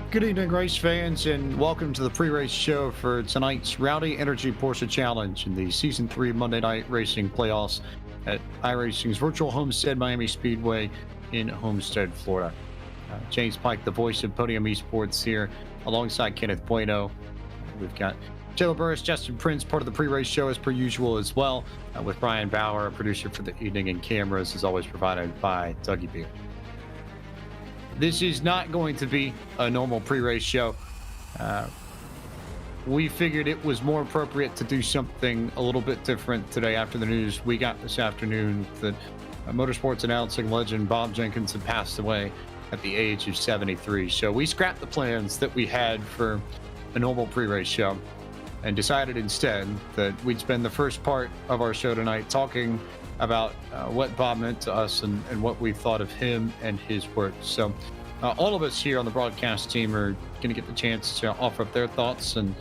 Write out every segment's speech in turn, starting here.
Good evening, race fans, and welcome to the pre-race show for tonight's Rowdy Energy Porsche Challenge in the Season 3 Monday Night Racing Playoffs at iRacing's virtual Homestead Miami Speedway in Homestead, Florida. James Pike, the voice of Podium Esports here, alongside Kenneth Bueno. We've got Taylor Burris, Justin Prince, part of the pre-race show as per usual as well, with Brian Bauer, producer for the evening, and cameras as always provided by Dougie Beard. This is not going to be a normal pre-race show. We figured it was more appropriate to do something a little bit different today after the news we got this afternoon that motorsports announcing legend Bob Jenkins had passed away at the age of 73. So we scrapped the plans that we had for a normal pre-race show and decided instead that we'd spend the first part of our show tonight talking about what Bob meant to us and what we thought of him and his work. So all of us here on the broadcast team are going to get the chance to offer up their thoughts. And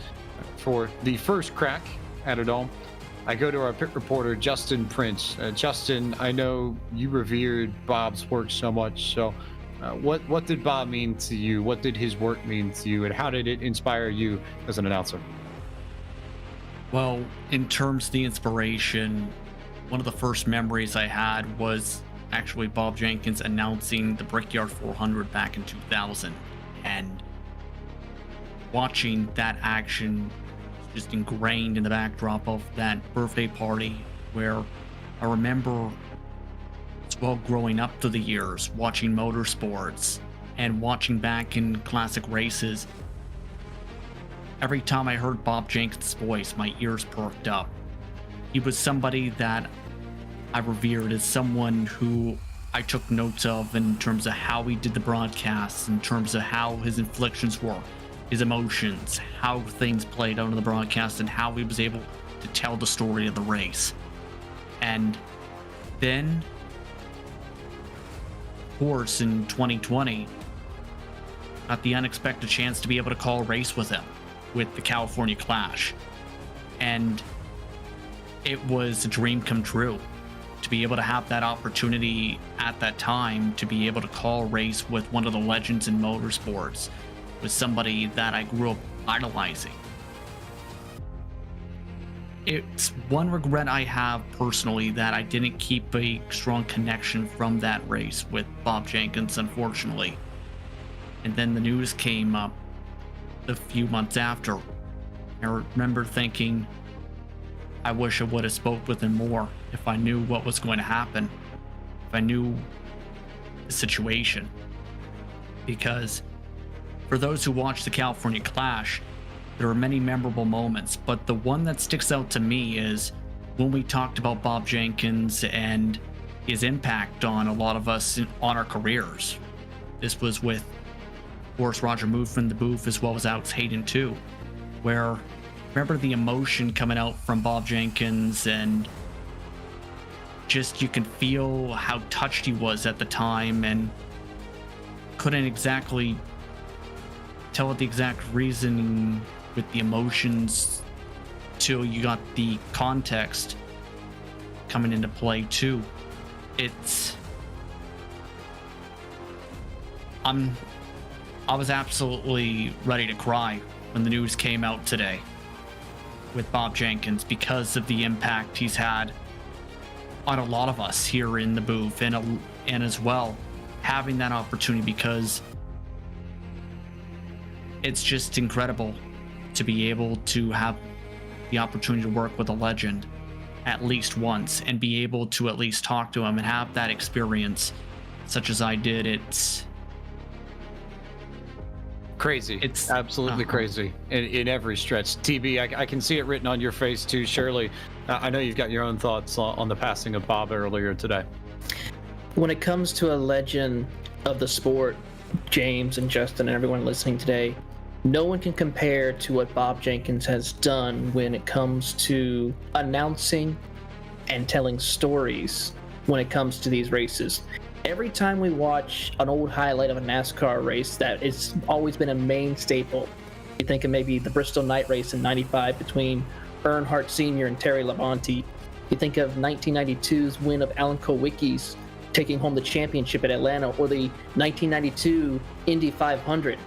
for the first crack at it all, I go to our pit reporter, Justin Prince. Justin, I know you revered Bob's work so much. So what did Bob mean to you? What did his work mean to you? And how did it inspire you as an announcer? Well, in terms of the inspiration, one of the first memories I had was actually Bob Jenkins announcing the Brickyard 400 back in 2000, and watching that action just ingrained in the backdrop of that birthday party, where I remember as well growing up through the years watching motorsports and watching back in classic races. Every time I heard Bob Jenkins' voice, my ears perked up. He was somebody that I revered as someone who I took notes of in terms of how he did the broadcasts, in terms of how his inflections were, his emotions, how things played out in the broadcast, and how he was able to tell the story of the race. And then, of course, in 2020, got the unexpected chance to be able to call a race with him, with the California Clash. And it was a dream come true to be able to have that opportunity at that time, to be able to call a race with one of the legends in motorsports, with somebody that I grew up idolizing. It's one regret I have personally, that I didn't keep a strong connection from that race with Bob Jenkins, unfortunately. And then the news came up a few months after. I remember thinking, I wish I would have spoke with him more if I knew what was going to happen, if I knew the situation. Because for those who watched the California Clash, there were many memorable moments, but the one that sticks out to me is when we talked about Bob Jenkins and his impact on a lot of us on our careers. This was with, of course, Roger Mood in the booth, as well as Alex Hayden too, where remember the emotion coming out from Bob Jenkins, and just you can feel how touched he was at the time, and couldn't exactly tell the exact reason with the emotions till you got the context coming into play too. I was absolutely ready to cry when the news came out today with Bob Jenkins, because of the impact he's had on a lot of us here in the booth, and as well having that opportunity, because it's just incredible to be able to have the opportunity to work with a legend at least once and be able to at least talk to him and have that experience such as I did. It's crazy. It's absolutely crazy in every stretch. TB, I can see it written on your face too, Shirley. I know you've got your own thoughts on the passing of Bob earlier today. When it comes to a legend of the sport, James and Justin and everyone listening today, no one can compare to what Bob Jenkins has done when it comes to announcing and telling stories when it comes to these races. Every time we watch an old highlight of a NASCAR race, that it's always been a main staple. You think of maybe the Bristol Night Race in '95 between Earnhardt Sr. and Terry Labonte. You think of 1992's win of Alan Kulwicki's taking home the championship at Atlanta, or the 1992 Indy 500.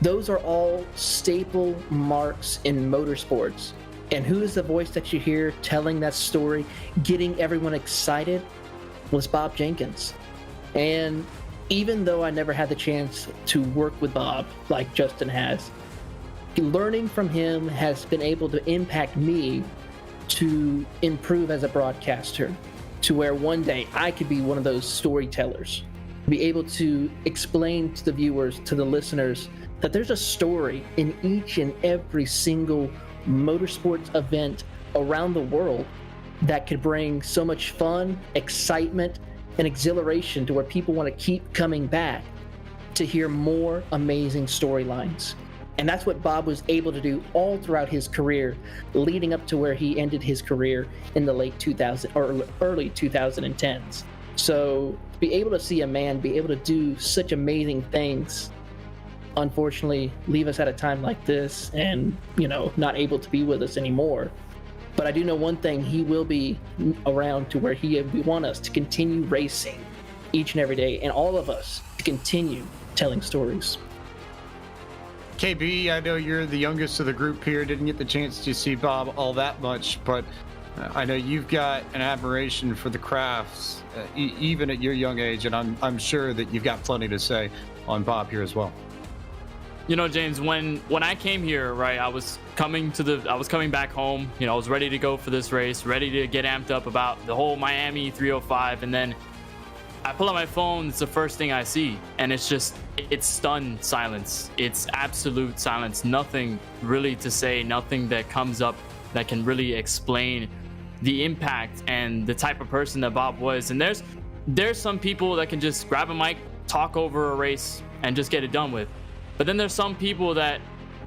Those are all staple marks in motorsports. And who is the voice that you hear telling that story, getting everyone excited? Was Bob Jenkins. And even though I never had the chance to work with Bob like Justin has, learning from him has been able to impact me to improve as a broadcaster, to where one day I could be one of those storytellers, be able to explain to the viewers, to the listeners, that there's a story in each and every single motorsports event around the world that could bring so much fun, excitement, and exhilaration to where people want to keep coming back to hear more amazing storylines. And that's what Bob was able to do all throughout his career, leading up to where he ended his career in the late 2000 or early 2010s. So to be able to see a man be able to do such amazing things, unfortunately leave us at a time like this and, not able to be with us anymore. But I do know one thing, he will be around to where we want us to continue racing each and every day, and all of us to continue telling stories. KB, I know you're the youngest of the group here, didn't get the chance to see Bob all that much, but I know you've got an admiration for the crafts, even at your young age, and I'm sure that you've got plenty to say on Bob here as well. James, when I came here, right, I was coming back home. I was ready to go for this race, ready to get amped up about the whole Miami 305, and then I pull out my phone. It's the first thing I see, and it's stunned silence. It's absolute silence. Nothing really to say. Nothing that comes up that can really explain the impact and the type of person that Bob was. And there's some people that can just grab a mic, talk over a race, and just get it done with. But then there's some people that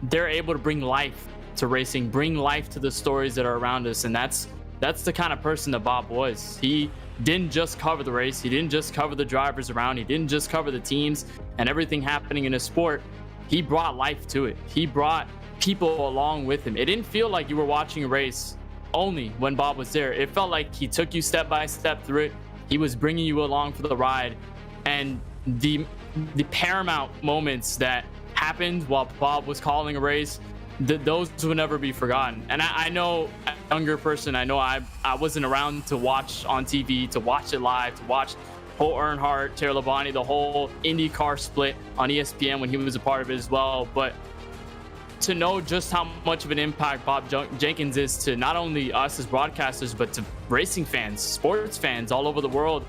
they're able to bring life to racing, bring life to the stories that are around us. And that's the kind of person that Bob was. He didn't just cover the race. He didn't just cover the drivers around. He didn't just cover the teams and everything happening in his sport. He brought life to it. He brought people along with him. It didn't feel like you were watching a race only when Bob was there. It felt like he took you step by step through it. He was bringing you along for the ride. And the paramount moments that happened while Bob was calling a race, those will never be forgotten. And I know, as a younger person, I wasn't around to watch on TV, to watch it live, to watch Paul Earnhardt, Terry Labonte, the whole IndyCar split on ESPN when he was a part of it as well. But to know just how much of an impact Bob Jenkins is to not only us as broadcasters, but to racing fans, sports fans all over the world,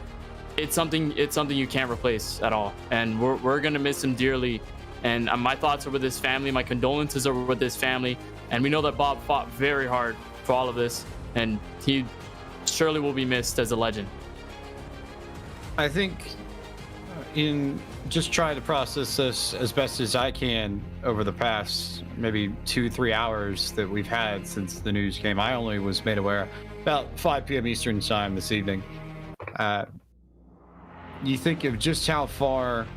it's something you can't replace at all. And we're gonna miss him dearly. And my thoughts are with his family. My condolences are with his family. And we know that Bob fought very hard for all of this, and he surely will be missed as a legend. I think in just trying to process this as best as I can over the past maybe 2-3 hours that we've had since the news came, I only was made aware about 5 p.m. Eastern time this evening. You think of just how far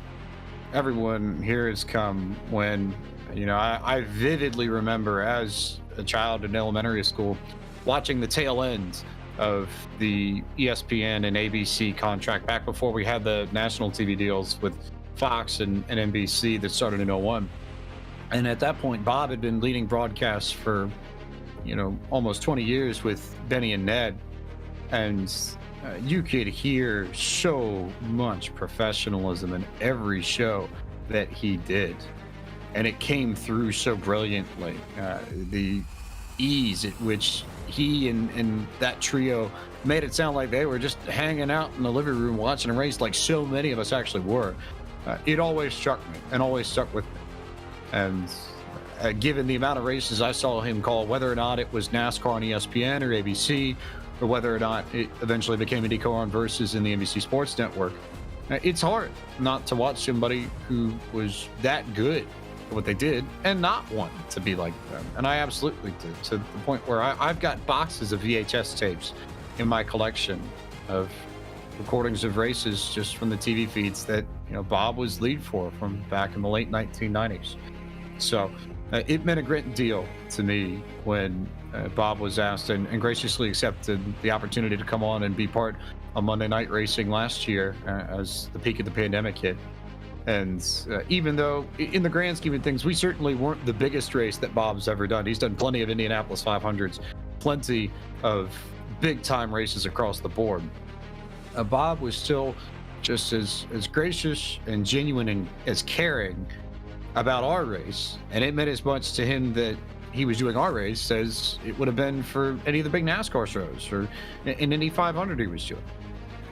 everyone here has come when, I vividly remember as a child in elementary school watching the tail end of the ESPN and ABC contract back before we had the national TV deals with Fox and NBC that started in 2001. And at that point, Bob had been leading broadcasts for, almost 20 years with Benny and Ned. And you could hear so much professionalism in every show that he did, and it came through so brilliantly. The ease at which he and that trio made it sound like they were just hanging out in the living room watching a race, like so many of us actually were. It always struck me and always stuck with me. And given the amount of races I saw him call, whether or not it was NASCAR on ESPN or ABC, or whether or not it eventually became IndyCar on Versus in the NBC Sports Network, it's hard not to watch somebody who was that good at what they did and not want to be like them. And I absolutely did, to the point where I've got boxes of VHS tapes in my collection of recordings of races just from the TV feeds that Bob was lead for from back in the late 1990s. So it meant a great deal to me when Bob was asked and graciously accepted the opportunity to come on and be part of Monday Night Racing last year as the peak of the pandemic hit. And even though, in the grand scheme of things, we certainly weren't the biggest race that Bob's ever done. He's done plenty of Indianapolis 500s, plenty of big-time races across the board. Bob was still just as gracious and genuine and as caring about our race, and it meant as much to him that he was doing our race as it would have been for any of the big NASCAR shows or in any 500 he was doing,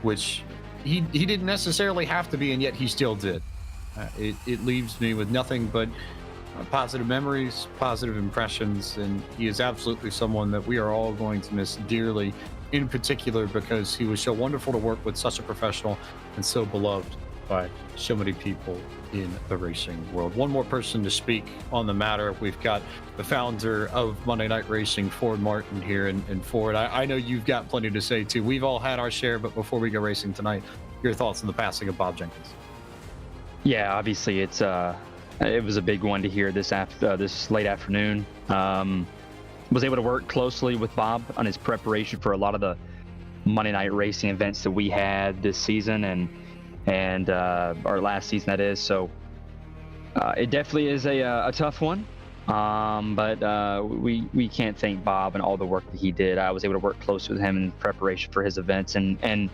which he didn't necessarily have to be, and yet he still did. It leaves me with nothing but positive memories, positive impressions, and he is absolutely someone that we are all going to miss dearly, in particular because he was so wonderful to work with, such a professional, and so beloved by so many people in the racing world. One more person to speak on the matter. We've got the founder of Monday Night Racing, Ford Martin, here. And Ford, I know you've got plenty to say too. We've all had our share, but before we go racing tonight, your thoughts on the passing of Bob Jenkins? Yeah, obviously it was a big one to hear this late afternoon. Was able to work closely with Bob on his preparation for a lot of the Monday Night Racing events that we had this season and our last season, that is. So it definitely is a tough one, but we can't thank Bob and all the work that he did. I was able to work close with him in preparation for his events, and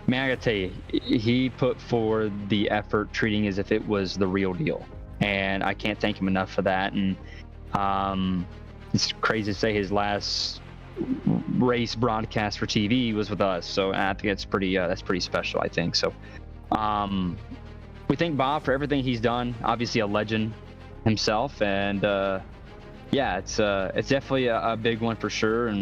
man, I gotta tell you, he put forward the effort, treating as if it was the real deal, and I can't thank him enough for that. And it's crazy to say his last race broadcast for TV was with us, so I think that's pretty special, I think. So we thank Bob for everything he's done. Obviously a legend himself, and yeah, it's definitely a big one for sure.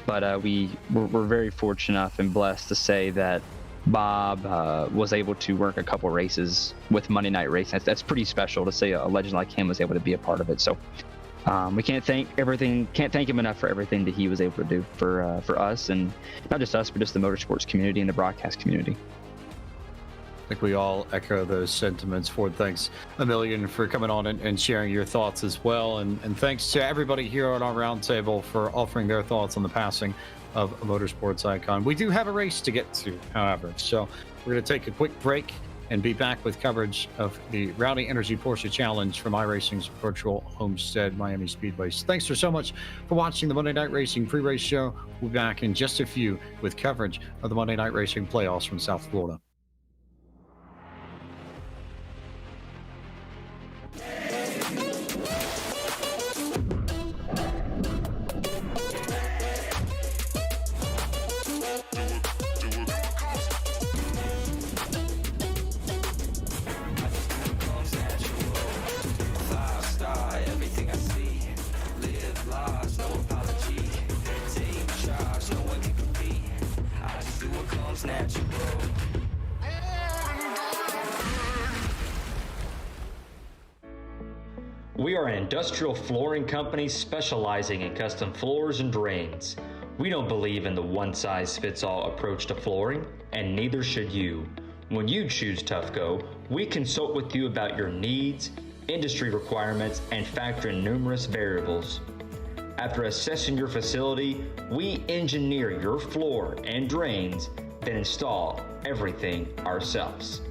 But we're very fortunate enough and blessed to say that Bob was able to work a couple races with Monday Night Racing. That's pretty special to say a legend like him was able to be a part of it. So we can't thank him enough for everything that he was able to do for us, and not just us, but just the motorsports community and the broadcast community. I think we all echo those sentiments. Ford, thanks a million for coming on and sharing your thoughts as well. And thanks to everybody here on our roundtable for offering their thoughts on the passing of a motorsports icon. We do have a race to get to, however, so we're going to take a quick break and be back with coverage of the Rowdy Energy Porsche Challenge from iRacing's virtual Homestead Miami Speedway. So thanks so much for watching the Monday Night Racing pre-race show. We'll be back in just a few with coverage of the Monday Night Racing playoffs from South Florida. We are an industrial flooring company specializing in custom floors and drains. We don't believe in the one-size-fits-all approach to flooring, and neither should you. When you choose Tufco, we consult with you about your needs, industry requirements, and factor in numerous variables. After assessing your facility, we engineer your floor and drains, then install everything ourselves.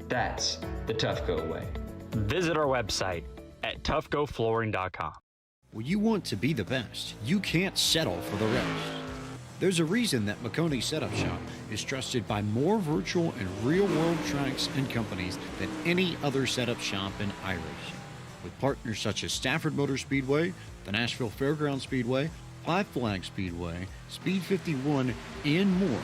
That's the Tufco way. Visit our website at tufcoflooring.com. When you want to be the best, you can't settle for the rest. There's a reason that Maconi Setup Shop is trusted by more virtual and real-world tracks and companies than any other setup shop in iRacing. With partners such as Stafford Motor Speedway, the Nashville Fairgrounds Speedway, Five Flags Speedway, Speed 51, and more.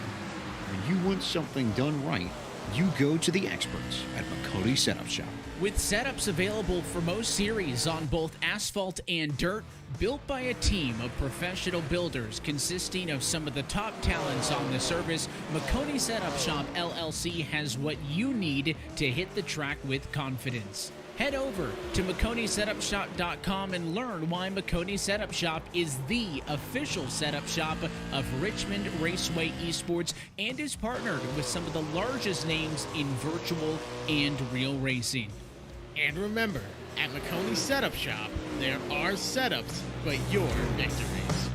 When you want something done right, you go to the experts at Maconi Setup Shop. With setups available for most series on both asphalt and dirt, built by a team of professional builders consisting of some of the top talents on the service, Maconi Setup Shop LLC has what you need to hit the track with confidence. Head over to MaconiSetupShop.com and learn why Maconi Setup Shop is the official setup shop of Richmond Raceway Esports and is partnered with some of the largest names in virtual and real racing. And remember, at Maconi Setup Shop, there are setups, but your victories.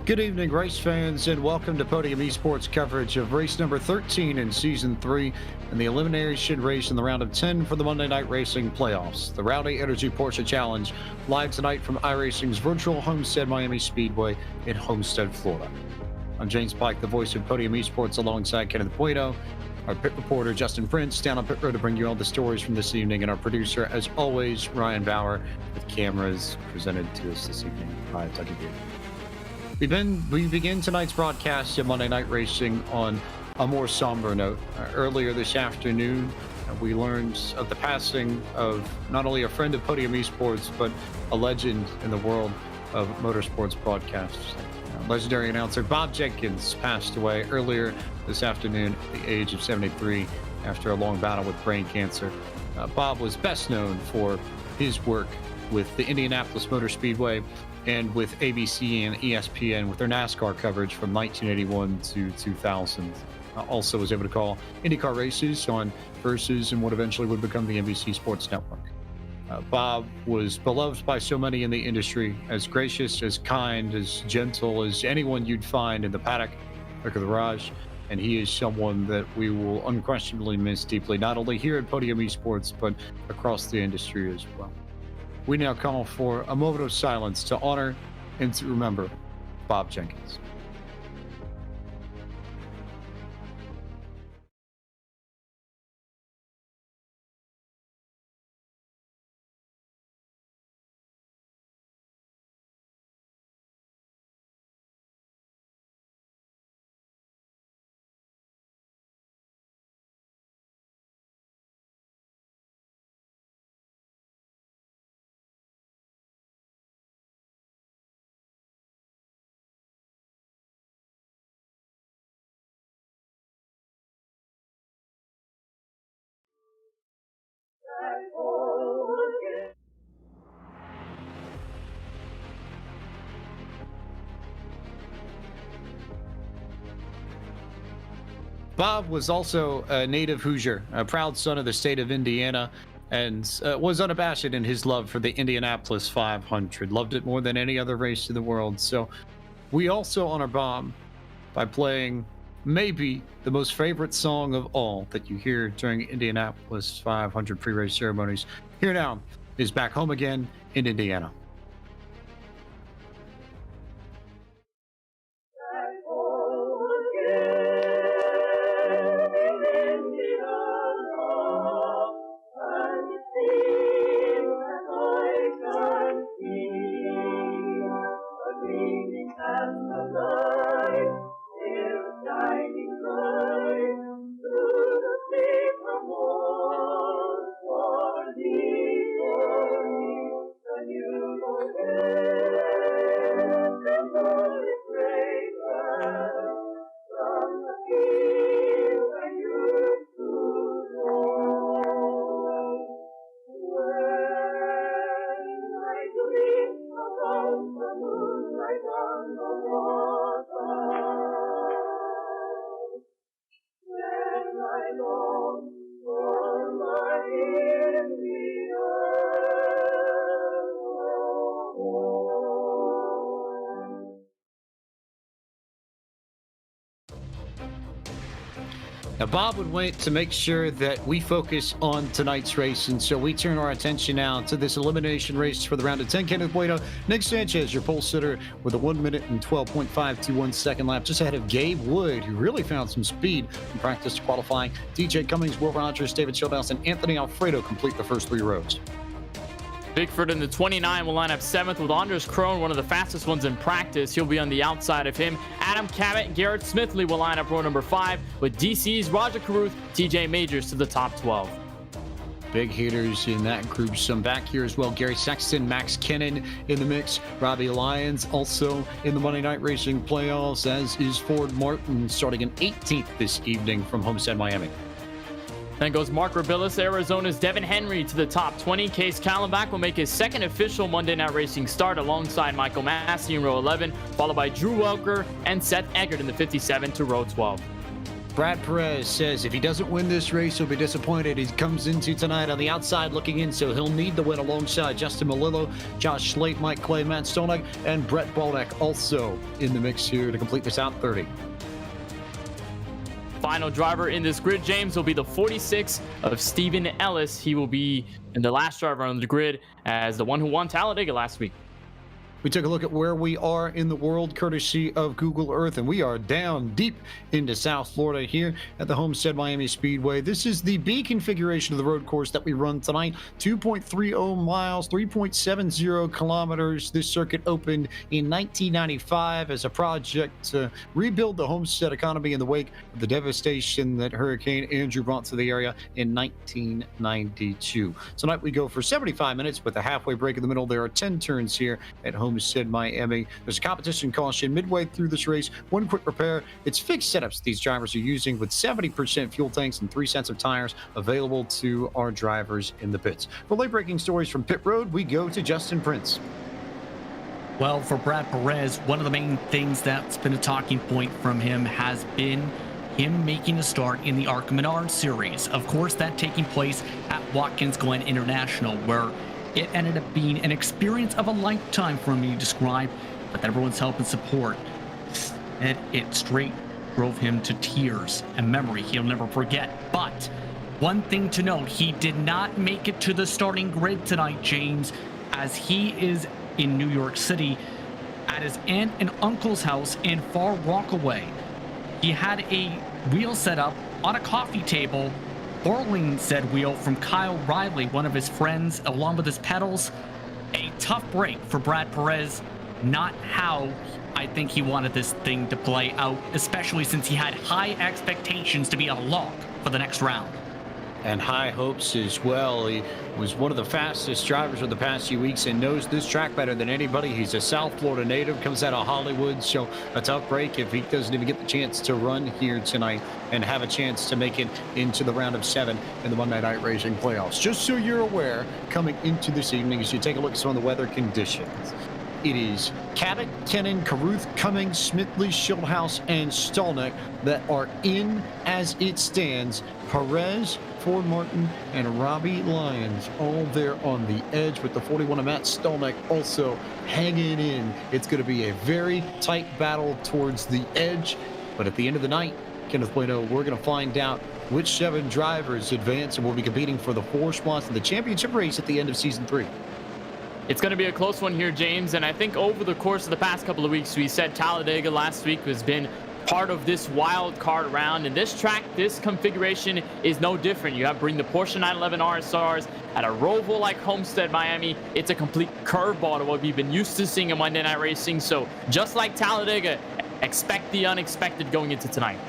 Good evening, race fans, and welcome to Podium Esports coverage of race number 13 in Season 3 and the Elimination Race in the round of 10 for the Monday Night Racing playoffs. The Rowdy Energy Porsche Challenge live tonight from iRacing's virtual Homestead Miami Speedway in Homestead, Florida. I'm James Pike, the voice of Podium Esports, alongside Kenneth Bueno, our pit reporter Justin Prince down on pit road to bring you all the stories from this evening, and our producer, as always, Ryan Bauer, with cameras presented to us this evening by Tucky Gabe. We begin tonight's broadcast of Monday Night Racing on a more somber note. Earlier this afternoon, we learned of the passing of not only a friend of Podium Esports, but a legend in the world of motorsports broadcasts. Legendary announcer Bob Jenkins passed away earlier this afternoon at the age of 73 after a long battle with brain cancer. Bob was best known for his work with the Indianapolis Motor Speedway and with ABC and ESPN with their NASCAR coverage from 1981 to 2000. Also was able to call IndyCar races on Versus and what eventually would become the NBC Sports Network. Bob was beloved by so many in the industry, as gracious, as kind, as gentle as anyone you'd find in the paddock or the garage. And he is someone that we will unquestionably miss deeply, not only here at Podium Esports, but across the industry as well. We now call for a moment of silence to honor and to remember Bob Jenkins. Bob was also a native Hoosier, a proud son of the state of Indiana, and was unabashed in his love for the Indianapolis 500. Loved it more than any other race in the world. So we also honor Bob by playing maybe the most favorite song of all that you hear during Indianapolis 500 pre-race ceremonies. Here now is Back Home Again in Indiana. Now, Bob would wait to make sure that we focus on tonight's race, and so we turn our attention now to this elimination race for the round of 10. Kenneth Bueno, Nick Sanchez, your pole sitter, with a 1 minute and 12.521 second lap, just ahead of Gabe Wood, who really found some speed from practice to qualifying. DJ Cummings, Will Rogers, David Schildhouse, and Anthony Alfredo complete the first three rows. Bigford in the 29 will line up 7th with Anders Krohn, one of the fastest ones in practice. He'll be on the outside of him. Adam Cabot and Garrett Smithley will line up row number 5 with DC's Roger Carruth, TJ Majors to the top 12. Big hitters in that group. Some back here as well. Gary Sexton, Max Kennan in the mix. Robbie Lyons also in the Monday Night Racing playoffs, as is Ford Martin, starting in 18th this evening from Homestead, Miami. Then goes Mark Rabilis, Arizona's Devin Henry to the top 20. Case Kallenbach will make his second official Monday Night Racing start alongside Michael Massey in row 11, followed by Drew Welker and Seth Eggert in the 57 to row 12. Brad Perez says if he doesn't win this race, he'll be disappointed. He comes into tonight on the outside looking in, so he'll need the win alongside Justin Malillo, Josh Slate, Mike Clay, Matt Stonek, and Brett Baldock also in the mix here to complete this out 30. Final driver in this grid, James, will be the 46 of Steven Ellis. He will be the last driver on the grid as the one who won Talladega last week. We took a look at where we are in the world courtesy of Google Earth, and we are down deep into South Florida here at the Homestead Miami Speedway. This is the B configuration of the road course that we run tonight. 2.30 miles, 3.70 kilometers. This circuit opened in 1995 as a project to rebuild the Homestead economy in the wake of the devastation that Hurricane Andrew brought to the area in 1992. Tonight we go for 75 minutes with a halfway break in the middle. There are 10 turns here at Homestead Miami. There's a competition caution midway through this race. One quick repair. It's fixed setups these drivers are using with 70% fuel tanks and 3 sets of tires available to our drivers in the pits. For late breaking stories from pit road, we go to Justin Prince. Well, for Brad Perez, one of the main things that's been a talking point from him has been him making a start in the ARCA Menard series. Of course, that taking place at Watkins Glen International, where it ended up being an experience of a lifetime for me to describe, but everyone's help and support. And it straight drove him to tears, a memory he'll never forget. But one thing to note, he did not make it to the starting grid tonight, James, as he is in New York City at his aunt and uncle's house in Far Rockaway. He had a wheel set up on a coffee table, borrowing said wheel from Kyle Riley, one of his friends, along with his pedals. A tough break for Brad Perez. Not how I think he wanted this thing to play out, especially since he had high expectations to be a lock for the next round. And high hopes as well. He was one of the fastest drivers of the past few weeks and knows this track better than anybody. He's a South Florida native, comes out of Hollywood, so a tough break if he doesn't even get the chance to run here tonight and have a chance to make it into the round of 7 in the Monday Night Racing playoffs. Just so you're aware, coming into this evening, as you take a look at some of the weather conditions, it is Cabot, Kennan, Caruth, Cummings, Smithley, Schildhouse, and Stallneck that are in as it stands. Perez, Ford Martin, and Robbie Lyons all there on the edge with the 41 of Matt Stallneck also hanging in. It's going to be a very tight battle towards the edge, but at the end of the night, Kenneth Bueno, we're going to find out which 7 drivers advance and will be competing for the 4 spots in the championship race at the end of season 3. It's going to be a close one here, James, and I think over the course of the past couple of weeks, we said Talladega last week has been part of this wild card round, and this track, this configuration is no different. You have bring the Porsche 911 RSRs at a Roval like Homestead Miami. It's a complete curveball to what we've been used to seeing in Monday Night Racing. So just like Talladega, expect the unexpected going into tonight.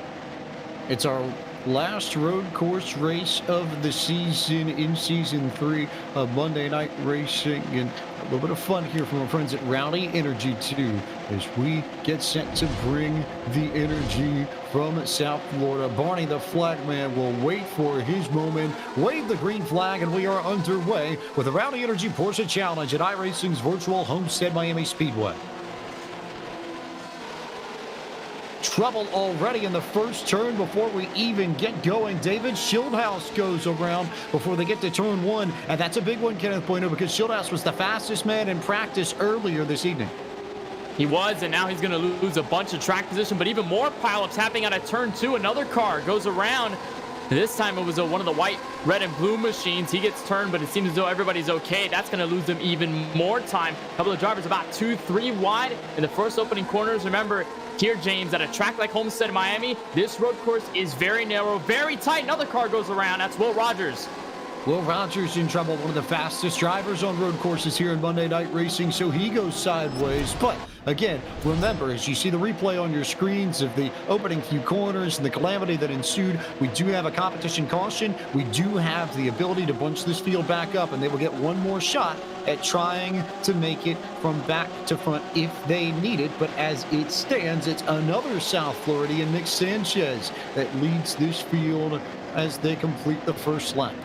It's our last road course race of the season in season 3 of Monday Night Racing, and a little bit of fun here from our friends at Rowdy Energy too as we get set to bring the energy from South Florida. Barney the flag man will wait for his moment, wave the green flag, and we are underway with the Rowdy Energy Porsche Challenge at iRacing's virtual Homestead Miami Speedway. Trouble already in the first turn before we even get going. David Schildhouse goes around before they get to turn 1, and that's a big one, Kenneth Bueno, because Schildhouse was the fastest man in practice earlier this evening. He was, and now he's going to lose a bunch of track position, but even more pileups happening out of turn 2. Another car goes around. This time it was one of the white, red, and blue machines. He gets turned, but it seems as though everybody's okay. That's going to lose them even more time. A couple of drivers about 2-3 wide in the first opening corners. Remember, here, James, at a track like Homestead Miami, this road course is very narrow, very tight. Another car goes around. That's Will Rogers. Will Rogers in trouble, one of the fastest drivers on road courses here in Monday Night Racing, so he goes sideways. But again, remember, as you see the replay on your screens of the opening few corners and the calamity that ensued, we do have a competition caution. We do have the ability to bunch this field back up, and they will get one more shot at trying to make it from back to front if they need it. But as it stands, it's another South Floridian, Nick Sanchez, that leads this field as they complete the first lap.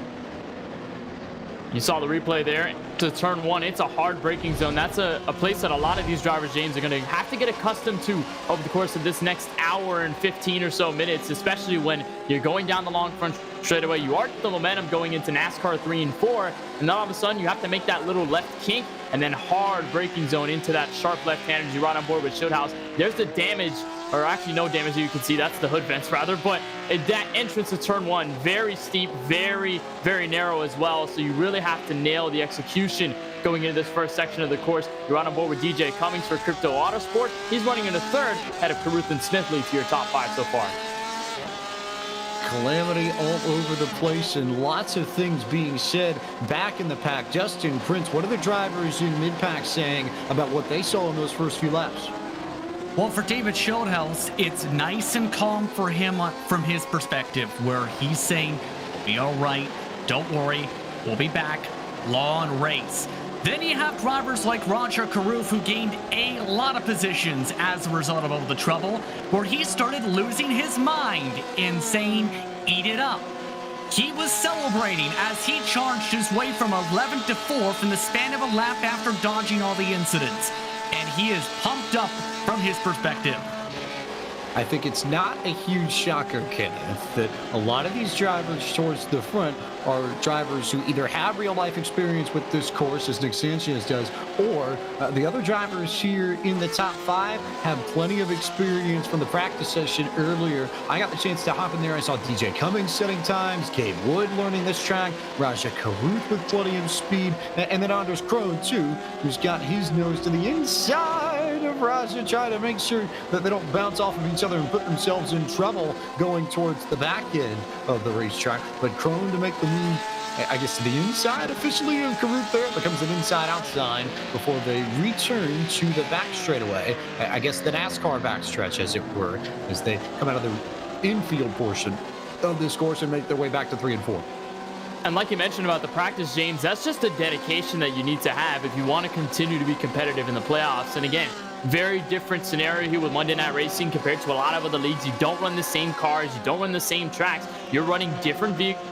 You saw the replay there. to turn one. It's a hard braking zone. That's a place that a lot of these drivers, James, are going to have to get accustomed to over the course of this next hour and 15 or so minutes, especially when you're going down the long front straightaway. You are the momentum going into NASCAR 3 and 4, and then all of a sudden you have to make that little left kink and then hard braking zone into that sharp left-hander as you ride on board with Shieldhouse. There's the damage, or actually no damage you can see. That's the hood vents rather, but that entrance to turn one, very steep, very, very narrow as well. So you really have to nail the execution going into this first section of the course. You're on board with DJ Cummings for Crypto Autosport. He's running in the third, ahead of Caruth and Smithley to your top 5 so far. Calamity all over the place and lots of things being said back in the pack. Justin, Prince, what are the drivers in mid-pack saying about what they saw in those first few laps? Well, for David Shieldhouse, it's nice and calm for him from his perspective, where he's saying, "We'll be all right, don't worry, we'll be back, law and race." Then you have drivers like Roger Caruth, who gained a lot of positions as a result of all the trouble, where he started losing his mind and saying, "Eat it up." He was celebrating as he charged his way from 11th to 4th in the span of a lap after dodging all the incidents. And he is pumped up from his perspective. I think it's not a huge shocker, Kenneth, that a lot of these drivers towards the front are drivers who either have real-life experience with this course, as Nick Sanchez does, or the other drivers here in the top 5 have plenty of experience from the practice session earlier. I got the chance to hop in there. I saw DJ Cummings setting times, Gabe Wood learning this track, Raja Caruth with plenty of speed, and then Anders Krohn, too, who's got his nose to the inside of Raja, trying to make sure that they don't bounce off of each other and put themselves in trouble going towards the back end of the racetrack. But Krohn to make the move, I guess, to the inside officially of Caruth there. It becomes an inside-outside before they return to the back straightaway. I guess the NASCAR backstretch, as it were, as they come out of the infield portion of this course and make their way back to 3 and 4. And like you mentioned about the practice, James, that's just a dedication that you need to have if you want to continue to be competitive in the playoffs. And again, very different scenario here with Monday Night Racing compared to a lot of other leagues. You don't run the same cars. You don't run the same tracks. You're running different vehicles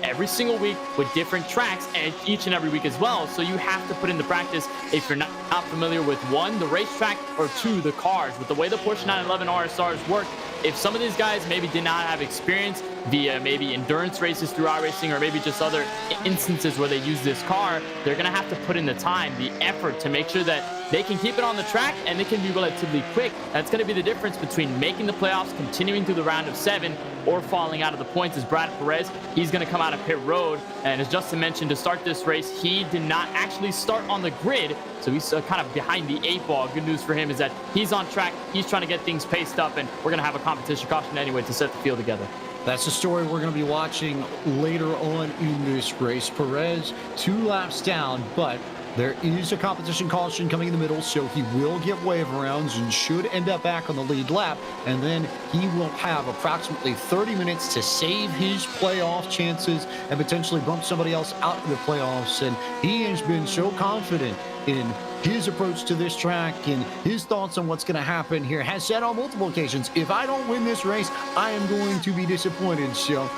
every single week with different tracks and each and every week as well. So you have to put into practice if you're not familiar with 1, the racetrack, or 2, the cars. With the way the Porsche 911 RSRs work, if some of these guys maybe did not have experience via maybe endurance races through iRacing or maybe just other instances where they use this car, they're going to have to put in the time, the effort to make sure that they can keep it on the track and they can be relatively quick. That's going to be the difference between making the playoffs, continuing through the round of 7, or falling out of the points. As Brad Perez, he's going to come out of pit road. And as Justin mentioned, to start this race, he did not actually start on the grid. So he's kind of behind the 8 ball. Good news for him is that he's on track. He's trying to get things paced up, and we're going to have a competition caution anyway to set the field together. That's the story we're going to be watching later on in this race. Perez 2 laps down, but there is a competition caution coming in the middle, so he will get wave rounds and should end up back on the lead lap. And then he will have approximately 30 minutes to save his playoff chances and potentially bump somebody else out of the playoffs. And he has been so confident in his approach to this track and his thoughts on what's going to happen here. Has said on multiple occasions, if I don't win this race, I am going to be disappointed. So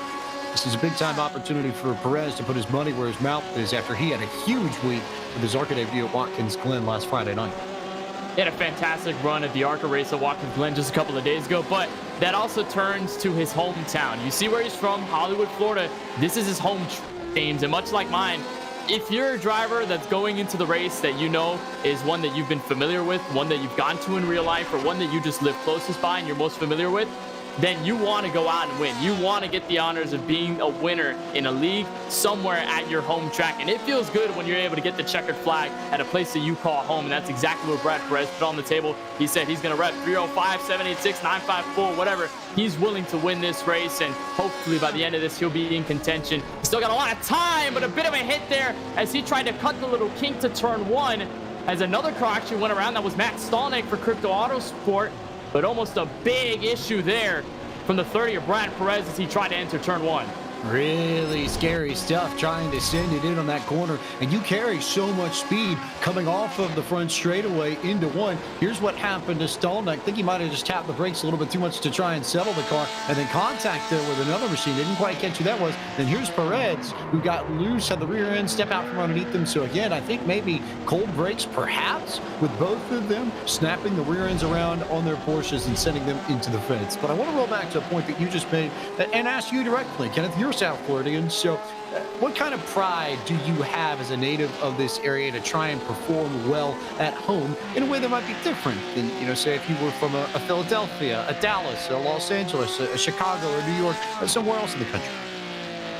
this is a big-time opportunity for Perez to put his money where his mouth is after he had a huge week with his ARCA debut at Watkins Glen last Friday night. He had a fantastic run at the ARCA race at Watkins Glen just a couple of days ago, but that also turns to his hometown. You see where he's from, Hollywood, Florida. This is his home, James, and much like mine, if you're a driver that's going into the race that you know is one that you've been familiar with, one that you've gone to in real life, or one that you just live closest by and you're most familiar with, then you want to go out and win. You want to get the honors of being a winner in a league somewhere at your home track. And it feels good when you're able to get the checkered flag at a place that you call home. And that's exactly what Brad Perez put on the table. He said he's going to rep 305, 786, 954, whatever. He's willing to win this race. And hopefully by the end of this, he'll be in contention. He's still got a lot of time, but a bit of a hit there as he tried to cut the little kink to turn 1. As another car actually went around. That was Matt Stallnick for Crypto Autosport. But almost a big issue there from the 30 of Brad Perez as he tried to enter turn 1. Really scary stuff trying to send it in on that corner, and you carry so much speed coming off of the front straightaway into one. Here's what happened to Stallone. I think he might have just tapped the brakes a little bit too much to try and settle the car, and then contact there with another machine. Didn't quite catch who that was. Then here's Perez, who got loose, had the rear end step out from underneath them. So again, I think maybe cold brakes, perhaps, with both of them snapping the rear ends around on their Porsches and sending them into the fence. But I want to roll back to a point that you just made and ask you directly, Kenneth. You're South Floridian, so what kind of pride do you have as a native of this area to try and perform well at home in a way that might be different than, say if you were from a Philadelphia, a Dallas, a Los Angeles, a Chicago, or New York, or somewhere else in the country?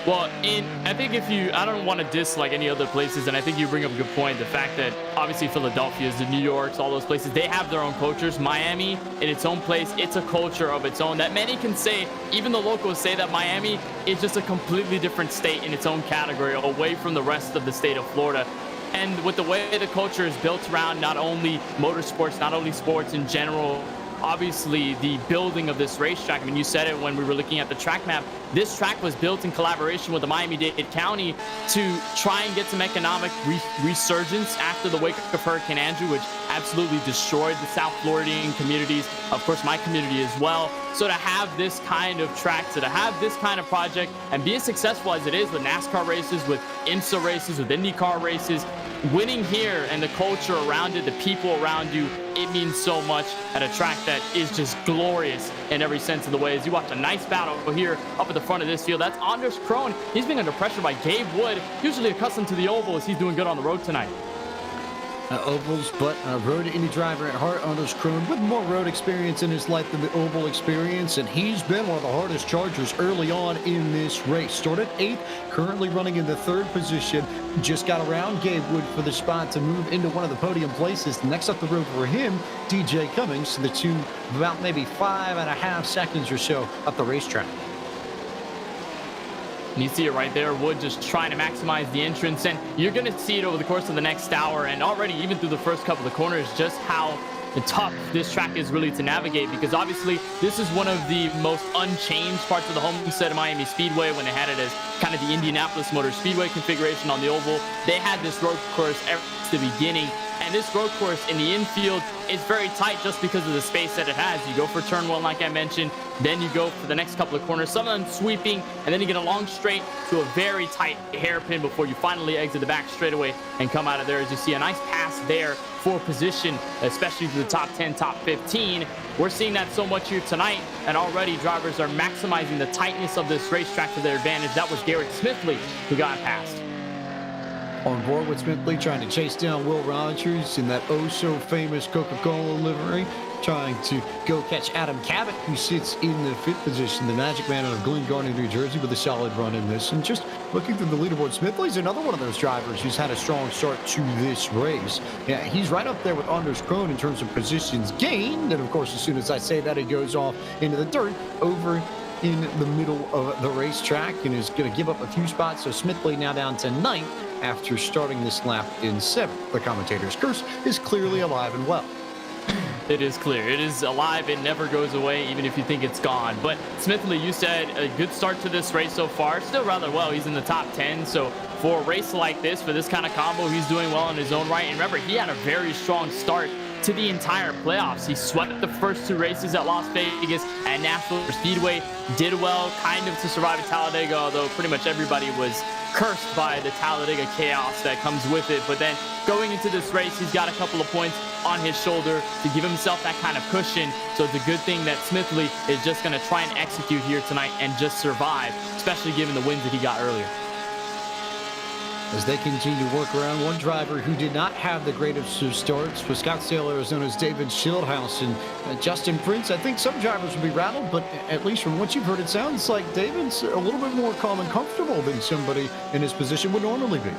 Well, I think I don't want to diss like any other places, and I think you bring up a good point. The fact that obviously Philadelphia, the New Yorks, all those places, they have their own cultures. Miami, in its own place, it's a culture of its own that many can say, even the locals say that Miami is just a completely different state in its own category, away from the rest of the state of Florida. And with the way the culture is built around not only motorsports, not only sports in general, obviously the building of this racetrack, I mean, you said it when we were looking at the track map, this track was built in collaboration with the Miami-Dade County to try and get some economic resurgence after the wake of Hurricane Andrew, which absolutely destroyed the South Floridian communities, of course my community as well. So to have this kind of track, so to have this kind of project and be as successful as it is with NASCAR races, with IMSA races, with IndyCar races, winning here and the culture around it, the people around you, it means so much at a track that is just glorious in every sense of the way. As you watch a nice battle here up at the front of this field, that's Anders Krohn. He's being under pressure by Gabe Wood, usually accustomed to the oval, as he's doing good on the road tonight. Ovals, but a road Indy driver at heart, Anders Krohn, with more road experience in his life than the oval experience, and he's been one of the hardest chargers early on in this race. Started 8th, currently running in the 3rd position. Just got around Gabe Wood for the spot to move into one of the podium places. Next up the road for him, DJ Cummings, to the tune of about maybe 5.5 seconds or so up the racetrack. And you see it right there, Wood just trying to maximize the entrance, and you're going to see it over the course of the next hour, and already even through the first couple of corners, just how tough this track is really to navigate, because obviously this is one of the most unchanged parts of the Homestead of Miami Speedway when they had it as kind of the Indianapolis Motor Speedway configuration on the oval. They had this road course ever since the beginning, and this road course in the infield is very tight just because of the space that it has. You go for turn 1 like I mentioned, then you go for the next couple of corners, some of them sweeping, and then you get a long straight to a very tight hairpin before you finally exit the back straightaway and come out of there. As you see a nice pass there for position, especially to the top 10, top 15. We're seeing that so much here tonight, and already drivers are maximizing the tightness of this racetrack to their advantage. That was Garrett Smithley who got past. On board with Smithley, trying to chase down Will Rogers in that oh-so-famous Coca-Cola livery, trying to go catch Adam Cabot, who sits in the 5th position, the Magic Man out of Glen Garden, New Jersey, with a solid run in this. And just looking through the leaderboard, Smithley's another one of those drivers who's had a strong start to this race. Yeah, he's right up there with Anders Krohn in terms of positions gained. And, of course, as soon as I say that, he goes off into the dirt over in the middle of the racetrack and is going to give up a few spots. So Smithley now down to 9th after starting this lap in 7th. The commentator's curse is clearly alive and well. It is clear. It is alive. It never goes away, even if you think it's gone. But Smithley, you said a good start to this race so far. Still rather well. He's in the top 10. So for a race like this, for this kind of combo, he's doing well in his own right. And remember, he had a very strong start to the entire playoffs. He swept the first 2 races at Las Vegas and Nashville Speedway. Did well, kind of, to survive at Talladega, although pretty much everybody was cursed by the Talladega chaos that comes with it. But then going into this race, he's got a couple of points on his shoulder to give himself that kind of cushion. So it's a good thing that Smithley is just going to try and execute here tonight and just survive, especially given the wins that he got earlier. As they continue to work around, one driver who did not have the greatest of starts was Scottsdale, Arizona's David Schildhouse. And Justin Prince, I think some drivers will be rattled, but at least from what you've heard, it sounds like David's a little bit more calm and comfortable than somebody in his position would normally be.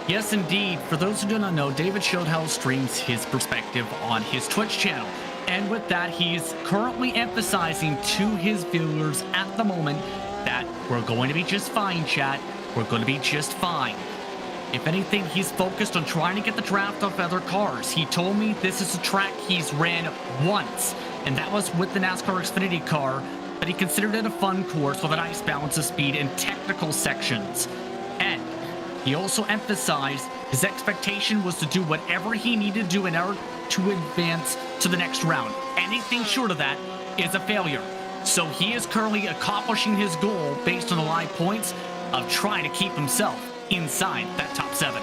Yes, indeed. For those who do not know, David Schildhouse streams his perspective on his Twitch channel. And with that, he's currently emphasizing to his viewers at the moment that we're going to be just fine, chat. We're going to be just fine. If anything, he's focused on trying to get the draft off other cars. He told me this is a track he's ran once, and that was with the NASCAR Xfinity car but he considered it a fun course with a nice balance of speed and technical sections. And he also emphasized his expectation was to do whatever he needed to do in order to advance to the next round. Anything short of that is a failure. So he is currently accomplishing his goal based on the live points of trying to keep himself inside that top 7.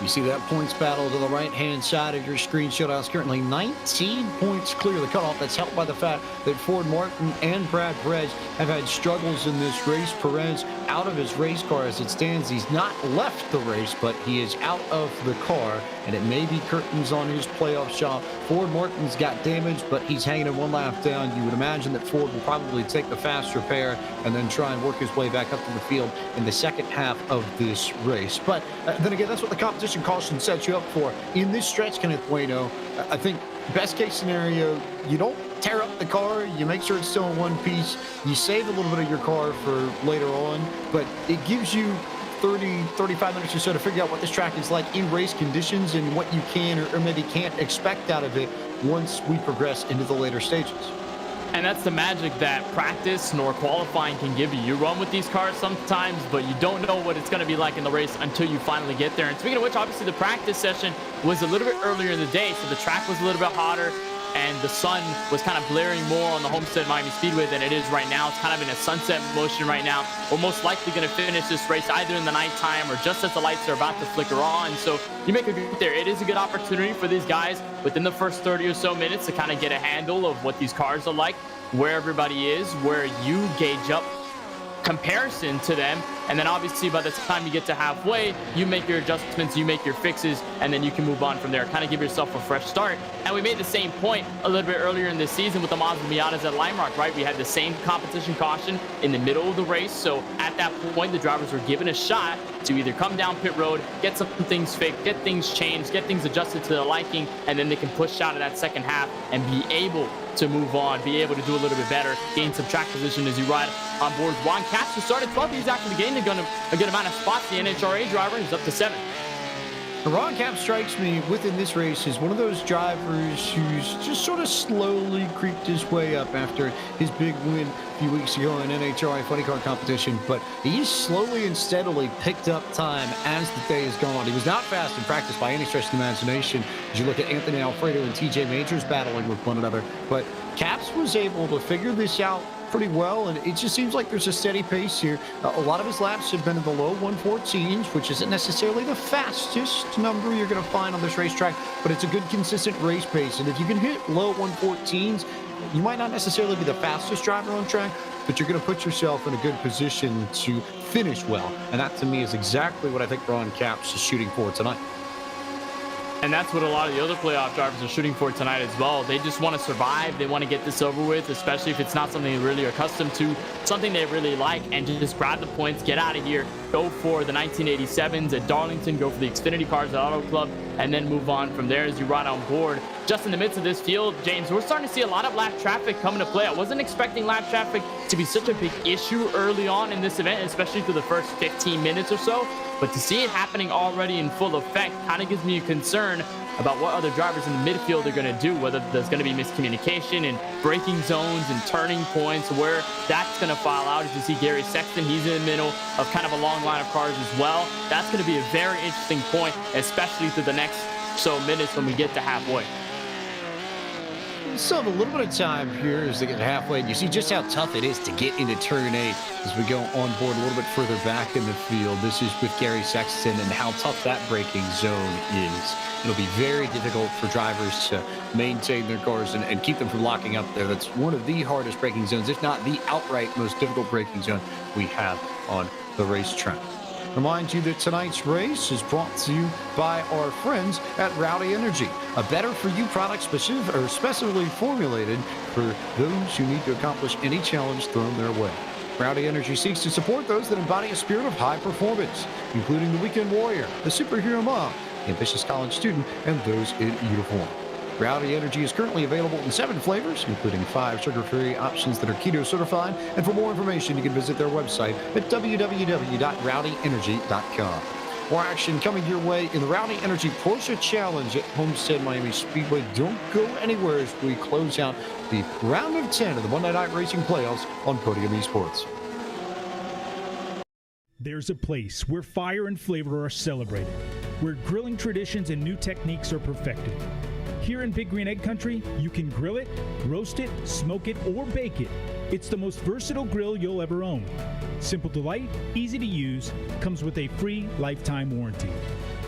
You see that points battle to the right-hand side of your screen. Showdown's currently 19 points clear of the cutoff. That's helped by the fact that Ford Martin and Brad Perez have had struggles in this race. Perez out of his race car as it stands. He's not left the race, but he is out of the car, and it may be curtains on his playoff shot. Ford Martin's got damage, but he's hanging in one lap down. You would imagine that Ford will probably take the faster pair and then try and work his way back up to the field in the second half of this race. But then again, that's what the competition caution sets you up for. In this stretch, Kenneth Bueno, I think best case scenario, you don't tear up the car, you make sure it's still in one piece, you save a little bit of your car for later on, but it gives you 35 minutes or so to figure out what this track is like in race conditions and what you can or maybe can't expect out of it once we progress into the later stages. And that's the magic that practice nor qualifying can give you. You run with these cars sometimes, but you don't know what it's going to be like in the race until you finally get there. And speaking of which, obviously the practice session was a little bit earlier in the day, so the track was a little bit hotter, and the sun was kind of blaring more on the Homestead Miami Speedway than it is right now. It's kind of in a sunset motion right now. We're most likely going to finish this race either in the nighttime or just as the lights are about to flicker on. So you make a good there. It is a good opportunity for these guys within the first 30 or so minutes to kind of get a handle of what these cars are like, where everybody is, where you gauge up comparison to them, and then obviously by the time you get to halfway, you make your adjustments, you make your fixes, and then you can move on from there. Kind of give yourself a fresh start. And we made the same point a little bit earlier in this season with the Mazda Miatas at Lime Rock, right? We had the same competition caution in the middle of the race, so at that point the drivers were given a shot to either come down pit road, get some things fixed, get things changed, get things adjusted to their liking, and then they can push out of that second half and be able to move on, be able to do a little bit better, gain some track position as you ride on board. Juan Katz, who started 12th, he's actually gaining a good amount of spots. The NHRA driver, he's up to 7th. Ron Cap strikes me within this race as one of those drivers who's just sort of slowly creeped his way up after his big win a few weeks ago in NHRA funny car competition, but he's slowly and steadily picked up time as the day has gone on. He was not fast in practice by any stretch of the imagination as you look at Anthony Alfredo and TJ Majors battling with one another, but Caps was able to figure this out pretty well, and it just seems like there's a steady pace here. A lot of his laps have been in the low 114s, which isn't necessarily the fastest number you're going to find on this racetrack, but it's a good consistent race pace, and if you can hit low 114s, you might not necessarily be the fastest driver on track, but you're going to put yourself in a good position to finish well, and that to me is exactly what I think Ron Capps is shooting for tonight. And that's what a lot of the other playoff drivers are shooting for tonight as well. They just want to survive. They want to get this over with, especially if it's not something they're really accustomed to, something they really like, and just grab the points, get out of here, go for the 1987s at Darlington, go for the Xfinity cars at Auto Club, and then move on from there as you ride on board. Just in the midst of this field, James, we're starting to see a lot of lap traffic coming to play. I wasn't expecting lap traffic to be such a big issue early on in this event, especially through the first 15 minutes or so. But to see it happening already in full effect kind of gives me a concern about what other drivers in the midfield are going to do, whether there's going to be miscommunication in braking zones and turning points, where that's going to file out. As you see Gary Sexton, he's in the middle of kind of a long line of cars as well. That's going to be a very interesting point, especially through the next so minutes when we get to halfway. Still have a little bit of time here as they get halfway, and you see just how tough it is to get into turn 8 as we go on board a little bit further back in the field. This is with Gary Sexton and how tough that braking zone is. It'll be very difficult for drivers to maintain their cars and keep them from locking up there. That's one of the hardest braking zones, if not the outright most difficult braking zone we have on the racetrack. Remind you that tonight's race is brought to you by our friends at Rowdy Energy, a better-for-you product specifically formulated for those who need to accomplish any challenge thrown their way. Rowdy Energy seeks to support those that embody a spirit of high performance, including the weekend warrior, the superhero mom, the ambitious college student, and those in uniform. Rowdy Energy is currently available in 7 flavors, including 5 sugar-free options that are keto certified. And for more information, you can visit their website at www.rowdyenergy.com. More action coming your way in the Rowdy Energy Porsche Challenge at Homestead Miami Speedway. Don't go anywhere as we close out the round of 10 of the Monday Night Racing playoffs on Podium Esports. There's a place where fire and flavor are celebrated, where grilling traditions and new techniques are perfected. Here in Big Green Egg Country, you can grill it, roast it, smoke it, or bake it. It's the most versatile grill you'll ever own. Simple to light, easy to use, comes with a free lifetime warranty.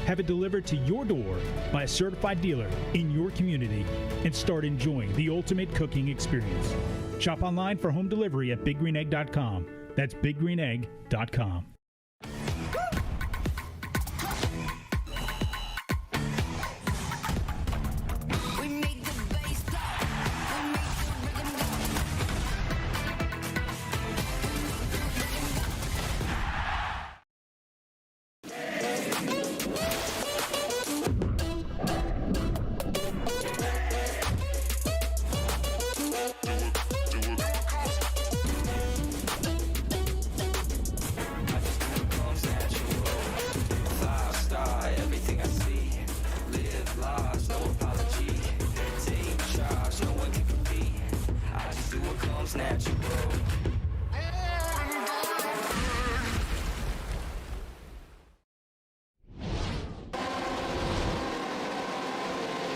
Have it delivered to your door by a certified dealer in your community and start enjoying the ultimate cooking experience. Shop online for home delivery at biggreenegg.com. That's biggreenegg.com.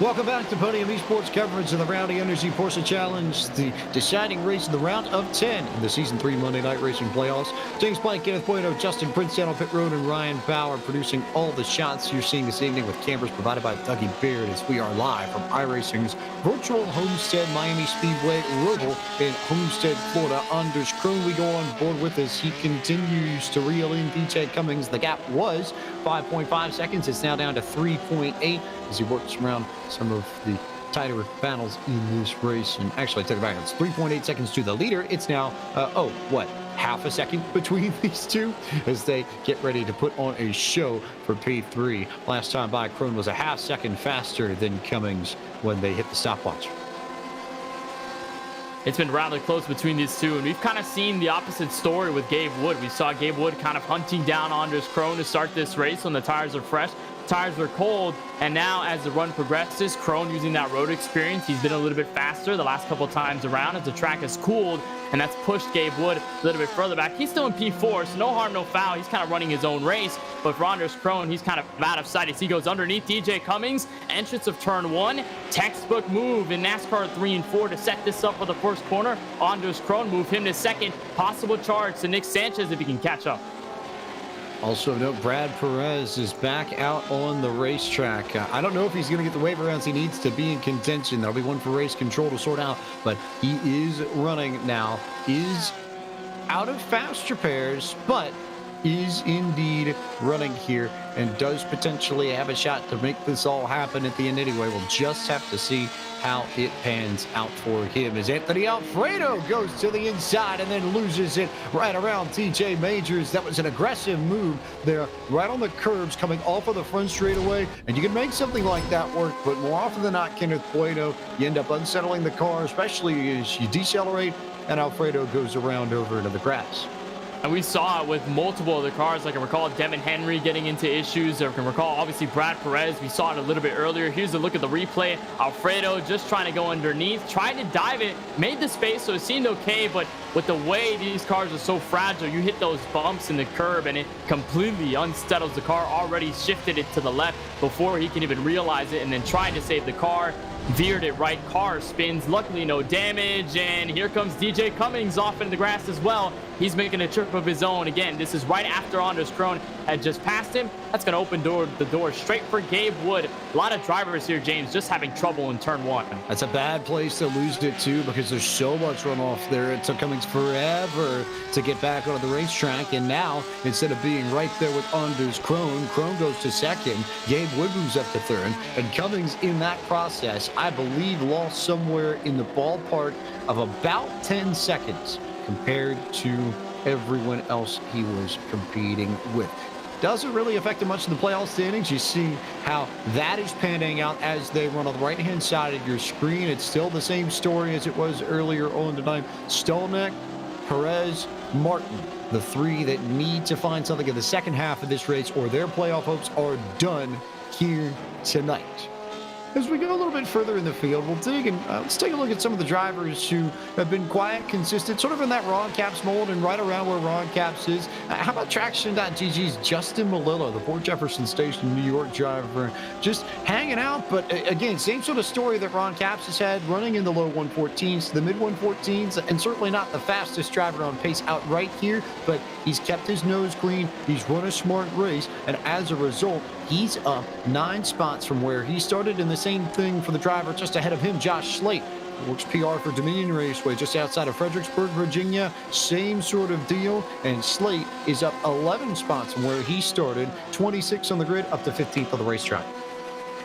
Welcome back to Podium Esports coverage of the Rowdy Energy Porsche Challenge, the deciding race in the round of 10 in the Season 3 Monday Night Racing playoffs. James Blank, Kenneth Bueno, Justin Prince down on pit road, and Ryan Bauer producing all the shots you're seeing this evening with cameras provided by Dougie Beard as we are live from iRacing's virtual Homestead Miami Speedway Roval in Homestead, Florida. Anders Krohn, we go on board with as he continues to reel in DJ Cummings. The gap was 5.5 seconds. It's now down to 3.8 as he works around some of the tighter battles in this race. And actually, I take it back. It's 3.8 seconds to the leader. It's now, half a second between these two as they get ready to put on a show for P3. Last time by, Krohn was a half second faster than Cummings when they hit the stopwatch. It's been rather close between these two, and we've kind of seen the opposite story with Gabe Wood. We saw Gabe Wood kind of hunting down Anders Krohn to start this race when the tires are fresh. Tires were cold, and now as the run progresses, Krohn using that road experience, he's been a little bit faster the last couple times around as the track has cooled, and that's pushed Gabe Wood a little bit further back. He's still in P4, so no harm, no foul. He's kind of running his own race, but for Anders Krohn, he's kind of out of sight as he goes underneath DJ Cummings. Entrance of turn 1, textbook move in NASCAR 3 and 4 to set this up for the first corner. Anders Krohn move him to second. Possible charge to Nick Sanchez if he can catch up. Also note, Brad Perez is back out on the racetrack. I don't know if he's going to get the waiver rounds he needs to be in contention. That'll be one for race control to sort out, but he is running now. Is out of fast repairs, but is indeed running here and does potentially have a shot to make this all happen at the end anyway. We'll just have to see how it pans out for him as Anthony Alfredo goes to the inside and then loses it right around TJ Majors. That was an aggressive move there, right on the curbs coming off of the front straightaway, and you can make something like that work, but more often than not, Kenneth Bueno, you end up unsettling the car, especially as you decelerate and Alfredo goes around over into the grass. And we saw it with multiple of the cars. I can recall Devin Henry getting into issues. I can recall, obviously, Brad Perez. We saw it a little bit earlier. Here's a look at the replay. Alfredo just trying to go underneath, tried to dive it, made the space, so it seemed okay. But with the way these cars are so fragile, you hit those bumps in the curb, and it completely unsettles the car. Already shifted it to the left before he can even realize it, and then tried to save the car. Veered it right, car spins, luckily no damage, and here comes DJ Cummings off into the grass as well. He's making a trip of his own. Again, this is right after Anders Krohn had just passed him. That's going to open the door straight for Gabe Wood. A lot of drivers here, James, just having trouble in turn 1. That's a bad place to lose it to because there's so much runoff there. It took Cummings forever to get back onto the racetrack, and now instead of being right there with Anders Krohn, Krohn goes to second, Gabe Wood moves up to third, and Cummings in that process, I believe, lost somewhere in the ballpark of about 10 seconds compared to everyone else he was competing with. Doesn't really affect him much in the playoff standings. You see how that is panning out as they run on the right-hand side of your screen. It's still the same story as it was earlier on tonight. Stolneck Perez, Martin, the three that need to find something in the second half of this race, or their playoff hopes are done here tonight. As we go a little bit further in the field, we'll dig and let's take a look at some of the drivers who have been quiet, consistent, sort of in that Ron Capps mold and right around where Ron Capps is. How about Traction.gg's Justin Malillo, the Port Jefferson Station, New York driver, just hanging out, but again, same sort of story that Ron Capps has had, running in the low 114s to the mid 114s, and certainly not the fastest driver on pace outright here, but he's kept his nose clean, he's run a smart race, and as a result, he's up 9 spots from where he started, and the same thing for the driver just ahead of him, Josh Slate. Works PR for Dominion Raceway just outside of Fredericksburg, Virginia. Same sort of deal. And Slate is up 11 spots from where he started, 26 on the grid, up to 15th on the racetrack.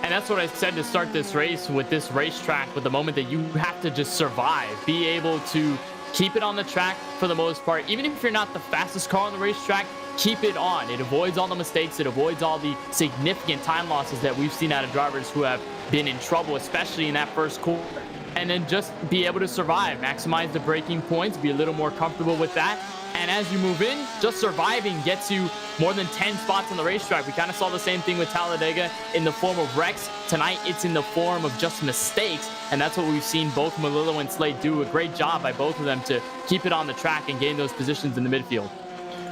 And that's what I said to start this race with this racetrack, with the moment that you have to just survive, be able to keep it on the track for the most part. Even if you're not the fastest car on the racetrack, keep it on. It avoids all the mistakes. It avoids all the significant time losses that we've seen out of drivers who have been in trouble, especially in that first quarter. And then just be able to survive, maximize the braking points, be a little more comfortable with that. And as you move in, just surviving gets you more than 10 spots on the racetrack. We kind of saw the same thing with Talladega in the form of wrecks. Tonight, it's in the form of just mistakes. And that's what we've seen both Malillo and Slade do. A great job by both of them to keep it on the track and gain those positions in the midfield.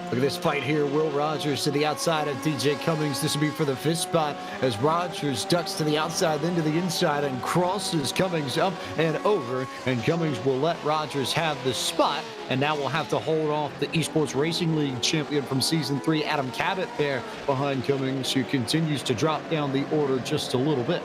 Look at this fight here. Will Rogers to the outside of DJ Cummings. This will be for the 5th spot as Rogers ducks to the outside, then to the inside, and crosses Cummings up and over. And Cummings will let Rogers have the spot. And now we'll have to hold off the Esports Racing League champion from Season 3, Adam Cabot, there behind Cummings, who continues to drop down the order just a little bit.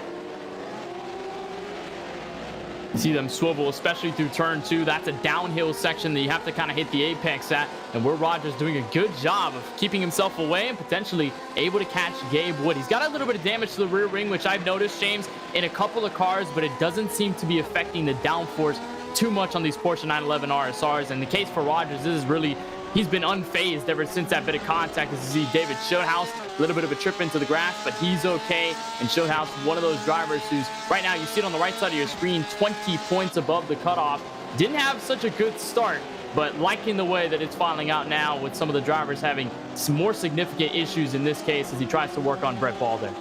See them swivel, especially through turn 2. That's a downhill section that you have to kind of hit the apex at. And Will Rogers doing a good job of keeping himself away and potentially able to catch Gabe Wood. He's got a little bit of damage to the rear wing, which I've noticed, James, in a couple of cars, but it doesn't seem to be affecting the downforce too much on these Porsche 911 RSRs. And the case for Rogers, this is really, he's been unfazed ever since that bit of contact. As you see David Schildhaus, a little bit of a trip into the grass, but he's okay. And Schildhaus, one of those drivers who's right now, you see it on the right side of your screen, 20 points above the cutoff. Didn't have such a good start, but liking the way that it's filing out now with some of the drivers having some more significant issues in this case as he tries to work on Brett Ball there.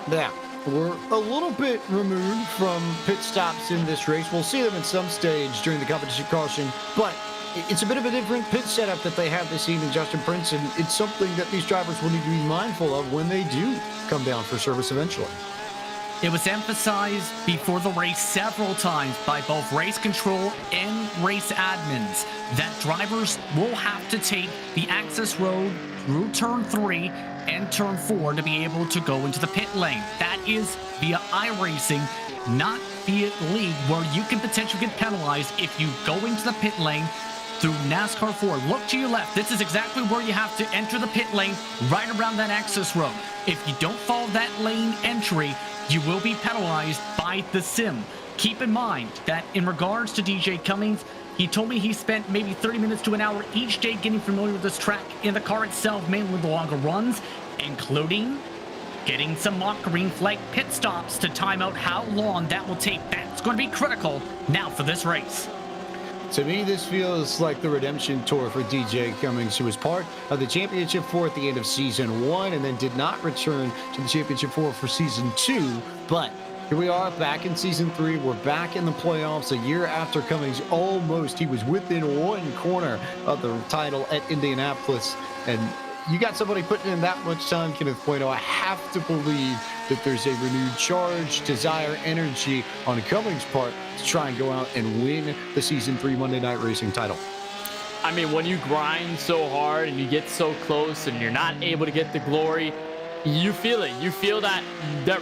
Now, we're a little bit removed from pit stops in this race. We'll see them at some stage during the competition caution, but it's a bit of a different pit setup that they have this evening, Justin Prince, and it's something that these drivers will need to be mindful of when they do come down for service eventually. It was emphasized before the race several times by both race control and race admins that drivers will have to take the access road through turn 3 and turn 4 to be able to go into the pit lane. That is via iRacing, not via league, where you can potentially get penalized if you go into the pit lane through NASCAR 4. Look to your left. This is exactly where you have to enter the pit lane, right around that access road. If you don't follow that lane entry, you will be penalized by the sim. Keep in mind that in regards to DJ Cummings, he told me he spent maybe 30 minutes to an hour each day getting familiar with this track in the car itself, mainly with the longer runs, including getting some mock green flag pit stops to time out how long that will take. That's going to be critical now for this race. To me, this feels like the redemption tour for DJ Cummings, who was part of the Championship 4 at the end of Season 1 and then did not return to the Championship 4 for Season 2. But here we are back in Season 3. We're back in the playoffs a year after Cummings he was within one corner of the title at Indianapolis. And you got somebody putting in that much time, Kenneth Bueno. I have to believe that there's a renewed charge, desire, energy on Cummings' part to try and go out and win the Season 3 Monday Night Racing title. I mean, when you grind so hard and you get so close and you're not able to get the glory, you feel it. You feel that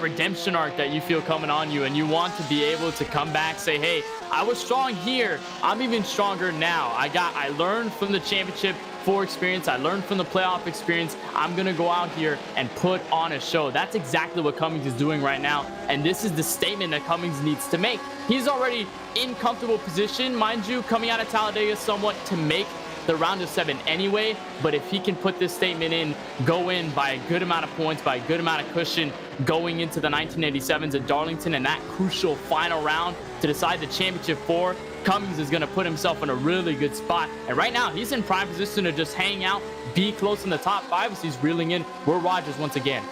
redemption arc that you feel coming on you, and you want to be able to come back, say, hey, I was strong here. I'm even stronger now. I learned from the Championship 4 experience. I learned from the playoff experience. I'm going to go out here and put on a show. That's exactly what Cummings is doing right now. And this is the statement that Cummings needs to make. He's already in comfortable position, mind you, coming out of Talladega somewhat to make the round of 7 anyway. But if he can put this statement in, go in by a good amount of points, by a good amount of cushion going into the 1987s at Darlington and that crucial final round, to decide the championship for, Cummings is going to put himself in a really good spot. And right now, he's in prime position to just hang out, be close in the top 5 as he's reeling in Will Rogers once again.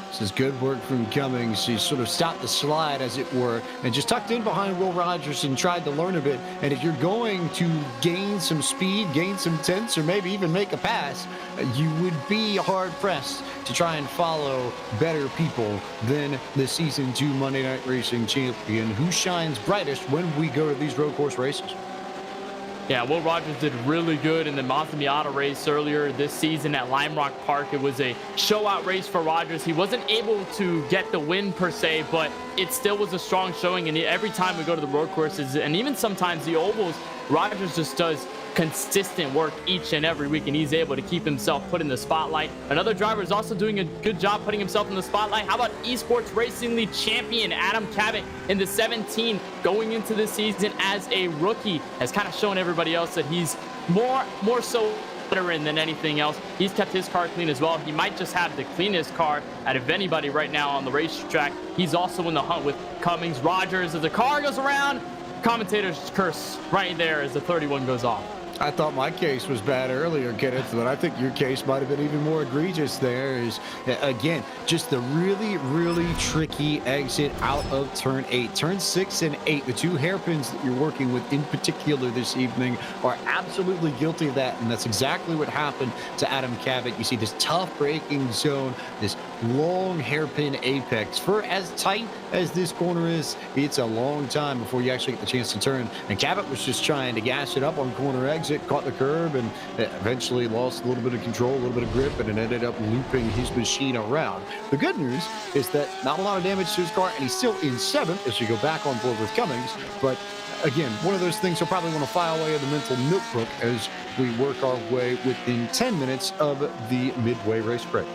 This is good work from Cummings. He sort of stopped the slide, as it were, and just tucked in behind Will Rogers and tried to learn a bit. And if you're going to gain some speed, gain some tenths, or maybe even make a pass, you would be hard-pressed to try and follow better people than the Season 2 Monday Night Racing champion, who shines brightest when we go to these road course races. Yeah, Will Rogers did really good in the Mazda Miata race earlier this season at Lime Rock Park. It was a show-out race for Rogers. He wasn't able to get the win per se, but it still was a strong showing. And every time we go to the road courses, and even sometimes the ovals, Rogers just does consistent work each and every week, and he's able to keep himself put in the spotlight. Another driver is also doing a good job putting himself in the spotlight. How about Esports Racing League champion Adam Cabot in the 17, going into the season as a rookie, has kind of shown everybody else that he's more so veteran than anything else. He's kept his car clean as well. He might just have the cleanest car out of anybody right now on the racetrack. He's also in the hunt with Cummings. Rogers, as the car goes around, commentators curse right there as the 31 goes off. I thought my case was bad earlier, Kenneth, but I think your case might have been even more egregious there. Is, again, just the really, really tricky exit out of turn 8. Turn 6 and 8, the two hairpins that you're working with in particular this evening, are absolutely guilty of that, and that's exactly what happened to Adam Cabot. You see this tough braking zone, this long hairpin apex. For as tight as this corner is, it's a long time before you actually get the chance to turn, and Cabot was just trying to gas it up on corner exit, caught the curb, and eventually lost a little bit of control, a little bit of grip, and it ended up looping his machine around. The good news is that not a lot of damage to his car, and he's still in 7th as you go back on board with Cummings. But again, one of those things you'll probably want to file away in the mental notebook as we work our way within 10 minutes of the midway race break.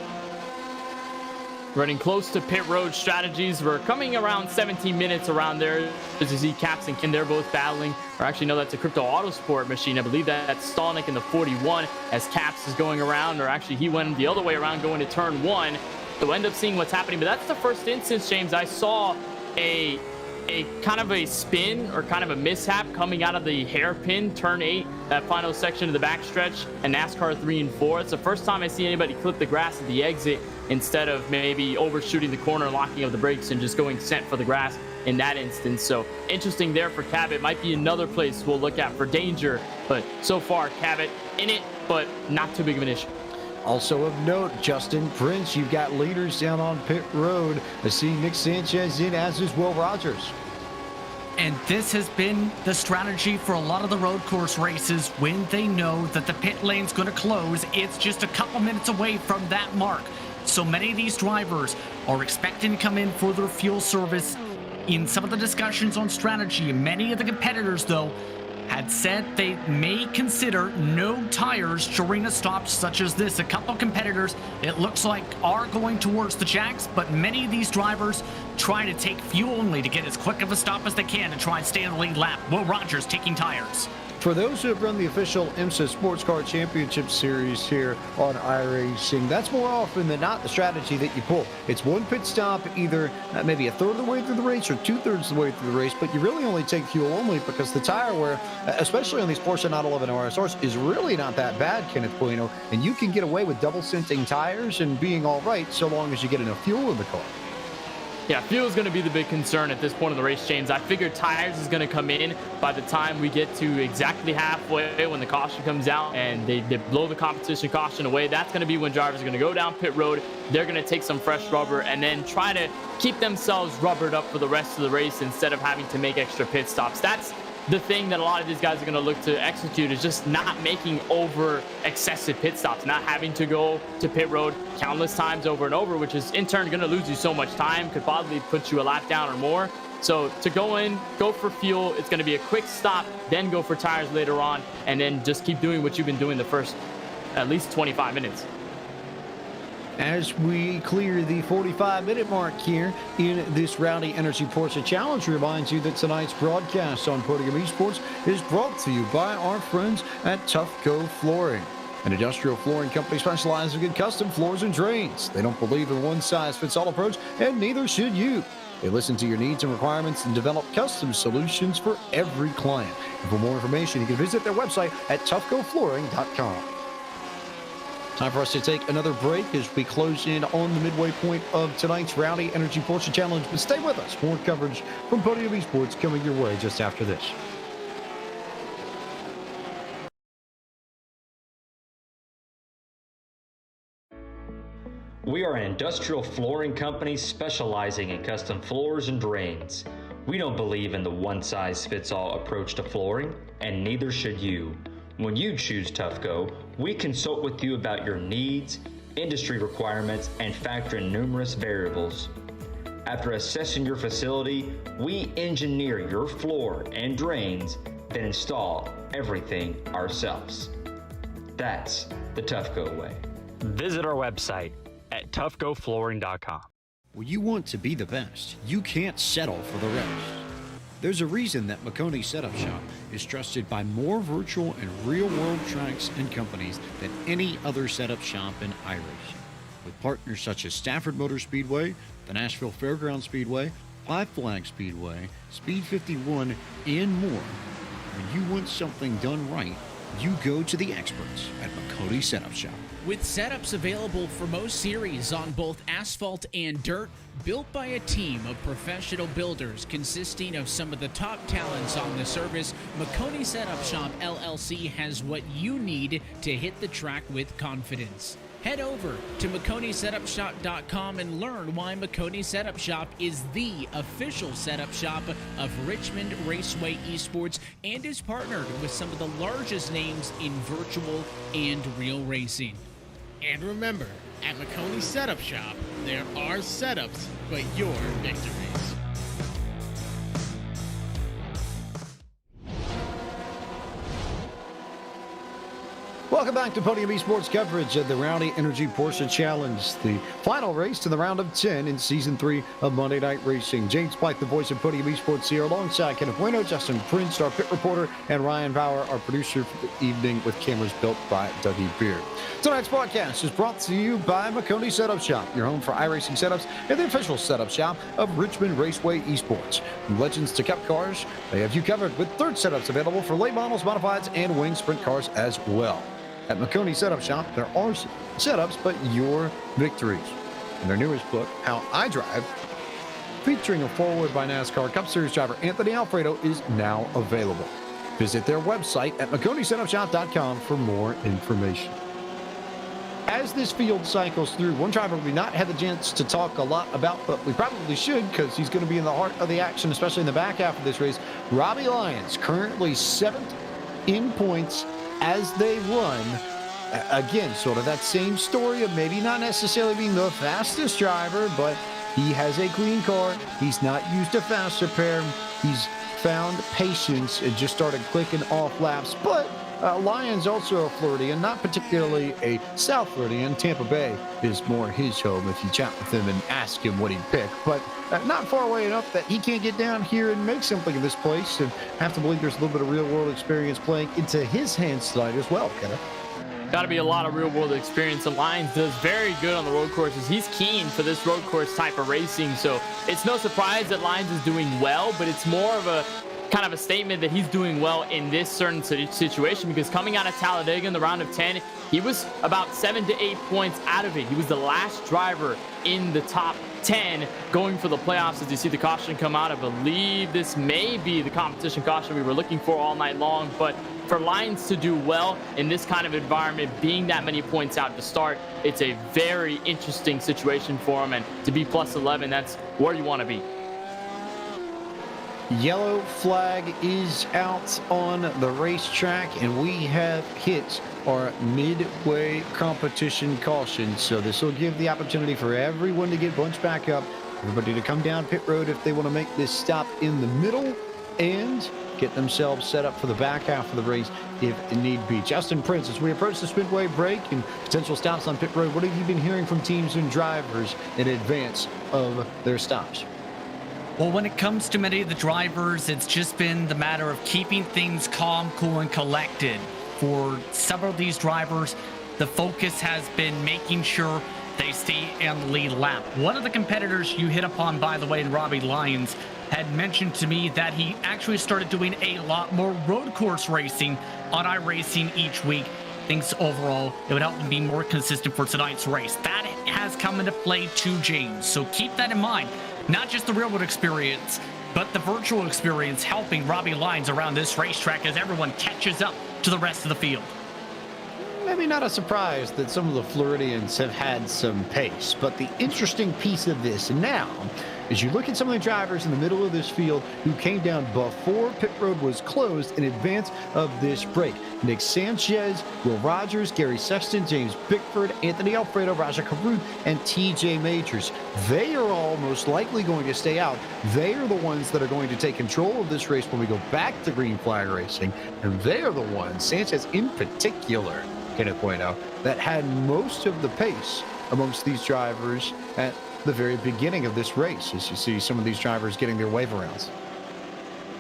Running close to pit road strategies. We're coming around 17 minutes around there. As you see Caps and Ken, they're both battling. Or actually, no, that's a Crypto Autosport machine. I believe that's Stallnick in the 41 as Caps is going around. Or actually, he went the other way around going to turn 1. So we'll end up seeing what's happening. But that's the first instance, James, I saw a kind of a spin or kind of a mishap coming out of the hairpin, turn 8, that final section of the backstretch, and NASCAR 3 and 4. It's the first time I see anybody clip the grass at the exit instead of maybe overshooting the corner, locking up the brakes, and just going sent for the grass in that instance. So interesting there for Cabot. Might be another place we'll look at for danger, but so far Cabot in it, but not too big of an issue. Also of note, Justin Prince, you've got leaders down on pit road. I see Nick Sanchez in, as is Will Rogers. And this has been the strategy for a lot of the road course races. When they know that the pit lane's going to close, it's just a couple minutes away from that mark. So many of these drivers are expecting to come in for their fuel service. In some of the discussions on strategy, many of the competitors, though, had said they may consider no tires during a stop such as this. A couple competitors, it looks like, are going towards the jacks, but many of these drivers try to take fuel only to get as quick of a stop as they can to try and stay in the lead lap. Will Rogers taking tires. For those who have run the official IMSA Sports Car Championship Series here on iRacing, that's more often than not the strategy that you pull. It's one pit stop, either maybe a third of the way through the race or 2/3 of the way through the race, but you really only take fuel only because the tire wear, especially on these Porsche 911 RSRs, is really not that bad, Kenneth Bueno, and you can get away with double sinting tires and being all right so long as you get enough fuel in the car. Yeah, fuel is going to be the big concern at this point of the race, James. I figured tires is going to come in by the time we get to exactly halfway when the caution comes out and they blow the competition caution away. That's going to be when drivers are going to go down pit road. They're going to take some fresh rubber and then try to keep themselves rubbered up for the rest of the race instead of having to make extra pit stops. That's the thing that a lot of these guys are going to look to execute, is just not making over excessive pit stops, not having to go to pit road countless times over and over, which is in turn going to lose you so much time, could probably put you a lap down or more. So to go in, go for fuel, it's going to be a quick stop, then go for tires later on, and then just keep doing what you've been doing the first at least 25 minutes. As we clear the 45-minute mark here in this Rowdy Energy Porsche Challenge, reminds you that tonight's broadcast on Podium Esports is brought to you by our friends at Tufco Flooring, an industrial flooring company specializing in custom floors and drains. They don't believe in a one-size-fits-all approach, and neither should you. They listen to your needs and requirements and develop custom solutions for every client. And for more information, you can visit their website at tufcoflooring.com. Time for us to take another break as we close in on the midway point of tonight's Rowdy Energy Porsche Challenge. But stay with us. More coverage from Podium Esports coming your way just after this. We are an industrial flooring company specializing in custom floors and drains. We don't believe in the one-size-fits-all approach to flooring, and neither should you. When you choose Tufco, we consult with you about your needs, industry requirements, and factor in numerous variables. After assessing your facility, we engineer your floor and drains, then install everything ourselves. That's the Tufco way. Visit our website at tufcoflooring.com. When you want to be the best, you can't settle for the rest. There's a reason that Maconi Setup Shop is trusted by more virtual and real-world tracks and companies than any other setup shop in iRacing. With partners such as Stafford Motor Speedway, the Nashville Fairgrounds Speedway, Five Flag Speedway, Speed 51, and more. When you want something done right, you go to the experts at Maconi Setup Shop. With setups available for most series on both asphalt and dirt, built by a team of professional builders consisting of some of the top talents on the service, Maconi Setup Shop LLC has what you need to hit the track with confidence. Head over to MaconiSetupShop.com and learn why Maconi Setup Shop is the official setup shop of Richmond Raceway Esports and is partnered with some of the largest names in virtual and real racing. And remember, at Maconi Setup Shop, there are setups, but your victories. Welcome back to Podium Esports coverage of the Rowdy Energy Porsche Challenge, the final race to the round of 10 in Season 3 of Monday Night Racing. James Pike, the voice of Podium Esports here, alongside Kenneth Bueno, Justin Prince, our pit reporter, and Ryan Bauer, our producer for the evening, with cameras built by Dougie Beard. Tonight's broadcast is brought to you by Maconi Setup Shop, your home for iRacing setups and the official setup shop of Richmond Raceway Esports. From legends to cup cars, they have you covered with third setups available for late models, modifieds, and wing sprint cars as well. At Maconi Setup Shop, there are setups, but your victories. In their newest book, How I Drive, featuring a foreword by NASCAR Cup Series driver Anthony Alfredo, is now available. Visit their website at MaconiSetupShop.com for more information. As this field cycles through, one driver we've not had the chance to talk a lot about, but we probably should because he's going to be in the heart of the action, especially in the back half of this race. Robbie Lyons, currently 7th in points as they run. Again, sort of that same story of maybe not necessarily being the fastest driver, but he has a clean car. He's not used to fast repair. He's found patience and just started clicking off laps. But Lyons also a Floridian, not particularly a South Floridian. Tampa Bay is more his home if you chat with him and ask him what he'd pick. But not far away enough that he can't get down here and make something of this place, and have to believe there's a little bit of real-world experience playing into his hands tonight as well, Kenneth. Got to be a lot of real-world experience, and Lyons does very good on the road courses. He's keen for this road course type of racing, so it's no surprise that Lyons is doing well, but it's more of a kind of a statement that he's doing well in this certain situation, because coming out of Talladega in the round of 10, he was about 7 to 8 points out of it. He was the last driver in the top 10 going for the playoffs. As you see the caution come out, I believe this may be the competition caution we were looking for all night long, but for Lyons to do well in this kind of environment, being that many points out to start, it's a very interesting situation for him, and to be plus 11, that's where you want to be. Yellow flag is out on the racetrack, and we have hit our midway competition caution. So this will give the opportunity for everyone to get bunched back up, everybody to come down pit road if they want to make this stop in the middle, and get themselves set up for the back half of the race if need be. Justin Prince, as we approach the Speedway break and potential stops on pit road, what have you been hearing from teams and drivers in advance of their stops? Well, when it comes to many of the drivers, it's just been the matter of keeping things calm, cool, and collected. For several of these drivers, the focus has been making sure they stay in the lead lap. One of the competitors you hit upon, by the way, Robbie Lyons, had mentioned to me that he actually started doing a lot more road course racing on iRacing each week. Thinks overall it would help him be more consistent for tonight's race. That has come into play too, James. So keep that in mind. Not just the real world experience, but the virtual experience helping Robbie Lyons around this racetrack as everyone catches up to the rest of the field. Maybe not a surprise that some of the Floridians have had some pace, but the interesting piece of this now is you look at some of the drivers in the middle of this field who came down before pit road was closed in advance of this break. Nick Sanchez, Will Rogers, Gary Sexton, James Bickford, Anthony Alfredo, Raja Karun, and TJ Majors. They are all most likely going to stay out. They are the ones that are going to take control of this race when we go back to green flag racing, and they are the ones, Sanchez in particular, can I point out, that had most of the pace amongst these drivers at the very beginning of this race, as you see some of these drivers getting their wave arounds.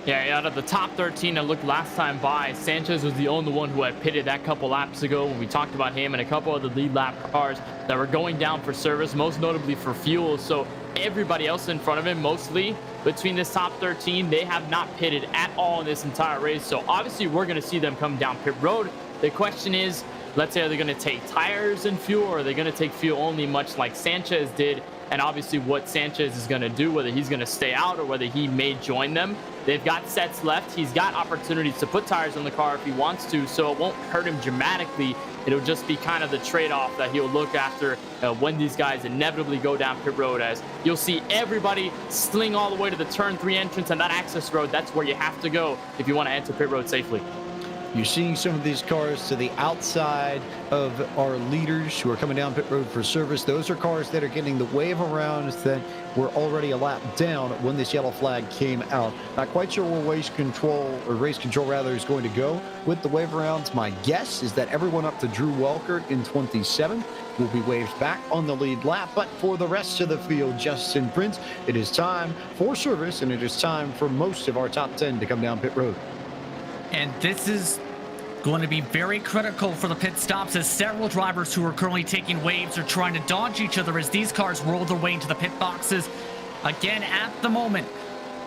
Yeah, out of the top 13 that looked last time by, Sanchez was the only one who had pitted that couple laps ago when we talked about him, and a couple of the lead lap cars that were going down for service, most notably for fuel. So everybody else in front of him, mostly between this top 13, they have not pitted at all in this entire race. So obviously we're going to see them come down pit road. The question is, let's say, are they going to take tires and fuel, or are they going to take fuel only, much like Sanchez did? And obviously what Sanchez is going to do, whether he's going to stay out or whether he may join them. They've got sets left. He's got opportunities to put tires on the car if he wants to, so it won't hurt him dramatically. It'll just be kind of the trade-off that he'll look after when these guys inevitably go down pit road, as you'll see everybody sling all the way to the turn 3 entrance, and that access road, that's where you have to go if you want to enter pit road safely. You're seeing some of these cars to the outside of our leaders who are coming down pit road for service. Those are cars that are getting the wave around that were already a lap down when this yellow flag came out. Not quite sure where race control is going to go with the wave arounds. My guess is that everyone up to Drew Welker in 27 will be waved back on the lead lap. But for the rest of the field, Justin Prince, it is time for service, and it is time for most of our top 10 to come down pit road. And this is going to be very critical for the pit stops, as several drivers who are currently taking waves are trying to dodge each other as these cars roll their way into the pit boxes. Again, at the moment,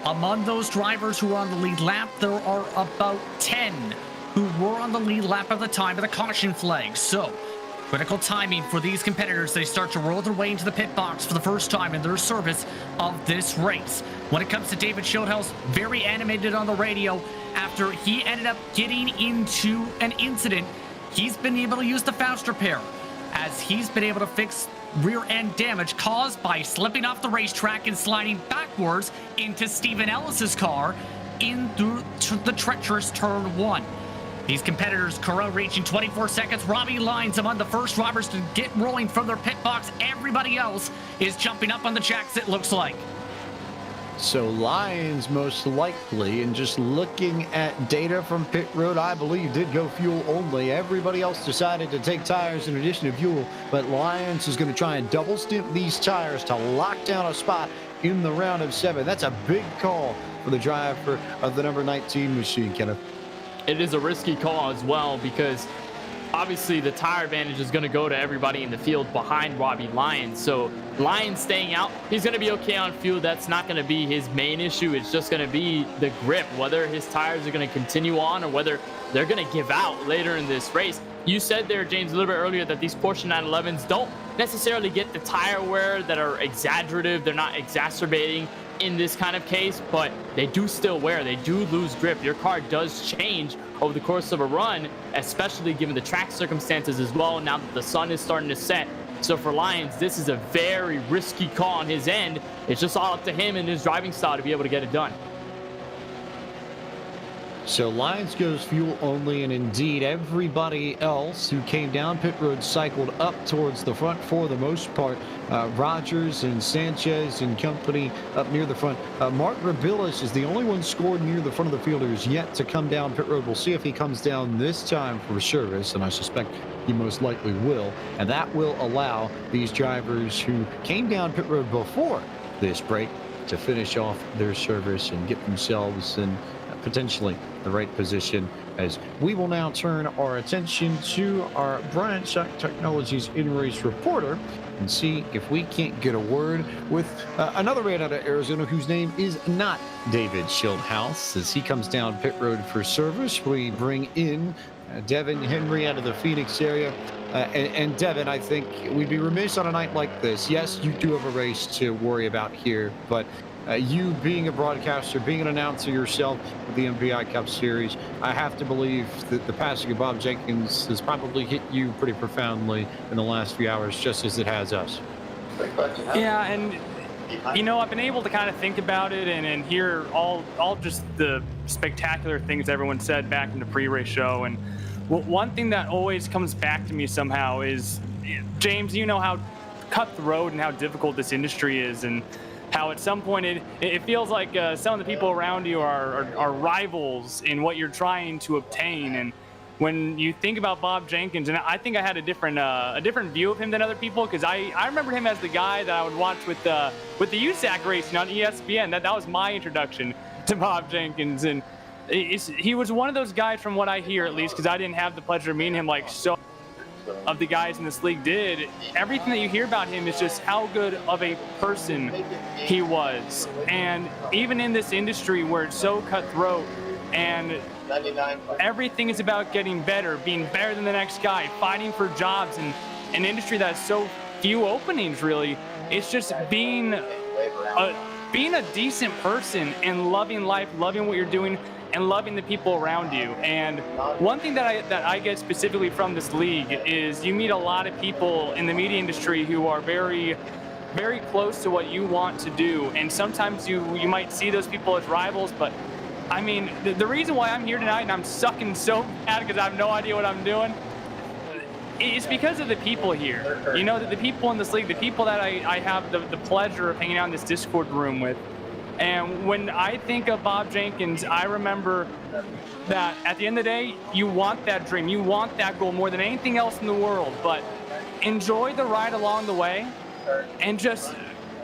among those drivers who are on the lead lap, there are about 10 who were on the lead lap at the time of the caution flag. So, critical timing for these competitors. They start to roll their way into the pit box for the first time in their service of this race. When it comes to David Schildhaus, very animated on the radio after he ended up getting into an incident. He's been able to use the Fauster pair as he's been able to fix rear end damage caused by slipping off the racetrack and sliding backwards into Stephen Ellis's car in through the treacherous turn 1. These competitors, Corral reaching 24 seconds. Robbie Lyons among the first drivers to get rolling from their pit box. Everybody else is jumping up on the jacks, it looks like. So Lyons most likely, and just looking at data from pit road, I believe did go fuel only. Everybody else decided to take tires in addition to fuel, but Lyons is going to try and double stimp these tires to lock down a spot in the round of 7. That's a big call for the driver of the number 19 machine, Kenneth. It is a risky call as well, because obviously the tire advantage is going to go to everybody in the field behind Robbie Lyons. So Lyons staying out, he's going to be okay on fuel. That's not going to be his main issue. It's just going to be the grip, whether his tires are going to continue on or whether they're going to give out later in this race. You said there, James, a little bit earlier that these Porsche 911s don't necessarily get the tire wear that are exaggerative. They're not exacerbating in this kind of case, but they do still wear. They do lose grip. Your car does change over the course of a run, especially given the track circumstances as well, now that the sun is starting to set. So for Lyons, this is a very risky call on his end. It's just all up to him and his driving style to be able to get it done. So Lyons goes fuel only, and indeed everybody else who came down pit road cycled up towards the front for the most part. Rogers and Sanchez and company up near the front. Mark Rabilis is the only one scored near the front of the field who's yet to come down pit road. We'll see if he comes down this time for service, and I suspect he most likely will. And that will allow these drivers who came down pit road before this break to finish off their service and get themselves in potentially the right position, as we will now turn our attention to our Bryant Shock Technologies in-race reporter and see if we can't get a word with another man out of Arizona whose name is not David Schildhouse. As he comes down pit road for service, we bring in Devin Henry out of the Phoenix area. And Devin, I think we'd be remiss on a night like this. Yes, you do have a race to worry about here, but you being a broadcaster, being an announcer yourself with the MPI Cup Series, I have to believe that the passing of Bob Jenkins has probably hit you pretty profoundly in the last few hours, just as it has us. Yeah, and I've been able to kind of think about it and hear all just the spectacular things everyone said back in the pre-race show. And one thing that always comes back to me somehow is, James, you know how cutthroat and how difficult this industry is, and how at some point it feels like some of the people around you are rivals in what you're trying to obtain. And when you think about Bob Jenkins, and I think I had a different view of him than other people, because I remember him as the guy that I would watch with the USAC racing on ESPN. That was my introduction to Bob Jenkins, and he was one of those guys, from what I hear at least, because I didn't have the pleasure of meeting him like so of the guys in this league did. Everything that you hear about him is just how good of a person he was. And even in this industry where it's so cutthroat and everything is about getting better, being better than the next guy, fighting for jobs in an industry that has so few openings, really, it's just being a decent person and loving life, loving what you're doing, and loving the people around you. And one thing that I get specifically from this league is you meet a lot of people in the media industry who are very, very close to what you want to do. And sometimes you might see those people as rivals, but I mean, the reason why I'm here tonight and I'm sucking so bad because I have no idea what I'm doing, it's because of the people here. The people in this league, the people that I have the pleasure of hanging out in this Discord room with. And when I think of Bob Jenkins, I remember that at the end of the day, you want that dream, you want that goal more than anything else in the world, but enjoy the ride along the way and just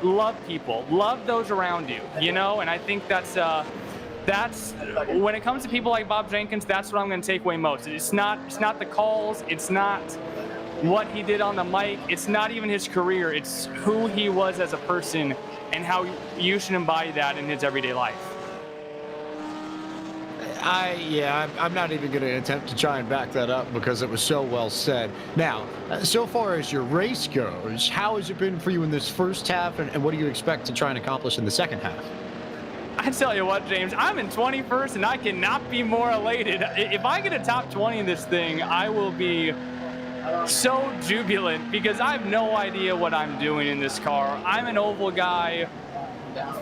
love people, love those around you, and I think that's when it comes to people like Bob Jenkins, that's what I'm going to take away most. It's not the calls, it's not what he did on the mic, it's not even his career, it's who he was as a person and how you should embody that in his everyday life. I'm not even going to attempt to try and back that up because it was so well said. Now, so far as your race goes, how has it been for you in this first half, and what do you expect to try and accomplish in the second half? I tell you what, James, I'm in 21st, and I cannot be more elated. If I get a top 20 in this thing, I will be so jubilant because I have no idea what I'm doing in this car. I'm an oval guy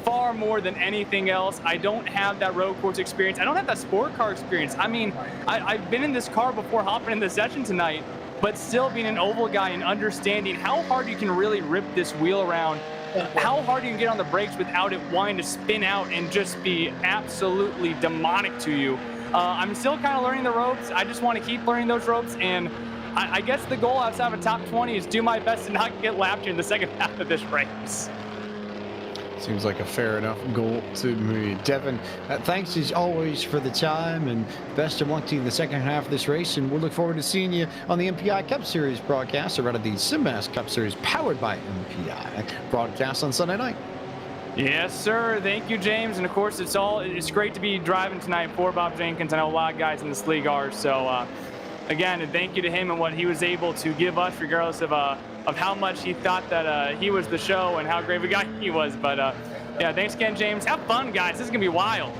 far more than anything else. I don't have that road course experience. I don't have that sport car experience. I mean, I've been in this car before hopping in the session tonight, but still being an oval guy and understanding how hard you can really rip this wheel around, how hard you can get on the brakes without it wanting to spin out and just be absolutely demonic to you. I'm still kind of learning the ropes. I just want to keep learning those ropes, and I guess the goal outside of a top 20 is do my best to not get lapped in the second half of this race. Seems like a fair enough goal to me. Devin, thanks as always for the time, and best of luck to you in the second half of this race, and we'll look forward to seeing you on the MPI Cup Series broadcast, or rather the SimMass Cup Series powered by MPI broadcast on Sunday night. Yes, sir. Thank you, James. And of course, it's great to be driving tonight for Bob Jenkins. I know a lot of guys in this league are, so again, and thank you to him and what he was able to give us, regardless of how much he thought that he was the show and how great of a guy he was. But yeah, thanks again, James. Have fun, guys. This is gonna be wild.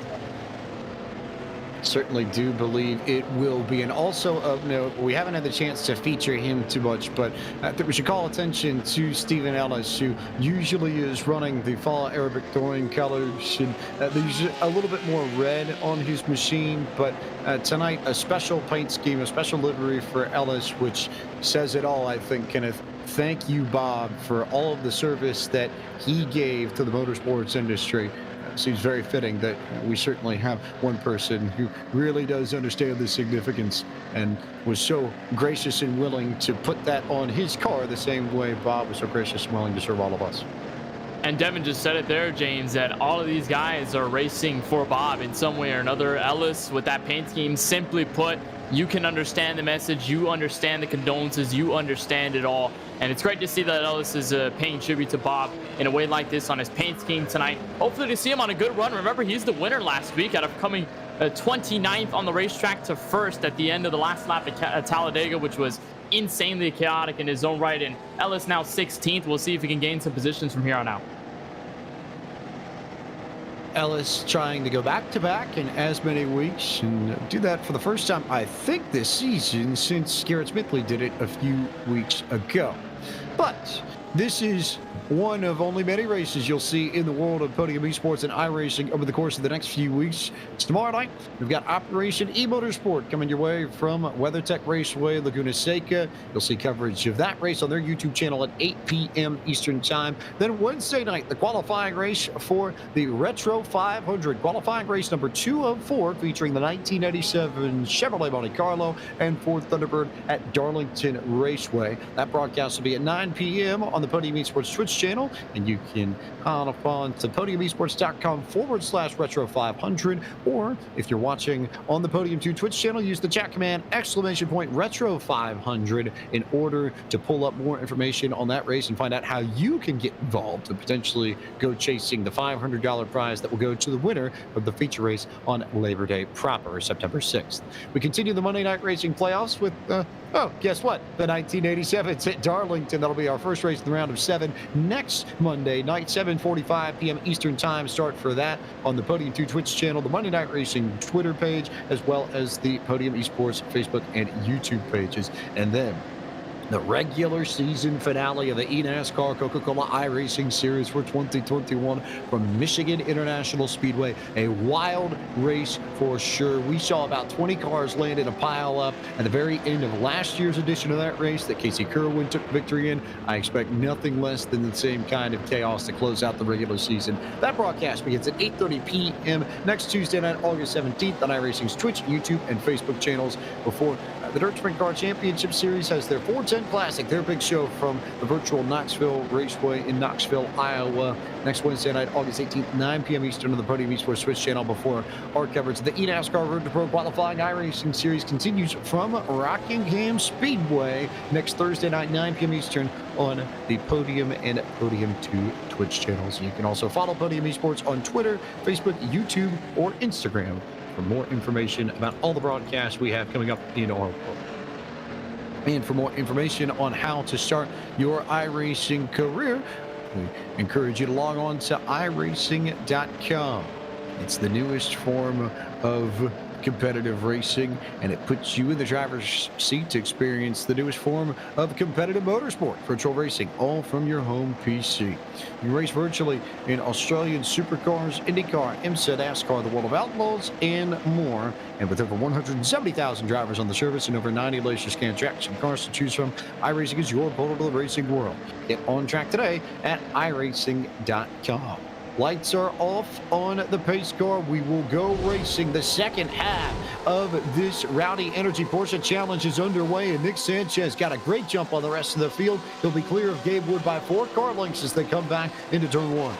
Certainly do believe it will be. And also of note, we haven't had the chance to feature him too much, but we should call attention to Stephen Ellis, who usually is running the fall Arabic touring colors, and there's a little bit more red on his machine, but tonight a special paint scheme, a special livery for Ellis, which says it all, I think, Kenneth. Thank you, Bob, for all of the service that he gave to the motorsports industry. Seems very fitting that we certainly have one person who really does understand the significance and was so gracious and willing to put that on his car the same way Bob was so gracious and willing to serve all of us. And Devin just said it there, James, that all of these guys are racing for Bob in some way or another. Ellis with that paint scheme, simply put, you can understand the message, you understand the condolences, you understand it all. And it's great to see that Ellis is paying tribute to Bob in a way like this on his paint scheme tonight. Hopefully to see him on a good run. Remember, he's the winner last week out of coming 29th on the racetrack to first at the end of the last lap at Talladega, which was insanely chaotic in his own right. And Ellis now 16th. We'll see if he can gain some positions from here on out. Ellis trying to go back-to-back in as many weeks and do that for the first time, I think, this season since Garrett Smithley did it a few weeks ago. But this is one of only many races you'll see in the world of podium esports and iRacing over the course of the next few weeks. It's tomorrow night. We've got Operation eMotorsport coming your way from WeatherTech Raceway, Laguna Seca. You'll see coverage of that race on their YouTube channel at 8 p.m. Eastern Time. Then Wednesday night, the qualifying race for the Retro 500. Qualifying race number 2 of 4, featuring the 1987 Chevrolet Monte Carlo and Ford Thunderbird at Darlington Raceway. That broadcast will be at 9 p.m. on the Podium Esports Twitch channel, and you can hop on to podiumesports.com/retro500, or if you're watching on the Podium 2 Twitch channel, use the chat command !retro500 in order to pull up more information on that race and find out how you can get involved and potentially go chasing the $500 prize that will go to the winner of the feature race on Labor Day proper, September 6th. We continue the Monday Night Racing playoffs with guess what? The 1987s at Darlington. That'll be our first race in the round of 7 next Monday night, 7:45 p.m. Eastern Time. Start for that on the Podium 2 Twitch channel, the Monday Night Racing Twitter page, as well as the Podium Esports Facebook and YouTube pages. And then the regular season finale of the eNASCAR Coca-Cola iRacing Series for 2021 from Michigan International Speedway. A wild race for sure. We saw about 20 cars land in a pile up at the very end of last year's edition of that race that Casey Kerwin took victory in. I expect nothing less than the same kind of chaos to close out the regular season. That broadcast begins at 8:30 p.m. next Tuesday night, August 17th on iRacing's Twitch, YouTube, and Facebook channels before the Dirt Sprint Car Championship Series has their 410 Classic, their big show from the virtual Knoxville Raceway in Knoxville, Iowa, next Wednesday night, August 18th, 9 p.m. Eastern on the Podium Esports Twitch channel before our coverage of the eNASCAR Road to Pro Qualifying iRacing Series continues from Rockingham Speedway next Thursday night, 9 p.m. Eastern on the Podium and Podium 2 Twitch channels. You can also follow Podium Esports on Twitter, Facebook, YouTube, or Instagram for more information about all the broadcasts we have coming up in our world. And for more information on how to start your iRacing career, we encourage you to log on to iRacing.com. It's the newest form of competitive racing, and it puts you in the driver's seat to experience the newest form of competitive motorsport, virtual racing, all from your home PC. You race virtually in Australian supercars, IndyCar, IMSA, NASCAR, the World of Outlaws, and more. And with over 170,000 drivers on the service and over 90 laser scan tracks and cars to choose from, iRacing is your portal to the racing world. Get on track today at iRacing.com. Lights are off on the pace car. We will go racing. The second half of this Rowdy Energy Porsche Challenge is underway, and Nick Sanchez got a great jump on the rest of the field. He'll be clear of Gabe Wood by 4 car lengths as they come back into turn 1.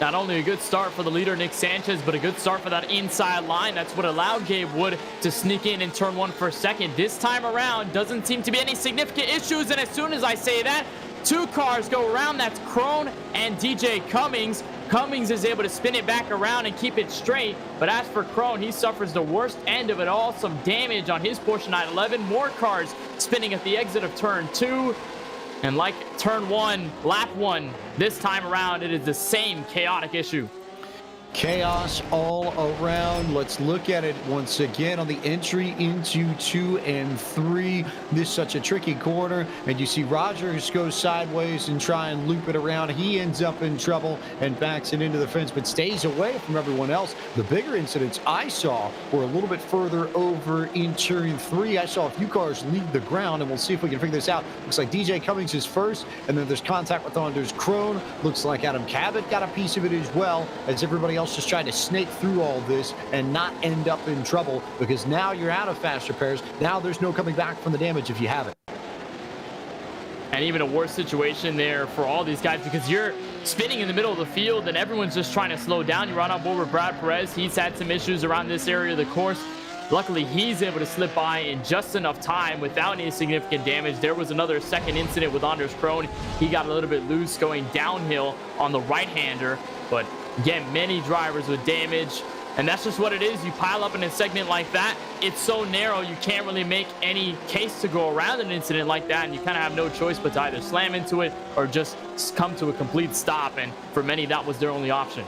Not only a good start for the leader, Nick Sanchez, but a good start for that inside line. That's what allowed Gabe Wood to sneak in turn 1 for a second. This time around, doesn't seem to be any significant issues, and as soon as I say that, 2 cars go around. That's Crone and DJ Cummings. Cummings is able to spin it back around and keep it straight. But as for Crone, he suffers the worst end of it all. Some damage on his Porsche 911. More cars spinning at the exit of turn 2. And like turn 1, lap 1, this time around, it is the same chaotic issue. Chaos all around. Let's look at it once again on the entry into 2 and 3. This is such a tricky corner, and you see Rogers go sideways and try and loop it around. He ends up in trouble and backs it into the fence, but stays away from everyone else. The bigger incidents I saw were a little bit further over in turn 3. I saw a few cars leave the ground, and we'll see if we can figure this out. Looks like DJ Cummings is first, and then there's contact with Anders Crone. Looks like Adam Cabot got a piece of it as well, as everybody else just trying to snake through all this and not end up in trouble, because now you're out of fast repairs. Now there's no coming back from the damage if you have it. And even a worse situation there for all these guys, because you're spinning in the middle of the field, and everyone's just trying to slow down. You run on board with Brad Perez. He's had some issues around this area of the course. Luckily, he's able to slip by in just enough time without any significant damage. There was another second incident with Anders Krone. He got a little bit loose going downhill on the right-hander. But again, many drivers with damage. And that's just what it is. You pile up in a segment like that, it's so narrow, you can't really make any case to go around an incident like that, and you kind of have no choice but to either slam into it or just come to a complete stop. And for many, that was their only option.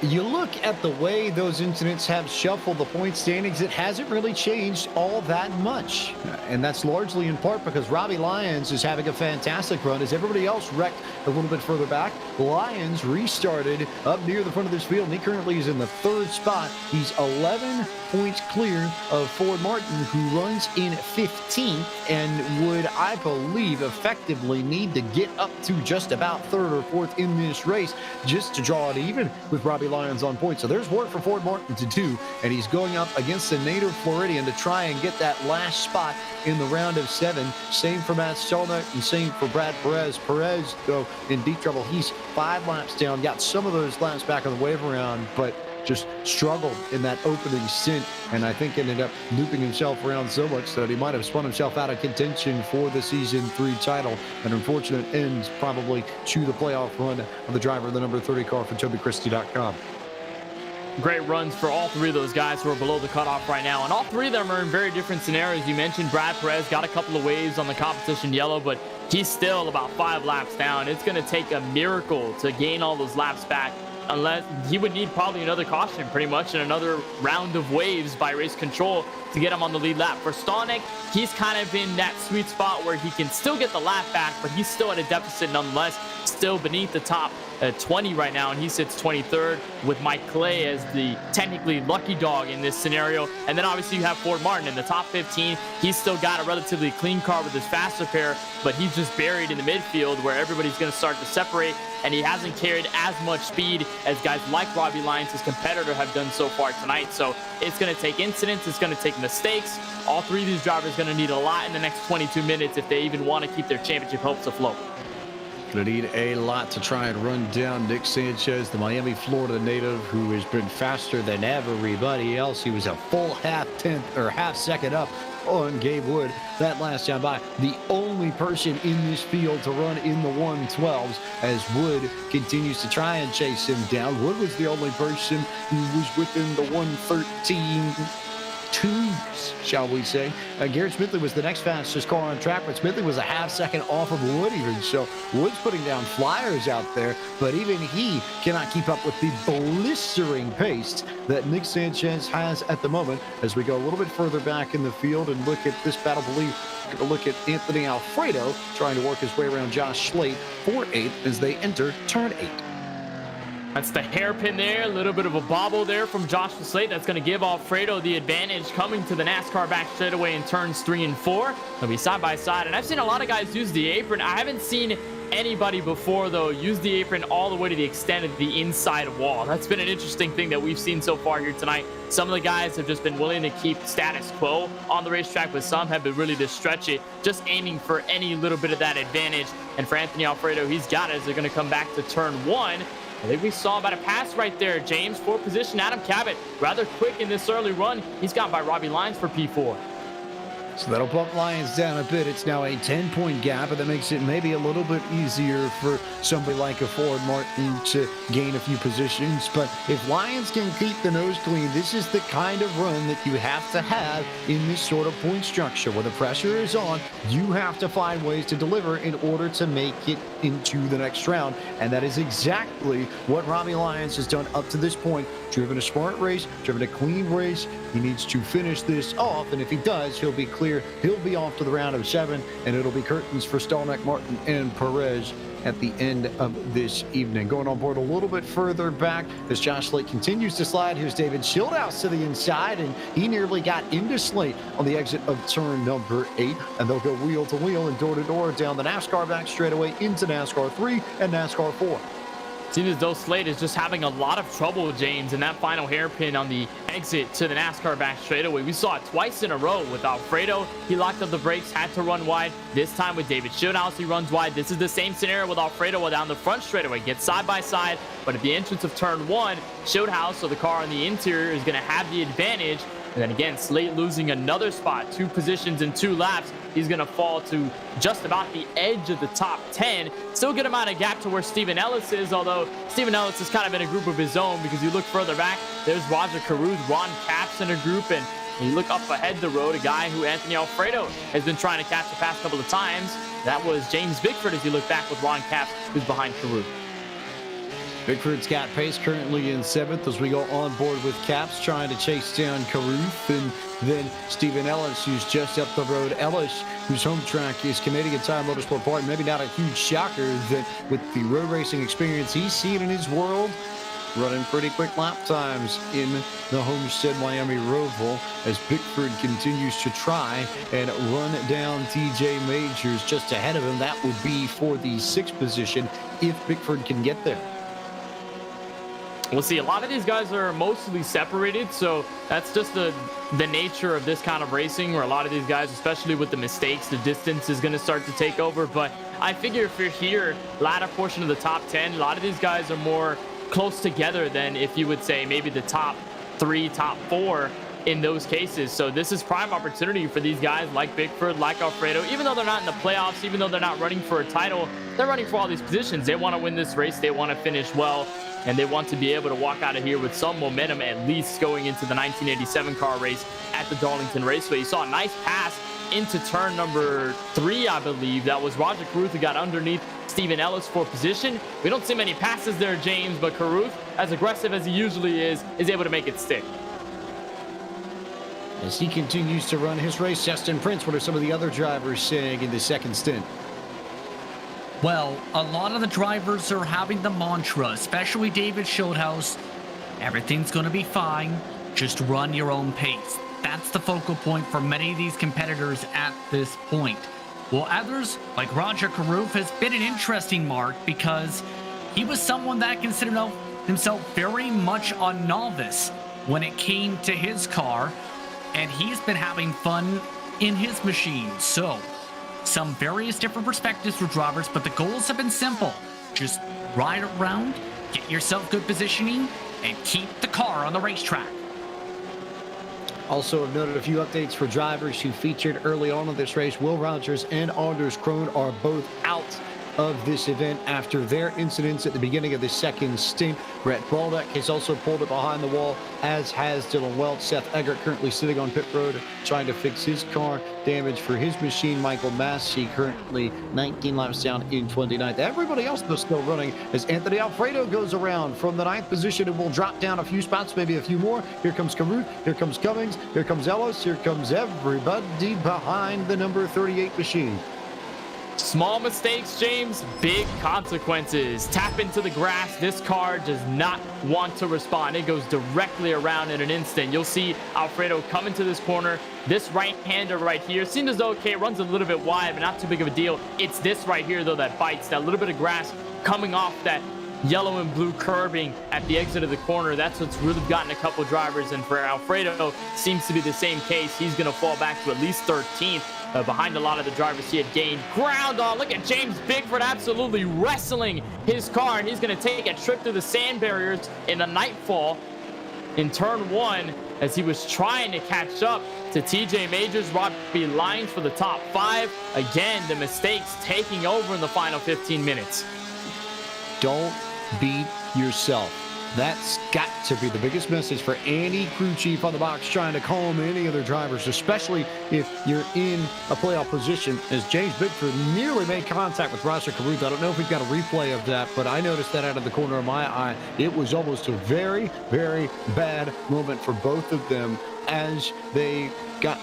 You look at the way those incidents have shuffled the point standings, it hasn't really changed all that much. And that's largely in part because Robbie Lyons is having a fantastic run as everybody else wrecked a little bit further back. Lyons restarted up near the front of this field, and he currently is in the 3rd spot. He's 11 points clear of Ford Martin, who runs in 15th and would, I believe, effectively need to get up to just about 3rd or 4th in this race just to draw it even with Robbie Lyons on points. So there's work for Ford Martin to do, and he's going up against the native Floridian to try and get that last spot in the round of 7. Same for Matt Stolnick and same for Brad Perez. Perez, though, in deep trouble. He's 5 laps down, got some of those laps back on the wave around, but just struggled in that opening stint, and I think ended up looping himself around so much that he might have spun himself out of contention for the Season 3 title. An unfortunate end probably to the playoff run of the driver of the number 30 car for TobyChristie.com. Great runs for all 3 of those guys who are below the cutoff right now, and all 3 of them are in very different scenarios. You mentioned Brad Perez got a couple of waves on the competition yellow, but he's still about 5 laps down. It's going to take a miracle to gain all those laps back, unless he would need probably another caution pretty much and another round of waves by race control to get him on the lead lap. For Stolnick, he's kind of in that sweet spot where he can still get the lap back, but he's still at a deficit nonetheless, still beneath the top 20 right now, and he sits 23rd with Mike Clay as the technically lucky dog in this scenario. And then obviously you have Ford Martin in the top 15. He's still got a relatively clean car with his faster pair, but he's just buried in the midfield where everybody's going to start to separate, and he hasn't carried as much speed as guys like Robbie Lyons, his competitor, have done so far tonight. So it's going to take incidents, it's going to take mistakes. All 3 of these drivers are going to need a lot in the next 22 minutes if they even want to keep their championship hopes afloat. Going to need a lot to try and run down Nick Sanchez, the Miami, Florida native, who has been faster than everybody else. He was a full half second up on Gabe Wood that last time by. The only person in this field to run in the 112s as Wood continues to try and chase him down. Wood was the only person who was within the 113 twos, shall we say. Garrett Smithley was the next fastest car on track, but Smithley was a half second off of Wood even. So Wood's putting down flyers out there, but even he cannot keep up with the blistering pace that Nick Sanchez has at the moment. As we go a little bit further back in the field and look at this battle, look at Anthony Alfredo trying to work his way around Josh Slate for 8th as they enter turn 8. That's the hairpin there, a little bit of a bobble there from Josh Slate. That's going to give Alfredo the advantage coming to the NASCAR back straightaway in turns 3 and 4. They'll be side by side, and I've seen a lot of guys use the apron. I haven't seen anybody before, though, use the apron all the way to the extent of the inside wall. That's been an interesting thing that we've seen so far here tonight. Some of the guys have just been willing to keep status quo on the racetrack, but some have been really to stretch it, just aiming for any little bit of that advantage. And for Anthony Alfredo, he's got it as they're going to come back to turn 1. I think we saw about a pass right there, James. 4th position, Adam Cabot, rather quick in this early run. He's got by Robbie Lyons for P4. So that'll bump Lyons down a bit. It's now a 10-point gap, and that makes it maybe a little bit easier for somebody like a Ford Martin to gain a few positions. But if Lyons can keep the nose clean, this is the kind of run that you have to have in this sort of point structure. Where the pressure is on, you have to find ways to deliver in order to make it into the next round. And that is exactly what Robbie Lyons has done up to this point. Driven a smart race, driven a clean race. He needs to finish this off, and if he does, he'll be clear. He'll be off to the round of 7, and it'll be curtains for Stolnick, Martin, and Perez at the end of this evening. Going on board a little bit further back as Josh Slate continues to slide. Here's David Schildhouse to the inside, and he nearly got into Slate on the exit of turn number 8, and they'll go wheel to wheel and door to door down the NASCAR back straightaway into NASCAR 3 and NASCAR 4. Seems as though Slade is just having a lot of trouble, James, in that final hairpin on the exit to the NASCAR back straightaway. We saw it twice in a row with Alfredo. He locked up the brakes, had to run wide. This time with David Shieldhouse, he runs wide. This is the same scenario with Alfredo down the front straightaway. Gets side by side, but at the entrance of turn 1, Shieldhouse, so the car on the interior, is going to have the advantage. And then again, Slate losing another spot, 2 positions in 2 laps. He's going to fall to just about the edge of the top 10. Still good amount of gap to where Steven Ellis is, although Steven Ellis is kind of in a group of his own, because you look further back, there's Roger Caruth, Ron Capps in a group, and you look up ahead the road, a guy who Anthony Alfredo has been trying to catch the past couple of times. That was James Bickford as you look back with Ron Capps, who's behind Caruth. Bickford's got pace currently in 7th as we go on board with Caps trying to chase down Caruth, and then Steven Ellis, who's just up the road. Ellis, whose home track is Canadian Tire Motorsport Park. Maybe not a huge shocker that with the road racing experience he's seen in his world, running pretty quick lap times in the Homestead Miami Roval as Bickford continues to try and run down TJ Majors just ahead of him. That would be for the 6th position if Bickford can get there. We'll see. A lot of these guys are mostly separated, so that's just the nature of this kind of racing, where a lot of these guys, especially with the mistakes, the distance is going to start to take over. But I figure if you're here, latter portion of the top 10, a lot of these guys are more close together than if you would say maybe the top 3, top 4 in those cases. So this is prime opportunity for these guys like Bickford, like Alfredo. Even though they're not in the playoffs, even though they're not running for a title, they're running for all these positions. They want to win this race. They want to finish well. And they want to be able to walk out of here with some momentum, at least going into the 1987 car race at the Darlington Raceway. You saw a nice pass into turn number 3, I believe. That was Roger Caruth who got underneath Steven Ellis for position. We don't see many passes there, James, but Caruth, as aggressive as he usually is able to make it stick. As he continues to run his race, Justin Prince, what are some of the other drivers saying in the second stint? Well, a lot of the drivers are having the mantra, especially David Shieldhouse, everything's going to be fine, just run your own pace. That's the focal point for many of these competitors at this point. Well, others, like Roger Caruth, has been an interesting mark because he was someone that considered himself very much a novice when it came to his car, and he's been having fun in his machine. So, some various different perspectives for drivers, but the goals have been simple. Just ride around, get yourself good positioning, and keep the car on the racetrack. Also, I've noted a few updates for drivers who featured early on in this race. Will Rogers and Anders Krohn are both out of this event after their incidents at the beginning of the second stint. Brett Baldock has also pulled it behind the wall, as has Dylan Welch. Seth Eggert currently sitting on pit road trying to fix his car damage for his machine. Michael Massey currently 19 laps down in 29th. Everybody else though still running as Anthony Alfredo goes around from the 9th position and will drop down a few spots, maybe a few more. Here comes Caruth, here comes Cummings, here comes Ellis, here comes everybody behind the number 38 machine. Small mistakes, James, big consequences. Tap into the grass. This car does not want to respond. It goes directly around in an instant. You'll see Alfredo come into this corner. This right-hander right here seems as though, okay, it runs a little bit wide, but not too big of a deal. It's this right here, though, that bites. That little bit of grass coming off that yellow and blue curbing at the exit of the corner. That's what's really gotten a couple drivers. And for Alfredo, seems to be the same case. He's going to fall back to at least 13th. Behind a lot of the drivers he had gained ground on. Look at James Bickford absolutely wrestling his car, and he's going to take a trip through the sand barriers in the nightfall in turn 1 as he was trying to catch up to TJ Majors, Robbie Lyons for the top 5. Again, the mistakes taking over in the final 15 minutes. Don't beat yourself. That's got to be the biggest message for any crew chief on the box trying to calm any other drivers, especially if you're in a playoff position, as James Bickford nearly made contact with Roger Caruth. I don't know if we've got a replay of that, but I noticed that out of the corner of my eye. It was almost a very, very bad moment for both of them as they got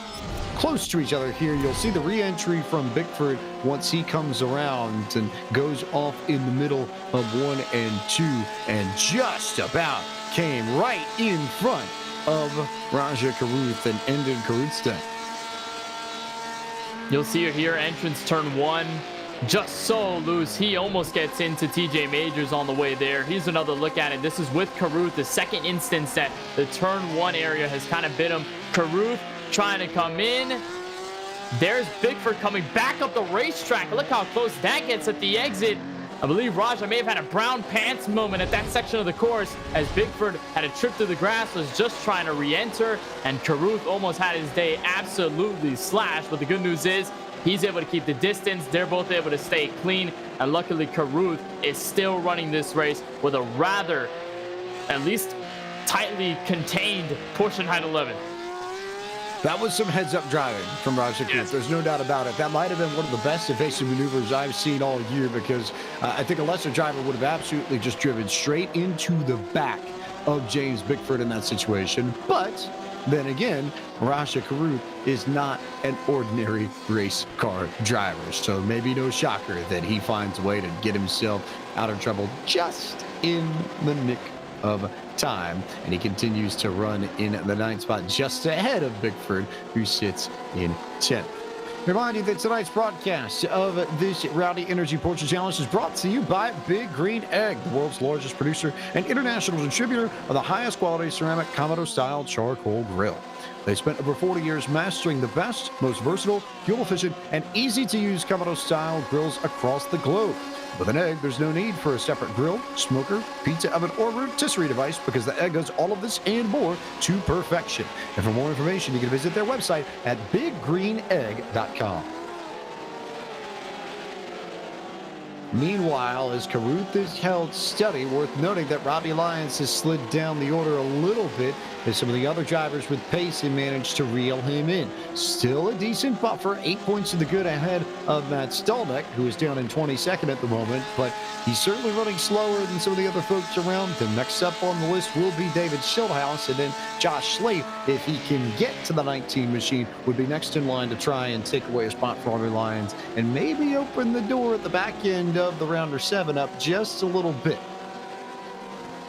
close to each other here. You'll see the re-entry from Bickford once he comes around and goes off in the middle of 1 and 2 and just about came right in front of Roger Caruth and ended Caruth's day. You'll see it here, entrance turn 1. just so loose. He almost gets into TJ Majors on the way there. Here's another look at it. This is with Caruth, the second instance that the turn 1 area has kind of bit him. Caruth trying to come in. There's Bigford coming back up the racetrack. Look how close that gets at the exit. I believe Raja may have had a brown pants moment at that section of the course as Bigford had a trip through the grass, was just trying to re-enter, and Caruth almost had his day absolutely slashed. But the good news is he's able to keep the distance. They're both able to stay clean, and luckily Caruth is still running this race with a rather, at least tightly contained push in height 11. That was some heads-up driving from Raja Caruth. Yes. There's no doubt about it. That might have been one of the best evasive maneuvers I've seen all year, because I think a lesser driver would have absolutely just driven straight into the back of James Bickford in that situation. But then again, Raja Caruth is not an ordinary race car driver, so maybe no shocker that he finds a way to get himself out of trouble just in the nick of time, and he continues to run in the 9th spot just ahead of Bickford, who sits in 10th. Remind you that tonight's broadcast of this Rowdy Energy Portrait Challenge is brought to you by Big Green Egg, the world's largest producer and international distributor of the highest quality ceramic Kamado-style charcoal grill. They spent over 40 years mastering the best, most versatile, fuel-efficient, and easy-to-use Kamado-style grills across the globe. With an egg, there's no need for a separate grill, smoker, pizza oven, or rotisserie device, because the egg does all of this and more to perfection. And for more information, you can visit their website at biggreenegg.com. Meanwhile, as Caruth is held steady, worth noting that Robbie Lyons has slid down the order a little bit as some of the other drivers with pace have managed to reel him in. Still a decent buffer, 8 points to the good ahead of Matt Stolnick, who is down in 22nd at the moment, but he's certainly running slower than some of the other folks around him. Next up on the list will be David Schildhouse, and then Josh Slate, if he can get to the 19 machine, would be next in line to try and take away a spot for Robbie Lyons and maybe open the door at the back end of the rounder 7 up just a little bit.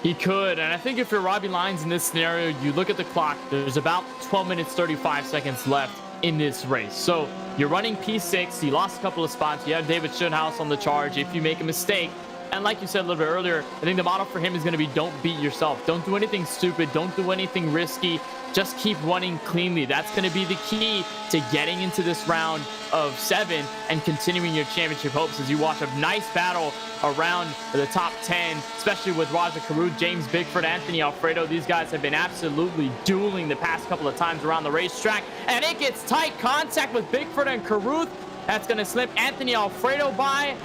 He could, and I think if you're Robbie Lyons in this scenario, you look at the clock, there's about 12 minutes, 35 seconds left in this race. So you're running P6, you lost a couple of spots, you have David Schildhouse on the charge. If you make a mistake, and like you said a little bit earlier, I think the motto for him is going to be don't beat yourself. Don't do anything stupid. Don't do anything risky. Just keep running cleanly. That's going to be the key to getting into this round of 7 and continuing your championship hopes as you watch a nice battle around the top 10, especially with Raja Caruth, James Bickford, Anthony Alfredo. These guys have been absolutely dueling the past couple of times around the racetrack, and it gets tight contact with Bickford and Caruth. That's going to slip Anthony Alfredo by,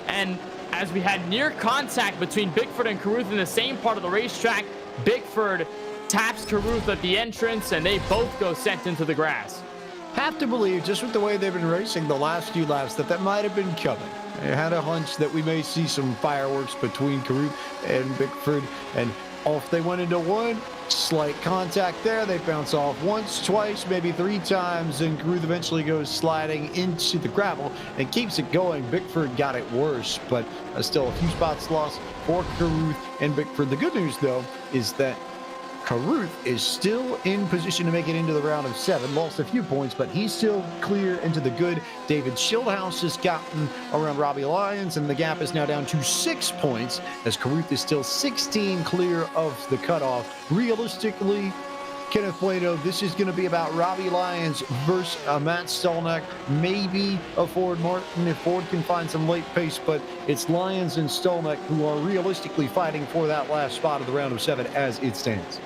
and as we had near contact between Bickford and Caruth in the same part of the racetrack, Bickford taps Caruth at the entrance, and they both go sent into the grass. Have to believe, just with the way they've been racing the last few laps, that might have been coming. I had a hunch that we may see some fireworks between Caruth and Bickford, and off they went into one. Slight contact there. They bounce off once, twice, maybe 3 times, and Caruth eventually goes sliding into the gravel and keeps it going. Bickford got it worse, but still a few spots lost for Caruth and Bickford. The good news, though, is that Caruth is still in position to make it into the round of 7. Lost a few points, but he's still clear into the good. David Schildhouse has gotten around Robbie Lyons, and the gap is now down to 6 points as Caruth is still 16 clear of the cutoff. Realistically, Kenneth Plato, this is going to be about Robbie Lyons versus Matt Stolnick, maybe a Ford Martin if Ford can find some late pace, but it's Lyons and Stolnick who are realistically fighting for that last spot of the round of 7 as it stands.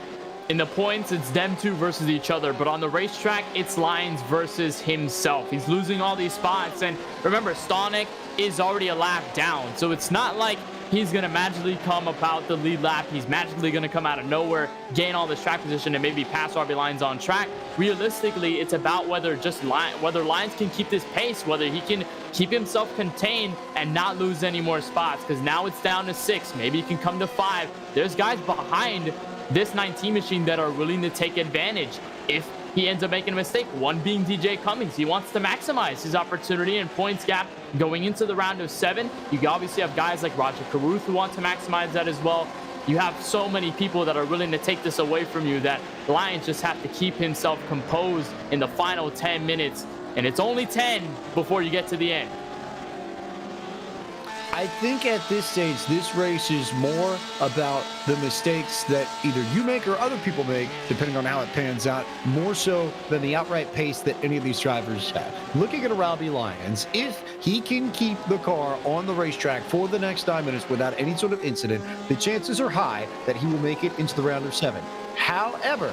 In the points, it's them two versus each other, but on the racetrack, it's Lyons versus himself. He's losing all these spots, and remember, Stolnick is already a lap down, so it's not like he's going to magically come about the lead lap. He's magically going to come out of nowhere, gain all this track position, and maybe pass Robbie Lyons on track. Realistically, it's about whether Lyons can keep this pace, whether he can keep himself contained and not lose any more spots, because now it's down to 6. Maybe he can come to 5. There's guys behind this 19 machine that are willing to take advantage if he ends up making a mistake, one being DJ Cummings. He wants to maximize his opportunity and points gap going into the round of 7. You obviously have guys like Raja Caruth who want to maximize that as well. You have so many people that are willing to take this away from you that Lyons just have to keep himself composed in the final 10 minutes, and it's only 10 before you get to the end. I think at this stage, this race is more about the mistakes that either you make or other people make, depending on how it pans out, more so than the outright pace that any of these drivers have. Looking at a Robbie Lyons, if he can keep the car on the racetrack for the next 9 minutes without any sort of incident, the chances are high that he will make it into the round of 7. However,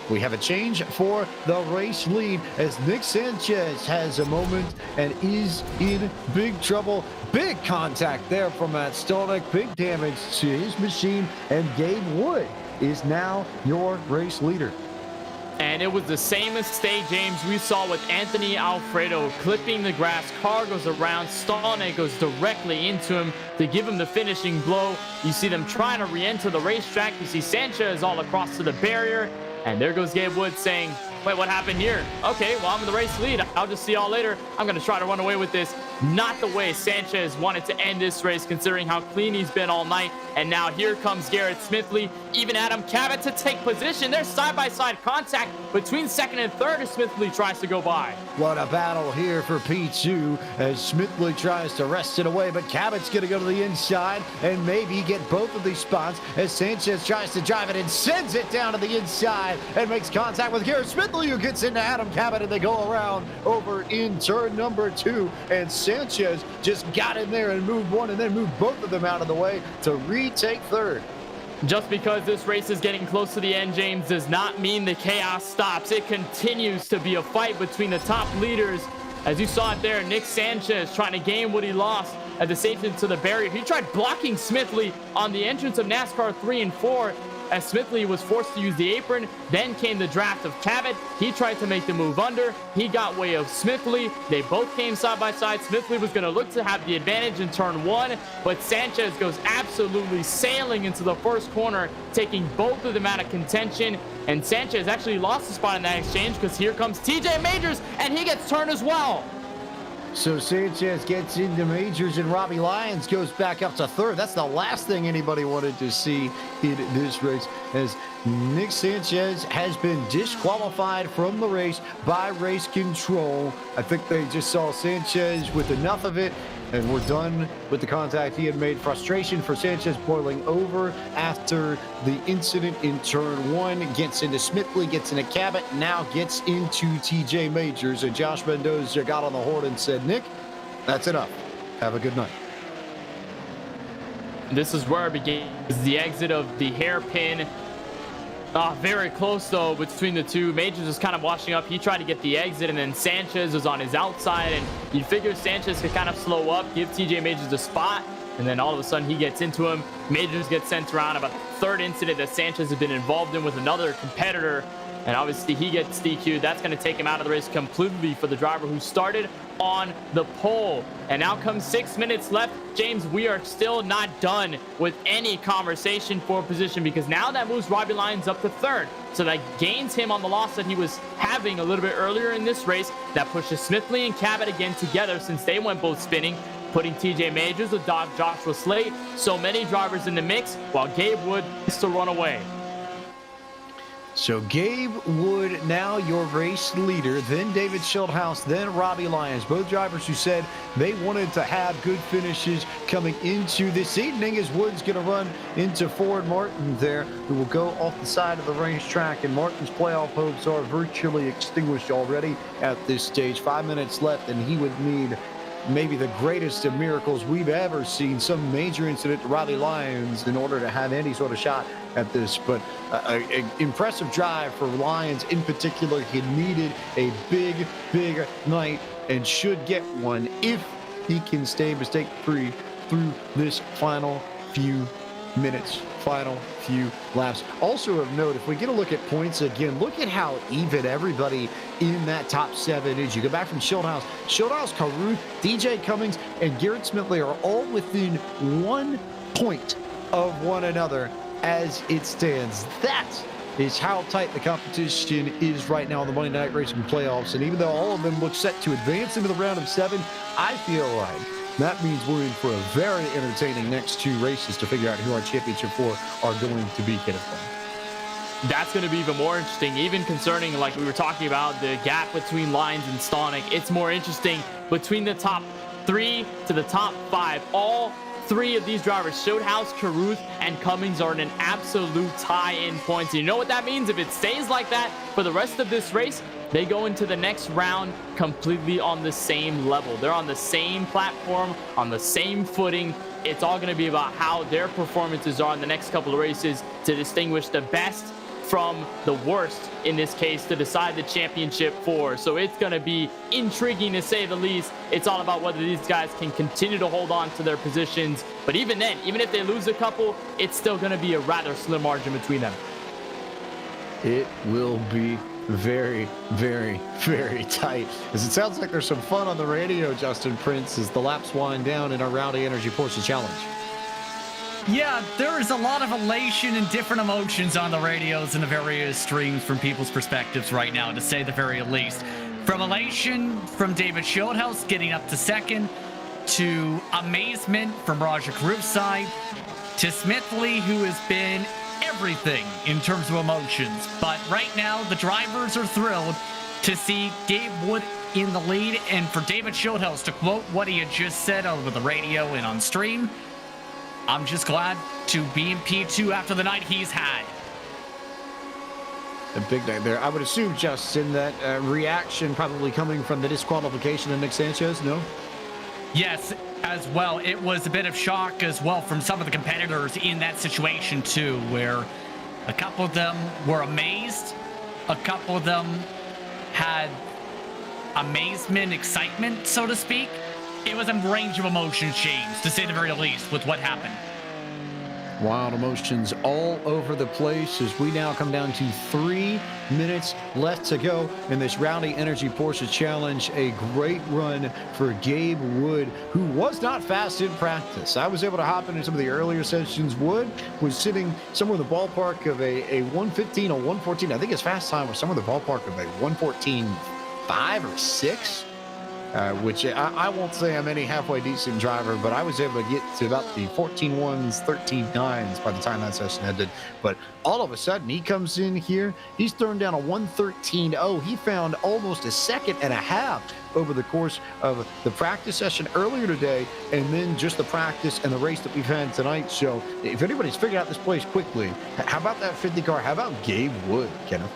we have a change for the race lead as Nick Sanchez has a moment and is in big trouble. Big contact there from Matt Stolnick. Big damage to his machine, and Gabe Wood is now your race leader. And it was the same mistake, James, we saw with Anthony Alfredo clipping the grass. Car goes around. Stolnick goes directly into him to give him the finishing blow. You see them trying to re-enter the racetrack. You see Sanchez all across to the barrier. And there goes Gabe Wood saying, wait, what happened here? Okay, well, I'm in the race lead. I'll just see y'all later. I'm going to try to run away with this. Not the way Sanchez wanted to end this race, considering how clean he's been all night. And now here comes Garrett Smithley, even Adam Cabot to take position. There's side-by-side contact between second and third as Smithley tries to go by. What a battle here for P2 as Smithley tries to wrest it away, but Cabot's going to go to the inside and maybe get both of these spots as Sanchez tries to drive it and sends it down to the inside and makes contact with Garrett Smithley, who gets into Adam Cabot, and they go around over in turn number 2, and Sanchez just got in there and moved one and then moved both of them out of the way to retake third. Just because this race is getting close to the end, James, does not mean the chaos stops. It continues to be a fight between the top leaders. As you saw it there, Nick Sanchez trying to gain what he lost at the safety to the barrier. He tried blocking Smithley on the entrance of NASCAR 3 and 4. As Smithley was forced to use the apron. Then came the draft of Cabot. He tried to make the move under. He got way of Smithley. They both came side by side. Smithley was going to look to have the advantage in turn 1, but Sanchez goes absolutely sailing into the first corner, taking both of them out of contention. And Sanchez actually lost the spot in that exchange because here comes TJ Majors, and he gets turned as well. So Sanchez gets into Majors and Robbie Lyons goes back up to third. That's the last thing anybody wanted to see in this race, as Nick Sanchez has been disqualified from the race by race control. I think they just saw Sanchez with enough of it, and we're done with the contact he had made. Frustration for Sanchez boiling over after the incident in turn 1. Gets into Smithley, gets into Cabot, now gets into TJ Majors. And Josh Mendoza got on the horn and said, Nick, that's enough. Have a good night. This is where it begins, the exit of the hairpin. Very close, though, between the two. Majors is kind of washing up. He tried to get the exit, and then Sanchez was on his outside, and you'd figure Sanchez could kind of slow up, give TJ Majors a spot, and then all of a sudden he gets into him. Majors gets sent around. About the third incident that Sanchez has been involved in with another competitor, and obviously he gets DQ'd. That's going to take him out of the race completely for the driver who started on the pole. And now comes 6 minutes left. James, we are still not done with any conversation for position, because now that moves Robbie Lyons up to third. So that gains him on the loss that he was having a little bit earlier in this race. That pushes Smithley and Cabot again together, since they went both spinning, putting TJ Majors, the dog Joshua Slate, so many drivers in the mix, while Gabe Wood is to run away. So Gabe Wood, now your race leader, then David Schildhouse, then Robbie Lyons, both drivers who said they wanted to have good finishes coming into this evening, as Wood's going to run into Ford Martin there, who will go off the side of the racetrack, and Martin's playoff hopes are virtually extinguished already at this stage. 5 minutes left, and he would need maybe the greatest of miracles we've ever seen, some major incident to Robbie Lyons, in order to have any sort of shot at this. But an impressive drive for Lyons in particular. He needed a big night and should get one if he can stay mistake-free through this final few minutes, final few laps. Also of note, if we get a look at points again, look at how even everybody in that top 7 is. You go back from Schildhouse, Caruth, DJ Cummings, and Garrett Smithley are all within 1 point of one another as it stands. That is how tight the competition is right now in the Monday Night Racing playoffs. And even though all of them look set to advance into the round of 7, I feel like that means we're in for a very entertaining next 2 races to figure out who our championship 4 are going to be, Kenneth. That's going to be even more interesting, even concerning, like we were talking about, the gap between Lyons and Stolnick. It's more interesting between the top 3 to the top 5. All 3 of these drivers, Showhouse, Caruth, and Cummings, are in an absolute tie in points. And you know what that means? If it stays like that for the rest of this race, they go into the next round completely on the same level. They're on the same platform, on the same footing. It's all going to be about how their performances are in the next couple of races to distinguish the best from the worst, in this case, to decide the championship for. So it's going to be intriguing, to say the least. It's all about whether these guys can continue to hold on to their positions. But even then, even if they lose a couple, it's still going to be a rather slim margin between them. It will be very, very, very tight. As it sounds like there's some fun on the radio, Justin Prince, as the laps wind down in our Rowdy Energy Porsche Challenge. Yeah, there is a lot of elation and different emotions on the radios and the various streams from people's perspectives right now, to say the very least. From elation from David Shieldhouse getting up to second, to amazement from Roger Caruth's side, to Smithley, who has been everything in terms of emotions. But right now, the drivers are thrilled to see Gabe Wood in the lead, and for David Shieldhouse to quote what he had just said over the radio and on stream, "I'm just glad to be in P2 after the night he's had." A big night there. I would assume, Justin, that reaction probably coming from the disqualification of Nick Sanchez, no? Yes, as well. It was a bit of shock as well from some of the competitors in that situation too, where a couple of them were amazed, a couple of them had amazement, excitement, so to speak. It was a range of emotions, James, to say the very least, with what happened. Wild emotions all over the place as we now come down to 3 minutes left to go in this Rowdy Energy Porsche Challenge. A great run for Gabe Wood, who was not fast in practice. I was able to hop into some of the earlier sessions. Wood was sitting somewhere in the ballpark of a 115 or 114. I think his fast time was somewhere in the ballpark of a 114.5 or 6. Which I won't say I'm any halfway decent driver, but I was able to get to about the 14.1s, 13.9s by the time that session ended. But all of a sudden, he comes in here, he's thrown down a 113.0. He found almost a second and a half over the course of the practice session earlier today, and then just the practice and the race that we've had tonight. So if anybody's figured out this place quickly, how about that 50 car? How about Gabe Wood, Kenneth?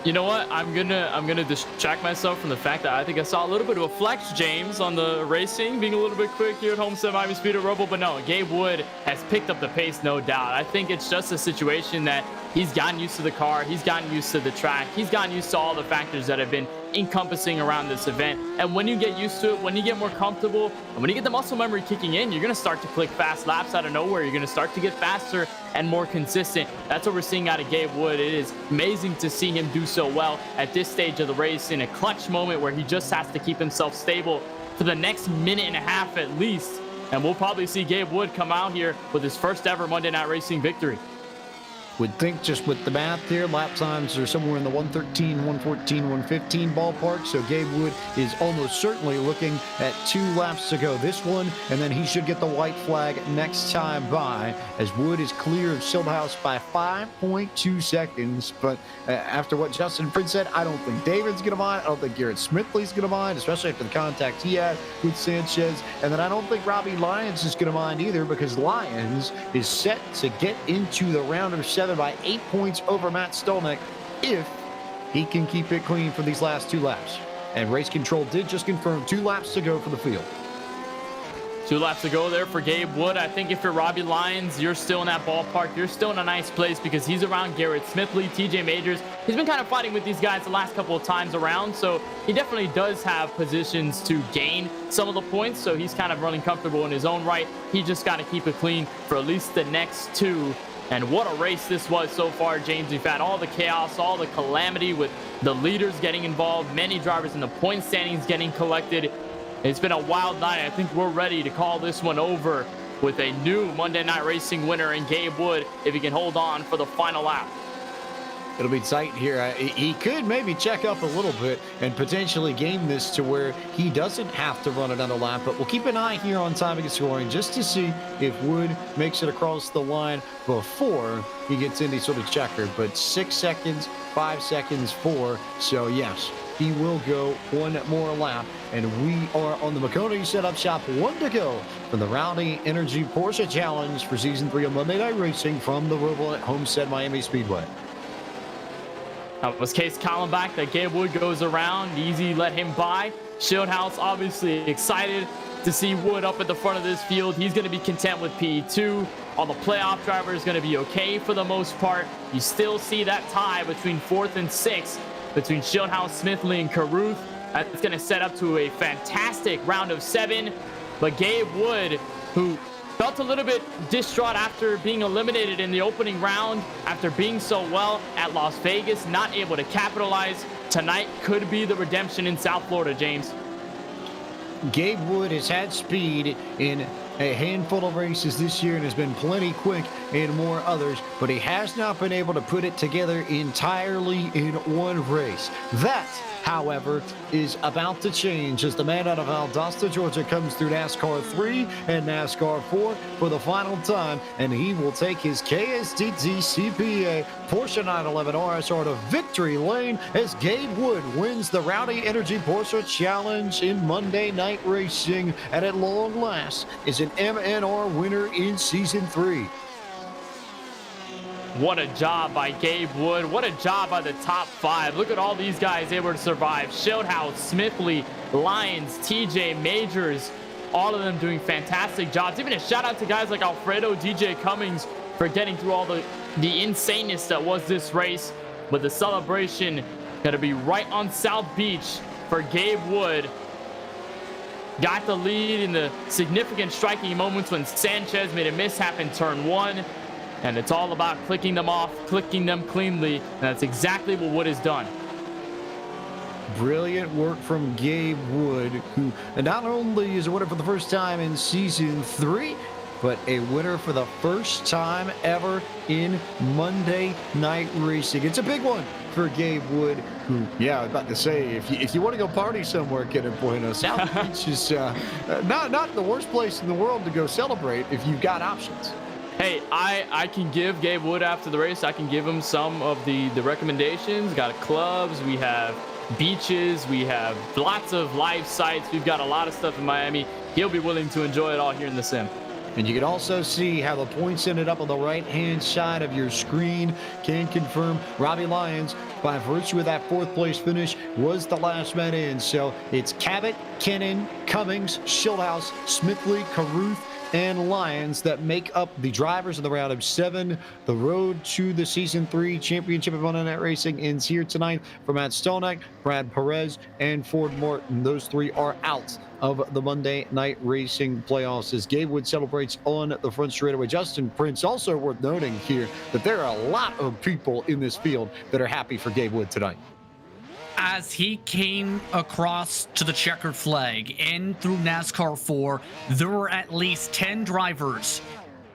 You know what? I'm gonna distract myself from the fact that I think I saw a little bit of a flex, James, on the racing, being a little bit quick here at Homestead Miami Speed at Roval. But no, Gabe Wood has picked up the pace, no doubt. I think it's just a situation that he's gotten used to the car, he's gotten used to the track, he's gotten used to all the factors that have been encompassing around this event. And when you get used to it, when you get more comfortable, and when you get the muscle memory kicking in, you're going to start to click fast laps out of nowhere. You're going to start to get faster and more consistent. That's what we're seeing out of Gabe Wood. It is amazing to see him do so well at this stage of the race, in a clutch moment where he just has to keep himself stable for the next minute and a half at least. And we'll probably see Gabe Wood come out here with his first ever Monday Night Racing victory. Would think just with the math here, lap times are somewhere in the 113, 114, 115 ballpark. So Gabe Wood is almost certainly looking at 2 laps to go this one, and then he should get the white flag next time by, as Wood is clear of Shieldhouse by 5.2 seconds. But after what Justin Prince said, I don't think David's going to mind. I don't think Garrett Smithley's going to mind, especially after the contact he had with Sanchez. And then I don't think Robbie Lyons is going to mind either, because Lyons is set to get into the round of 7 by 8 points over Matt Stolnick if he can keep it clean for these last 2 laps. And Race Control did just confirm 2 laps to go for the field. 2 laps to go there for Gabe Wood. I think if you're Robbie Lyons, you're still in that ballpark. You're still in a nice place because he's around Garrett Smithley, TJ Majors. He's been kind of fighting with these guys the last couple of times around, so he definitely does have positions to gain some of the points, so he's kind of running comfortable in his own right. He just got to keep it clean for at least the next 2. And what a race this was so far, James. We've had all the chaos, all the calamity with the leaders getting involved, many drivers in the point standings getting collected. It's been a wild night. I think we're ready to call this one over with a new Monday Night Racing winner in Gabe Wood, if he can hold on for the final lap. It'll be tight here. He could maybe check up a little bit and potentially game this to where he doesn't have to run another lap. But we'll keep an eye here on timing and scoring just to see if Wood makes it across the line before he gets any sort of checker. But 6 seconds, 5 seconds, 4. So yes, he will go one more lap. And we are on the Maconi setup shop. 1 to go for the Rowdy Energy Porsche Challenge for Season 3 of Monday Night Racing from the Roval at Homestead Miami Speedway. That was Case Collenbach that Gabe Wood goes around. Easy let him by. Shieldhouse obviously excited to see Wood up at the front of this field. He's going to be content with P2. All the playoff drivers going to be okay for the most part. You still see that tie between 4th and 6th between Shieldhouse, Smithley, and Caruth. That's going to set up to a fantastic round of 7. But Gabe Wood, who felt a little bit distraught after being eliminated in the opening round, after being so well at Las Vegas, not able to capitalize. Tonight could be the redemption in South Florida, James. Gabe Wood has had speed in a handful of races this year and has been plenty quick in more others, but he has not been able to put it together entirely in one race. That, however, is about to change as the man out of Valdosta, Georgia, comes through NASCAR 3 and NASCAR 4 for the final time, and he will take his KSTT CPA Porsche 911 RSR to victory lane as Gabe Wood wins the Rowdy Energy Porsche Challenge in Monday Night Racing, and at long last is an MNR winner in Season 3. What a job by Gabe Wood. What a job by the top 5. Look at all these guys able to survive. Shieldhouse, Smithley, Lyons, TJ, Majors, all of them doing fantastic jobs. Even a shout out to guys like Alfredo, DJ Cummings for getting through all the insaneness that was this race. But the celebration going to be right on South Beach for Gabe Wood. Got the lead in the significant striking moments when Sanchez made a mishap in turn 1. And it's all about clicking them off, clicking them cleanly. And that's exactly what Wood has done. Brilliant work from Gabe Wood, who not only is a winner for the first time in Season 3, but a winner for the first time ever in Monday Night Racing. It's a big one for Gabe Wood, who, yeah, I was about to say, if you want to go party somewhere, Kid and Bueno, South Beach is not the worst place in the world to go celebrate if you've got options. Hey, I can give Gabe Wood after the race, I can give him some of the recommendations. Got clubs, we have beaches, we have lots of live sites. We've got a lot of stuff in Miami. He'll be willing to enjoy it all here in the sim. And you can also see how the points ended up on the right-hand side of your screen. Can confirm Robbie Lyons, by virtue of that 4th place finish, was the last man in. So it's Cabot, Kennan, Cummings, Shieldhouse, Smithley, Caruth, and Lyons that make up the drivers of the round of 7. The road to the Season 3 championship of Monday Night Racing ends here tonight for Matt Stolnick, Brad Perez, and Ford Martin. Those 3 are out of the Monday Night Racing playoffs as Gabe Wood celebrates on the front straightaway. Justin Prince, also worth noting here that there are a lot of people in this field that are happy for Gabe Wood tonight. As he came across to the checkered flag and through NASCAR 4, there were at least 10 drivers,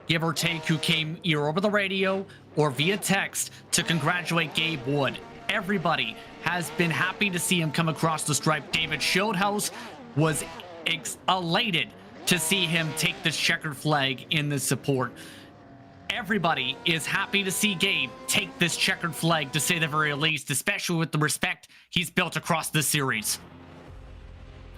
give or take, who came either over the radio or via text to congratulate Gabe Wood. Everybody has been happy to see him come across the stripe. David Shieldhouse was elated to see him take this checkered flag in this support. Everybody is happy to see Gabe take this checkered flag, to say the very least, especially with the respect he's built across this series.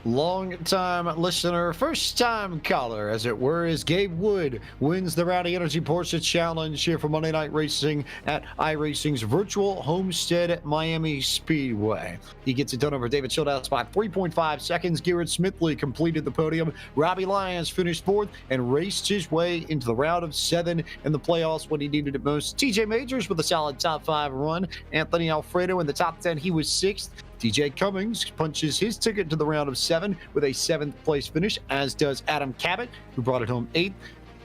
Long-time listener, first-time caller, as it were, as Gabe Wood wins the Rowdy Energy Porsche Challenge here for Monday Night Racing at iRacing's virtual Homestead at Miami Speedway. He gets it done over David Shieldhouse by 3.5 seconds. Garrett Smithley completed the podium. Robbie Lyons finished 4th and raced his way into the round of 7 in the playoffs when he needed it most. TJ Majors with a solid top 5 run. Anthony Alfredo in the top 10, he was 6th. DJ Cummings punches his ticket to the round of 7 with a 7th place finish, as does Adam Cabot, who brought it home 8th.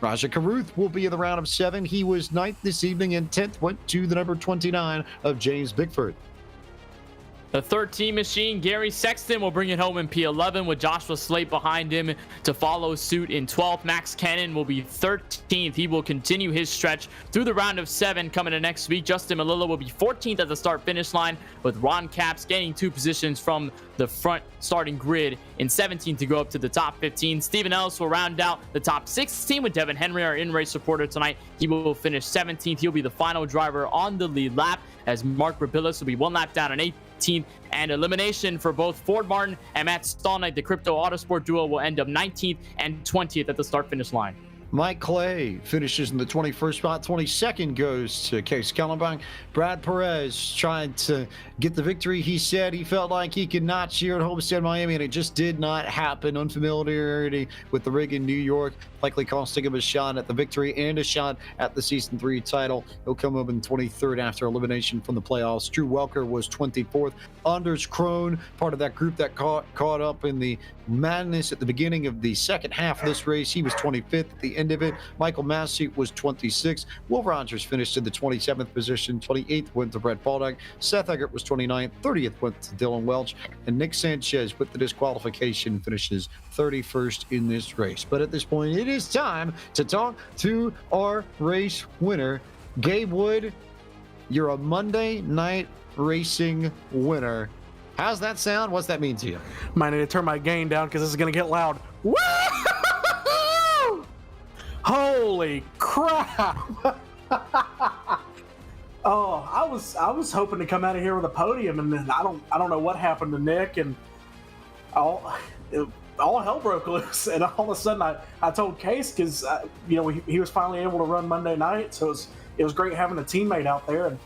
Raja Caruth will be in the round of 7. He was 9th this evening, and 10th went to the number 29 of James Bickford. The 13 machine, Gary Sexton, will bring it home in P11 with Joshua Slate behind him to follow suit in 12th. Max Cannon will be 13th. He will continue his stretch through the round of 7 coming to next week. Justin Malilla will be 14th at the start-finish line, with Ron Capps gaining 2 positions from the front starting grid in 17th to go up to the top 15. Stephen Ellis will round out the top 16 with Devin Henry, our in-race reporter tonight. He will finish 17th. He'll be the final driver on the lead lap, as Mark Rabillas will be 1 lap down in 18th. And elimination for both Ford Martin and Matt Stallnight, the Crypto Autosport duo, will end up 19th and 20th at the start-finish line. Mike Clay finishes in the 21st spot. 22nd goes to Case Kellenbach. Brad Perez trying to get the victory. He said he felt like he could notch here at Homestead, Miami, and it just did not happen. Unfamiliarity with the rig in New York likely costing him a shot at the victory and a shot at the Season 3 title. He'll come up in 23rd after elimination from the playoffs. Drew Welker was 24th. Anders Krohn, part of that group that caught up in the madness at the beginning of the second half of this race. He was 25th at the end of it. Michael Massey was 26th. Will Rogers finished in the 27th position. 28th went to Brett Baldock. Seth Eggert was 29th. 30th went to Dylan Welch. And Nick Sanchez, with the disqualification, finishes 31st in this race. But at this point, it is time to talk to our race winner. Gabe Wood, you're a Monday Night Racing winner. How's that sound? What's that mean to you? Might need to turn my gain down because this is going to get loud. Woo! Holy crap! Oh, I was hoping to come out of here with a podium, and then I don't know what happened to Nick, and all hell broke loose. And all of a sudden, I told Case, because he was finally able to run Monday night, so it was great having a teammate out there. And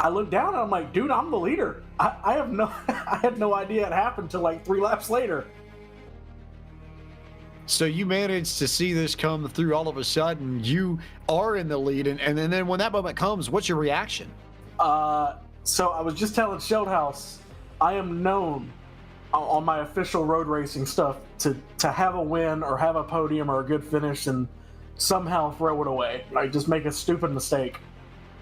I looked down and I'm like, dude, I'm the leader. I had no idea it happened till like 3 laps later. So you managed to see this come through all of a sudden. You are in the lead, and then when that moment comes, what's your reaction? So I was just telling Shieldhouse, I am known on my official road racing stuff to have a win or have a podium or a good finish and somehow throw it away. Like, just make a stupid mistake.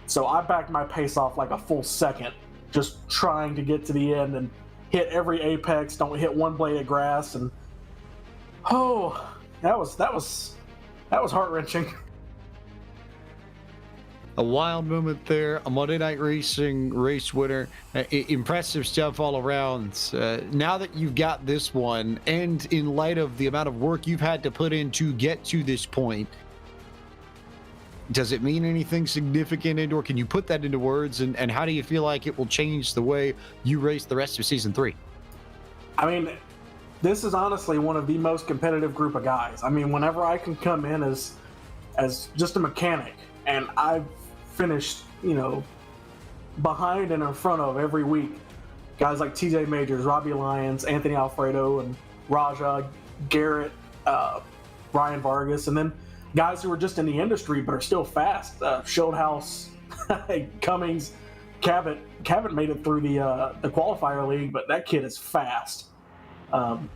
So I backed my pace off like a full second, just trying to get to the end and hit every apex, don't hit one blade of grass, and that was heart-wrenching. A wild moment there, a Monday Night Racing race winner. Impressive stuff all around. Now that you've got this one, and in light of the amount of work you've had to put in to get to this point, does it mean anything significant, or can you put that into words, and how do you feel like it will change the way you race the rest of Season 3? I mean, this is honestly one of the most competitive group of guys. I mean, whenever I can come in as just a mechanic, and I've finished, behind and in front of every week, guys like TJ Majors, Robbie Lyons, Anthony Alfredo, and Raja, Garrett, Brian Vargas, and then guys who are just in the industry but are still fast. Shieldhouse, Cummings, Cabot. Cabot made it through the qualifier league, but that kid is fast. And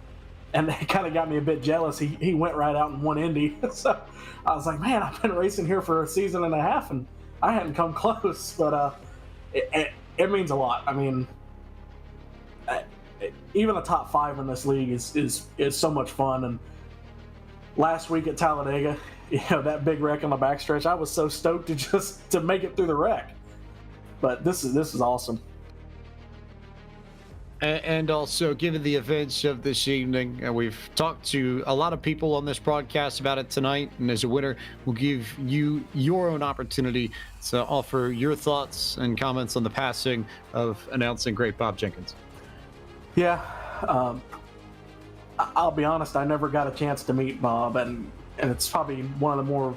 that kind of got me a bit jealous. He went right out and won Indy. So I was like, man, I've been racing here for a season and a half, and I hadn't come close. But it means a lot. I mean, even the top 5 in this league is so much fun. And last week at Talladega, that big wreck on the backstretch, I was so stoked to make it through the wreck. But this is awesome. And also, given the events of this evening, we've talked to a lot of people on this broadcast about it tonight, and as a winner, we'll give you your own opportunity to offer your thoughts and comments on the passing of announcing great Bob Jenkins. Yeah, I'll be honest, I never got a chance to meet Bob, and it's probably one of the more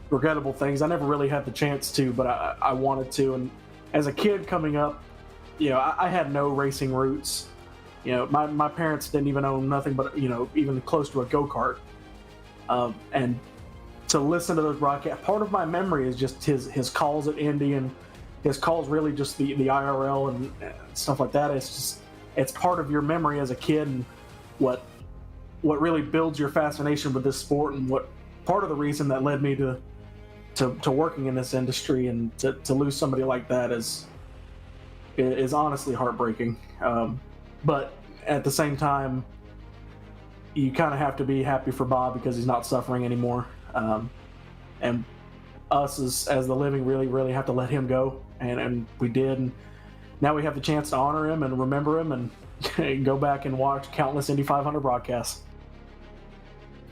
regrettable things. I never really had the chance to, but I wanted to. And as a kid coming up, I had no racing roots. My parents didn't even own nothing but, even close to a go-kart. And to listen to those broadcasts, part of my memory is just his calls at Indy, and his calls really just the IRL and stuff like that. It's part of your memory as a kid, and what really builds your fascination with this sport, and what part of the reason that led me to working in this industry. And to lose somebody like that is honestly heartbreaking. But at the same time, you kind of have to be happy for Bob because he's not suffering anymore. And us as the living really have to let him go. And we did. And now we have the chance to honor him and remember him and go back and watch countless Indy 500 broadcasts.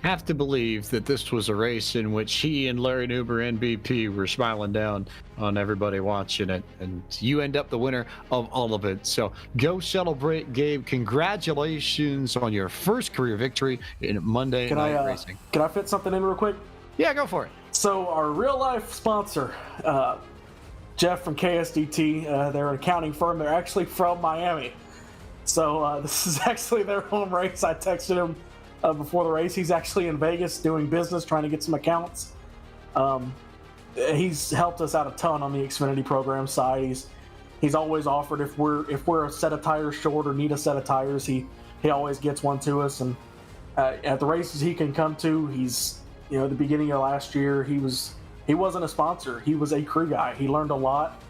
Have to believe that this was a race in which he and Larry Nuber, NBP, were smiling down on everybody watching it, and you end up the winner of all of it. So go celebrate, Gabe. Congratulations on your first career victory in Monday Night Racing. Can I fit something in real quick? Yeah, go for it. So our real life sponsor, Jeff from KSDT, they're an accounting firm. They're actually from Miami. So this is actually their home race. I texted him before the race. He's actually in Vegas doing business, trying to get some accounts. He's helped us out a ton on the Xfinity program side. He's always offered if we're a set of tires short or need a set of tires, he always gets one to us. And at the races he can come to, he's at the beginning of last year he wasn't a sponsor, he was a crew guy. He learned a lot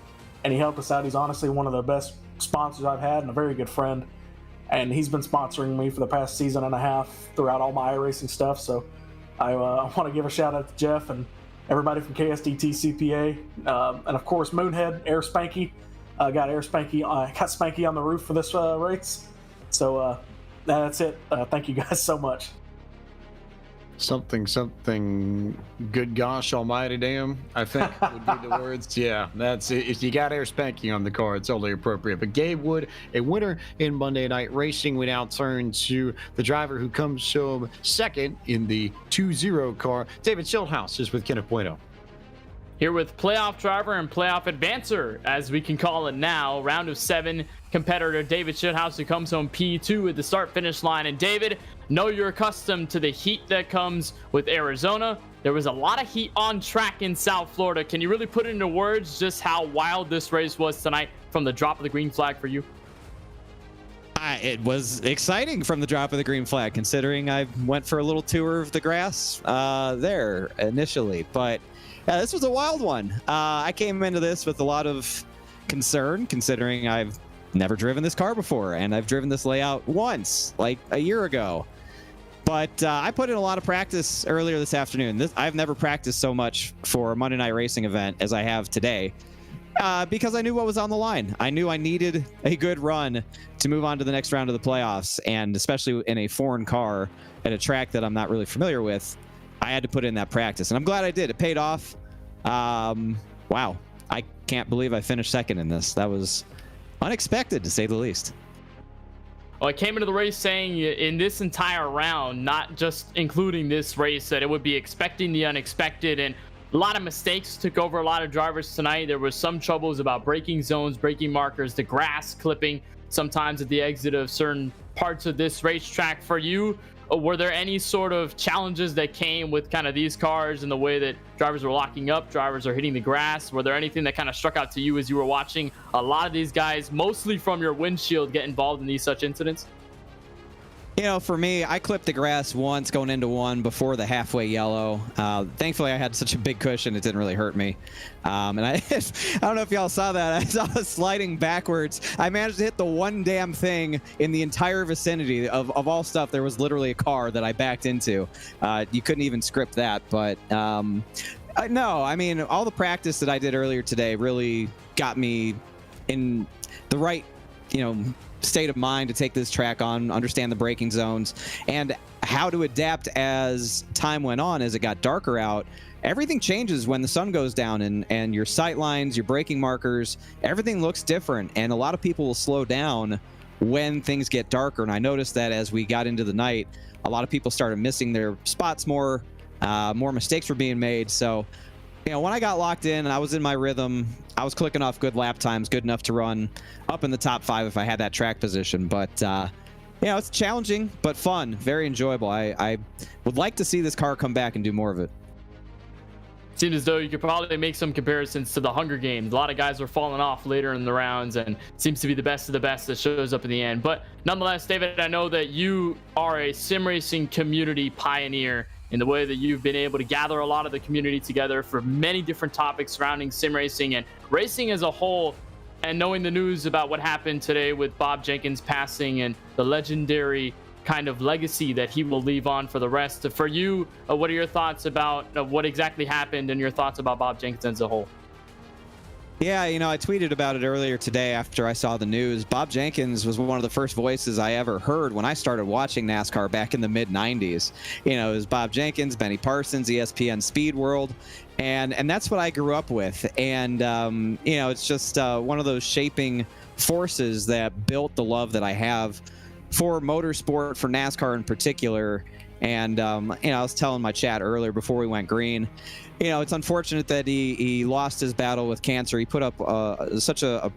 and he helped us out. He's honestly one of the best sponsors I've had and a very good friend. And he's been sponsoring me for the past season and a half throughout all my iRacing stuff. So I want to give a shout out to Jeff and everybody from KSDT CPA. And of course, Moonhead, Air Spanky. Got Spanky on the roof for this race. So that's it. Thank you guys so much. Something good gosh almighty damn, I think would be the words. Yeah, that's it. If you got Air Spanky on the car, it's only appropriate. But Gabe Wood, a winner in Monday Night Racing. We now turn to the driver who comes home second in the 2-0 car. David Schildhouse is with Kenneth Bueno. Here with playoff driver and playoff advancer, as we can call it now, round of 7 competitor David Schildhouse, who comes home P2 at the start-finish line. And David, know you're accustomed to the heat that comes with Arizona. There was a lot of heat on track in South Florida. Can you really put it into words just how wild this race was tonight from the drop of the green flag for you? It was exciting from the drop of the green flag, considering I went for a little tour of the grass there initially. But yeah, this was a wild one. I came into this with a lot of concern, considering I've never driven this car before, and I've driven this layout once, like a year ago. But I put in a lot of practice earlier this afternoon. I've never practiced so much for a Monday Night Racing event as I have today, because I knew what was on the line. I knew I needed a good run to move on to the next round of the playoffs, and especially in a foreign car at a track that I'm not really familiar with, I had to put in that practice, and I'm glad I did. It paid off. Wow. I can't believe I finished second in this. That was unexpected, to say the least. Well, I came into the race saying in this entire round, not just including this race, that it would be expecting the unexpected, and a lot of mistakes took over a lot of drivers tonight. There was some troubles about braking zones, braking markers, the grass clipping sometimes at the exit of certain parts of this racetrack. For you, were there any sort of challenges that came with kind of these cars and the way that drivers were locking up, drivers are hitting the grass? Were there anything that kind of struck out to you as you were watching a lot of these guys, mostly from your windshield, get involved in these such incidents? For me, I clipped the grass once going into one before the halfway yellow. Thankfully, I had such a big cushion, it didn't really hurt me. And I don't know if y'all saw that. I saw us sliding backwards. I managed to hit the one damn thing in the entire vicinity of all stuff. There was literally a car that I backed into. You couldn't even script that. But no, I mean, all the practice that I did earlier today really got me in the right, state of mind to take this track on, understand the braking zones, and how to adapt as time went on. As it got darker out, everything changes when the sun goes down, and your sight lines, your braking markers, everything looks different, and a lot of people will slow down when things get darker. And I noticed that as we got into the night, a lot of people started missing their spots more mistakes were being made. So when I got locked in and I was in my rhythm, I was clicking off good lap times, good enough to run up in the top 5 if I had that track position. But it's challenging but fun, very enjoyable. I would like to see this car come back and do more of it. Seems as though you could probably make some comparisons to the Hunger Games. A lot of guys are falling off later in the rounds, and seems to be the best of the best that shows up in the end. But nonetheless, David, I know that you are a sim racing community pioneer in the way that you've been able to gather a lot of the community together for many different topics surrounding sim racing and racing as a whole. and knowing the news about what happened today with Bob Jenkins passing and the legendary kind of legacy that he will leave on for the rest. For you, what are your thoughts about what exactly happened and your thoughts about Bob Jenkins as a whole? Yeah, I tweeted about it earlier today after I saw the news. Bob Jenkins was one of the first voices I ever heard when I started watching NASCAR back in the mid-90s. It was Bob Jenkins, Benny Parsons, ESPN Speed World, and that's what I grew up with. And, it's just one of those shaping forces that built the love that I have for motorsport, for NASCAR in particular. And, I was telling my chat earlier before we went green, it's unfortunate that he lost his battle with cancer. He put up such a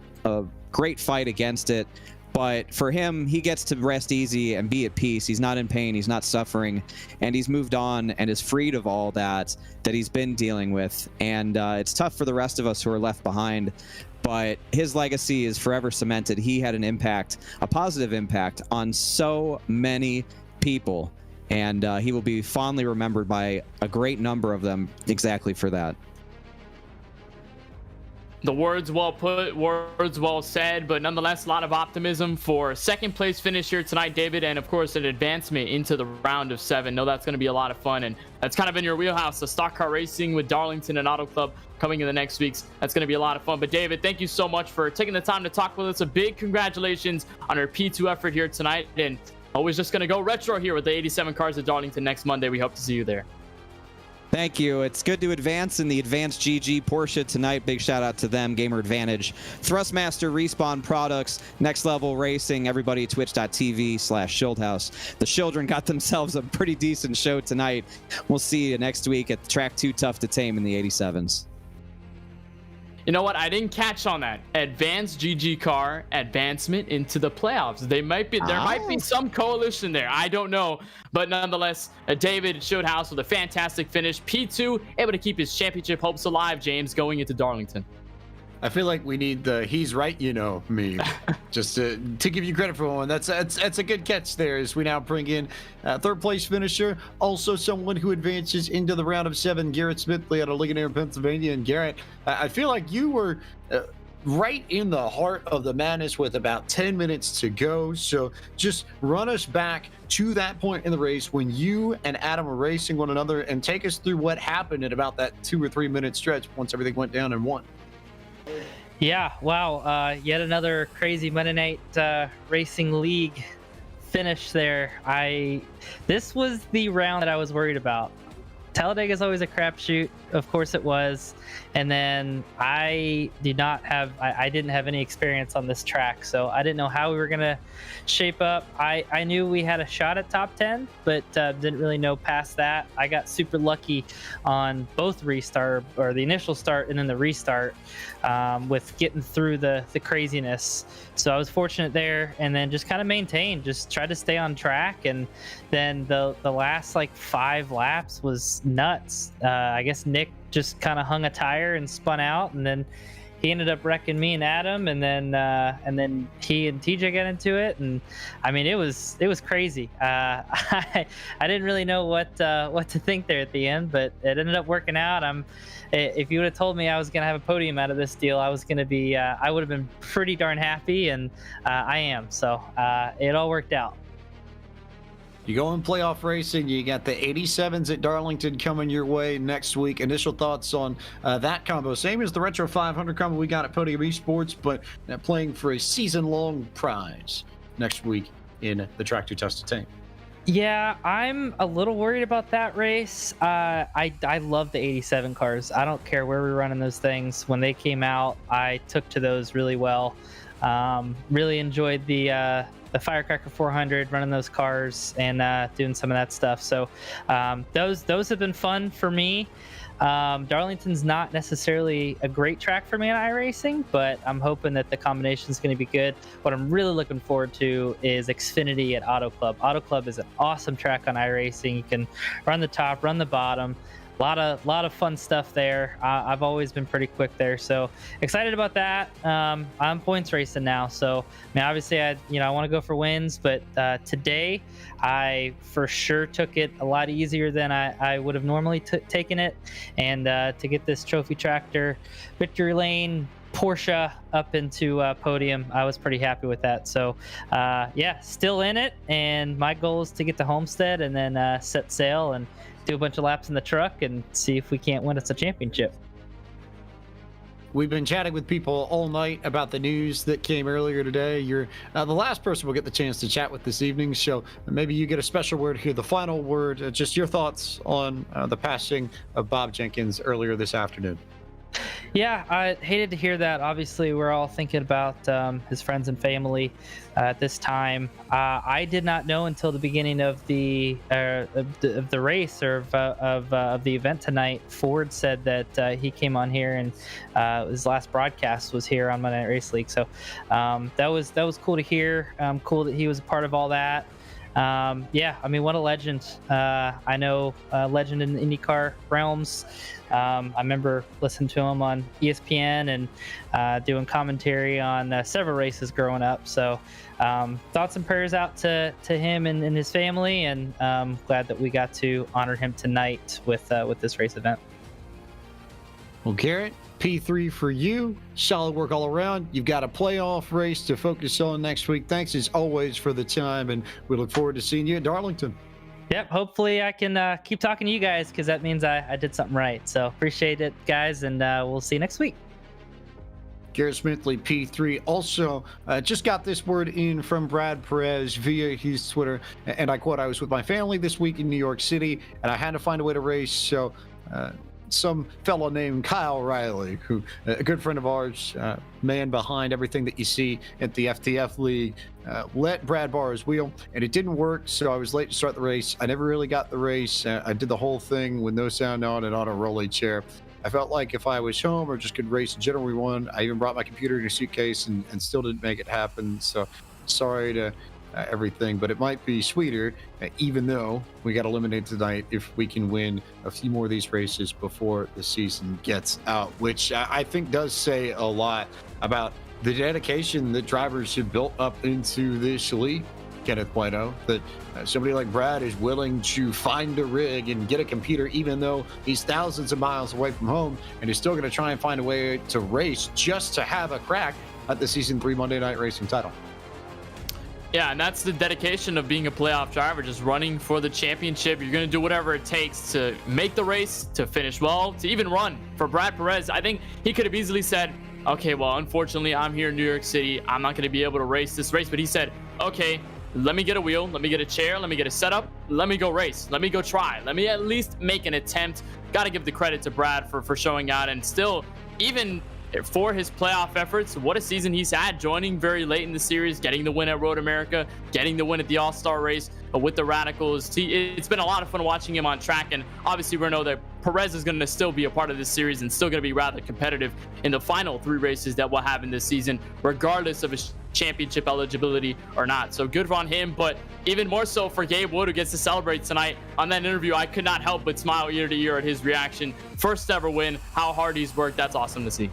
great fight against it. But for him, he gets to rest easy and be at peace. He's not in pain. He's not suffering. And he's moved on and is freed of all that he's been dealing with. And it's tough for the rest of us who are left behind. But his legacy is forever cemented. He had an impact, a positive impact on so many people. And he will be fondly remembered by a great number of them exactly for that. The words well put, words well said, but nonetheless, a lot of optimism for second place finish here tonight, David, and of course, an advancement into the round of 7. No, that's going to be a lot of fun, and that's kind of in your wheelhouse. The stock car racing with Darlington and Auto Club coming in the next weeks. That's going to be a lot of fun. But David, thank you so much for taking the time to talk with us. A big congratulations on our P2 effort here tonight, and always just going to go retro here with the 87 cars at Darlington next Monday. We hope to see you there. Thank you. It's good to advance in the Advanced GG Porsche tonight. Big shout out to them, Gamer Advantage, Thrustmaster, Respawn Products, Next Level Racing, everybody at twitch.tv/Schildhouse. The children got themselves a pretty decent show tonight. We'll see you next week at Track 2 Tough to Tame in the 87s. You know what? I didn't catch on that. Advanced GG car advancement into the playoffs. There might be some coalition there. I don't know. But nonetheless, David Schildhouse with a fantastic finish. P2 able to keep his championship hopes alive, James, going into Darlington. I feel like we need the "he's right, meme just to give you credit for one. That's a good catch there as we now bring in third place finisher, also someone who advances into the round of 7, Garrett Smithley out of Ligonier, Pennsylvania. And Garrett, I feel like you were right in the heart of the madness with about 10 minutes to go. So just run us back to that point in the race when you and Adam were racing one another and take us through what happened at about that 2 or 3 minute stretch once everything went down and won. Yeah, wow. Yet another crazy Monday Night Racing League finish there. This was the round that I was worried about. Talladega is always a crapshoot. Of course it was. And then I didn't have any experience on this track, so I didn't know how we were going to shape up. I knew we had a shot at top 10, but didn't really know past that. I got super lucky on both restart, or the initial start and then the restart, with getting through the craziness. So I was fortunate there, and then just kind of maintained, just tried to stay on track. And then the last like 5 laps was nuts. I guess Nick just kind of hung a tire and spun out, and then he ended up wrecking me and Adam, and then he and TJ got into it, and I mean it was crazy. I didn't really know what to think there at the end, but it ended up working out. If you would have told me I was gonna have a podium out of this deal, I would have been pretty darn happy, and I am. So it all worked out. You go in playoff racing, you got the 87s at Darlington coming your way next week. Initial thoughts on that combo? Same as the Retro 500 combo we got at Podium Esports, but playing for a season-long prize next week in the Track 2 Tough to Tame. Yeah, I'm a little worried about that race. I love the 87 cars. I don't care where we run in those things. When they came out, I took to those really well. Really enjoyed the Firecracker 400, running those cars and doing some of that stuff. So those have been fun for me. Darlington's not necessarily a great track for me in iRacing, but I'm hoping that the combination is going to be good. What I'm really looking forward to is Xfinity at Auto Club. Auto Club is an awesome track on iRacing. You can run the top, run the bottom. A lot of fun stuff there. I've always been pretty quick there, so excited about that. I'm points racing now, so I mean, obviously I want to go for wins, but today I for sure took it a lot easier than I would have normally taken it, and to get this trophy tractor victory lane Porsche up into podium. I was pretty happy with that. So yeah, still in it, and my goal is to get to Homestead and then set sail and do a bunch of laps in the truck and see if we can't win us a championship. We've been chatting with people all night about the news that came earlier today. You're the last person we'll get the chance to chat with this evening, so maybe you get a special word here, the final word, just your thoughts on the passing of Bob Jenkins earlier this afternoon. Yeah, I hated to hear that. Obviously, we're all thinking about his friends and family at this time. I did not know until the beginning of the race or of the event tonight. Ford said that he came on here and his last broadcast was here on Monday Night Race League. So that was cool to hear. Cool that he was a part of all that. Yeah, I mean, what a legend. I know a legend in the IndyCar realms. I remember listening to him on ESPN and doing commentary on several races growing up. So thoughts and prayers out to him and his family, and glad that we got to honor him tonight with this race event. Well, Garrett, P3 for you. Solid work all around. You've got a playoff race to focus on next week. Thanks as always for the time, and we look forward to seeing you at Darlington. Yep, hopefully I can keep talking to you guys, because that means I did something right. So appreciate it, guys, and we'll see you next week. Garrett Smithley, P3. Also, just got this word in from Brad Perez via his Twitter, and I quote, "I was with my family this week in New York City, and I had to find a way to race, so some fellow named Kyle Riley, who a good friend of ours, man behind everything that you see at the FTF League, let Brad bar his wheel, and it didn't work, so I was late to start the race. I never really got the race. I did the whole thing with no sound on and on a rolly chair. I felt like if I was home or just could race in general, we won. I even brought my computer in a suitcase and still didn't make it happen, so sorry to everything, but it might be sweeter, even though we got eliminated tonight, if we can win a few more of these races before the season gets out," which I think does say a lot about the dedication that drivers have built up into this league, Kenneth Whiteout, that somebody like Brad is willing to find a rig and get a computer, even though he's thousands of miles away from home, and is still going to try and find a way to race just to have a crack at the Season 3 Monday Night Racing title. Yeah, and that's the dedication of being a playoff driver, just running for the championship. You're going to do whatever it takes to make the race, to finish well, to even run. For Brad Perez, I think he could have easily said, okay, well, unfortunately, I'm here in New York City. I'm not going to be able to race this race. But he said, okay, let me get a wheel, let me get a chair, let me get a setup, let me go race, let me go try, let me at least make an attempt. Got to give the credit to Brad for showing out, and still, even for his playoff efforts, what a season he's had, joining very late in the series, getting the win at Road America, getting the win at the All-Star race with the Radicals. It's been a lot of fun watching him on track, and obviously we know that Perez is going to still be a part of this series and still going to be rather competitive in the final 3 races that we'll have in this season, regardless of his championship eligibility or not. So good on him, but even more so for Gabe Wood, who gets to celebrate tonight. On that interview, I could not help but smile ear to ear at his reaction. First ever win, how hard he's worked. That's awesome to see.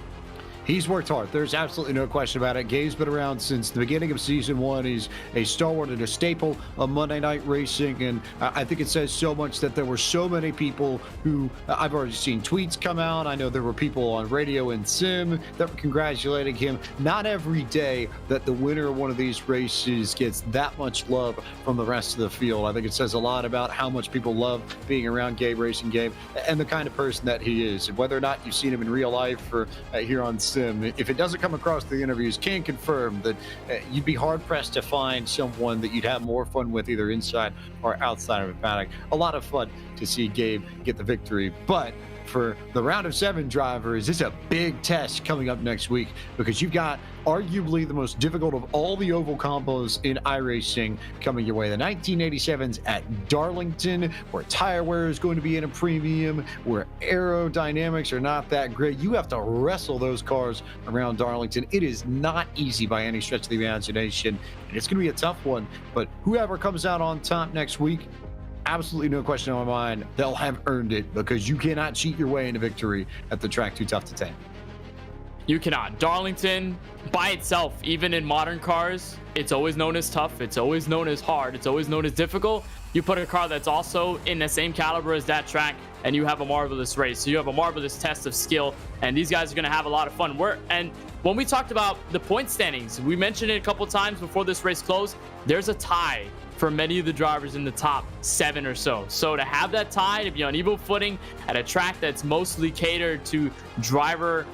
He's worked hard. There's absolutely no question about it. Gabe's been around since the beginning of season 1. He's a stalwart and a staple of Monday Night Racing, and I think it says so much that there were so many people who I've already seen tweets come out. I know there were people on radio and sim that were congratulating him. Not every day that the winner of one of these races gets that much love from the rest of the field. I think it says a lot about how much people love being around Gabe, Racing Gabe, and the kind of person that he is. And whether or not you've seen him in real life or here on sim, if it doesn't come across the interviews, can confirm that you'd be hard-pressed to find someone that you'd have more fun with, either inside or outside of a paddock. A lot of fun to see Gabe get the victory, but for the round of 7 drivers, it's a big test coming up next week, because you've got arguably the most difficult of all the oval combos in iRacing coming your way. The 1987s at Darlington, where tire wear is going to be in a premium, where aerodynamics are not that great. You have to wrestle those cars around Darlington. It is not easy by any stretch of the imagination, and it's going to be a tough one, but whoever comes out on top next week, absolutely no question in my mind, they'll have earned it, because you cannot cheat your way into victory at the track too tough to tame. You cannot. Darlington, by itself, even in modern cars, it's always known as tough. It's always known as hard. It's always known as difficult. You put a car that's also in the same caliber as that track, and you have a marvelous race. So you have a marvelous test of skill and these guys are going to have a lot of fun. And when we talked about the point standings, we mentioned it a couple times before this race closed. There's a tie for many of the drivers in the top 7 or so. So to have that tie, to be on equal footing at a track that's mostly catered to driver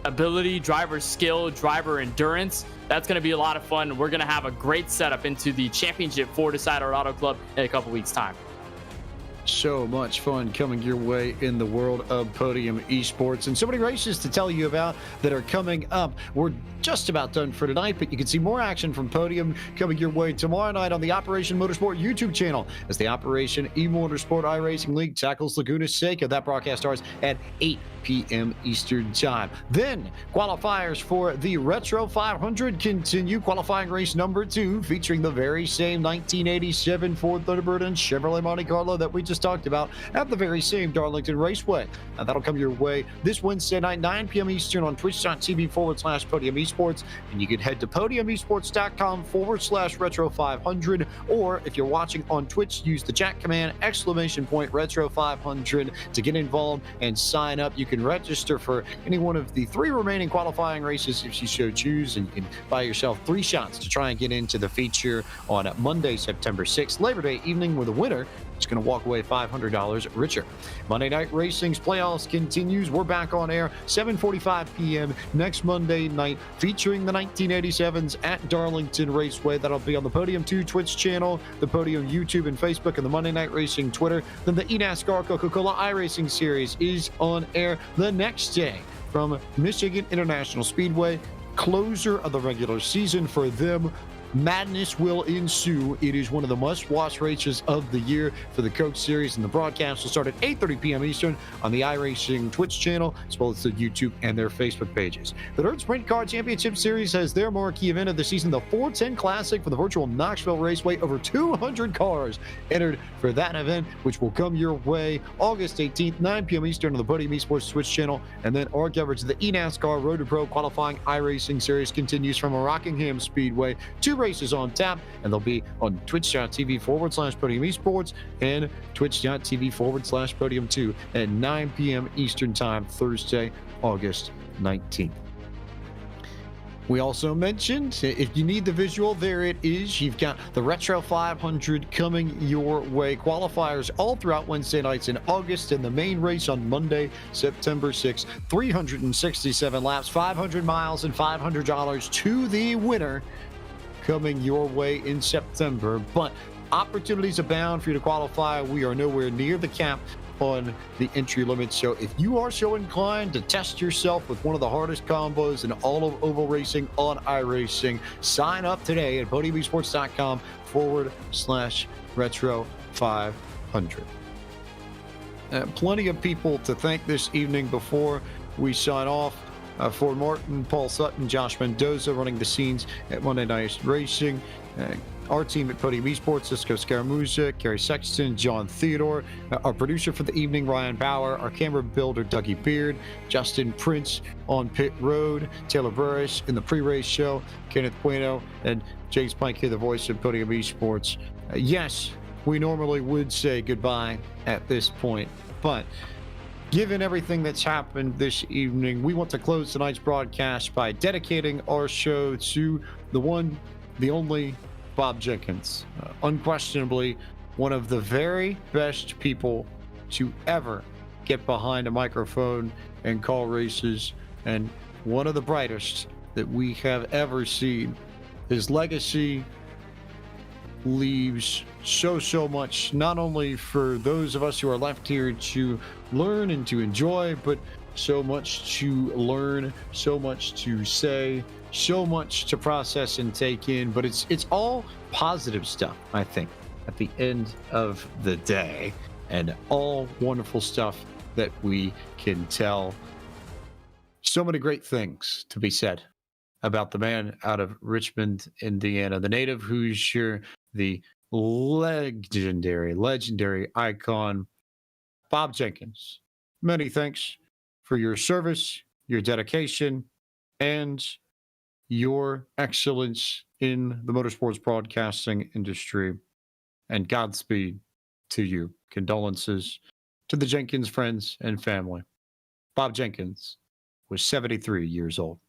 ability, driver skill, driver endurance, that's going to be a lot of fun. We're going to have a great setup into the championship for Decider Auto Club in a couple weeks' time. So much fun coming your way in the world of Podium Esports, and so many races to tell you about that are coming up. We're just about done for tonight, but you can see more action from Podium coming your way tomorrow night on the Operation Motorsport YouTube channel as the Operation eMotorsport iRacing League tackles Laguna Seca. That broadcast starts at 8 p.m. Eastern Time. Then qualifiers for the Retro 500 continue. Qualifying race number 2 featuring the very same 1987 Ford Thunderbird and Chevrolet Monte Carlo that we just talked about at the very same Darlington Raceway. Now that'll come your way this Wednesday night, 9 p.m. Eastern on twitch.tv/Podium Esports. And you can head to podiumesports.com/Retro 500. Or if you're watching on Twitch, use the chat command !Retro 500 to get involved and sign up. You can register for any one of the 3 remaining qualifying races if you so choose, and you can buy yourself 3 shots to try and get into the feature on Monday, September 6th, Labor Day evening, where the winner is going to walk away $500 richer. Monday Night Racing's playoffs continues. We're back on air 7:45 p.m. next Monday night, featuring the 1987s at Darlington Raceway. That'll be on the Podium 2 Twitch channel, the Podium YouTube and Facebook, and the Monday Night Racing Twitter. Then the eNASCAR Coca-Cola iRacing Series is on air the next day from Michigan International Speedway. Closer of the regular season for them. Madness will ensue. It is one of the must-watch races of the year for the Coke Series, and the broadcast will start at 8:30 p.m. Eastern on the iRacing Twitch channel, as well as the YouTube and their Facebook pages. The Dirt Sprint Car Championship Series has their marquee event of the season, the 410 Classic for the virtual Knoxville Raceway. Over 200 cars entered for that event, which will come your way August 18th, 9 p.m. Eastern on the Podium Esports Twitch channel. And then our coverage of the eNASCAR Road to Pro qualifying iRacing Series continues from Rockingham Speedway. 2 races on tap, and they'll be on twitch.tv/Podium Esports and twitch.tv/Podium 2 at 9 p.m. Eastern Time, Thursday, August 19th. We also mentioned, if you need the visual, there it is. You've got the Retro 500 coming your way. Qualifiers all throughout Wednesday nights in August, and the main race on Monday, September 6th. 367 laps, 500 miles, and $500 to the winner coming your way in September. But opportunities abound for you to qualify. We are nowhere near the cap on the entry limit. So if you are so inclined to test yourself with one of the hardest combos in all of oval racing on iRacing, sign up today at podiumesports.com/Retro 500. Plenty of people to thank this evening before we sign off. Ford Martin, Paul Sutton, Josh Mendoza running the scenes at Monday Night Racing. Our team at Podium Esports, Cisco Scaramuza, Gary Sexton, John Theodore. Our producer for the evening, Ryan Bauer. Our camera builder, Dougie Beard. Justin Prince on pit road. Taylor Burris in the pre-race show. Kenneth Bueno and James Pike here, the voice of Podium Esports. Yes, we normally would say goodbye at this point, but given everything that's happened this evening, we want to close tonight's broadcast by dedicating our show to the one, the only Bob Jenkins. Unquestionably, one of the very best people to ever get behind a microphone and call races, and one of the brightest that we have ever seen. His legacy leaves so much, not only for those of us who are left here to learn and to enjoy, but so much to learn, so much to say, so much to process and take in. But it's all positive stuff, I think, at the end of the day, and all wonderful stuff that we can tell. So many great things to be said about the man out of Richmond, Indiana, the native Hoosier, the legendary icon, Bob Jenkins. Many thanks for your service, your dedication, and your excellence in the motorsports broadcasting industry. And Godspeed to you. Condolences to the Jenkins friends and family. Bob Jenkins, was 73 years old.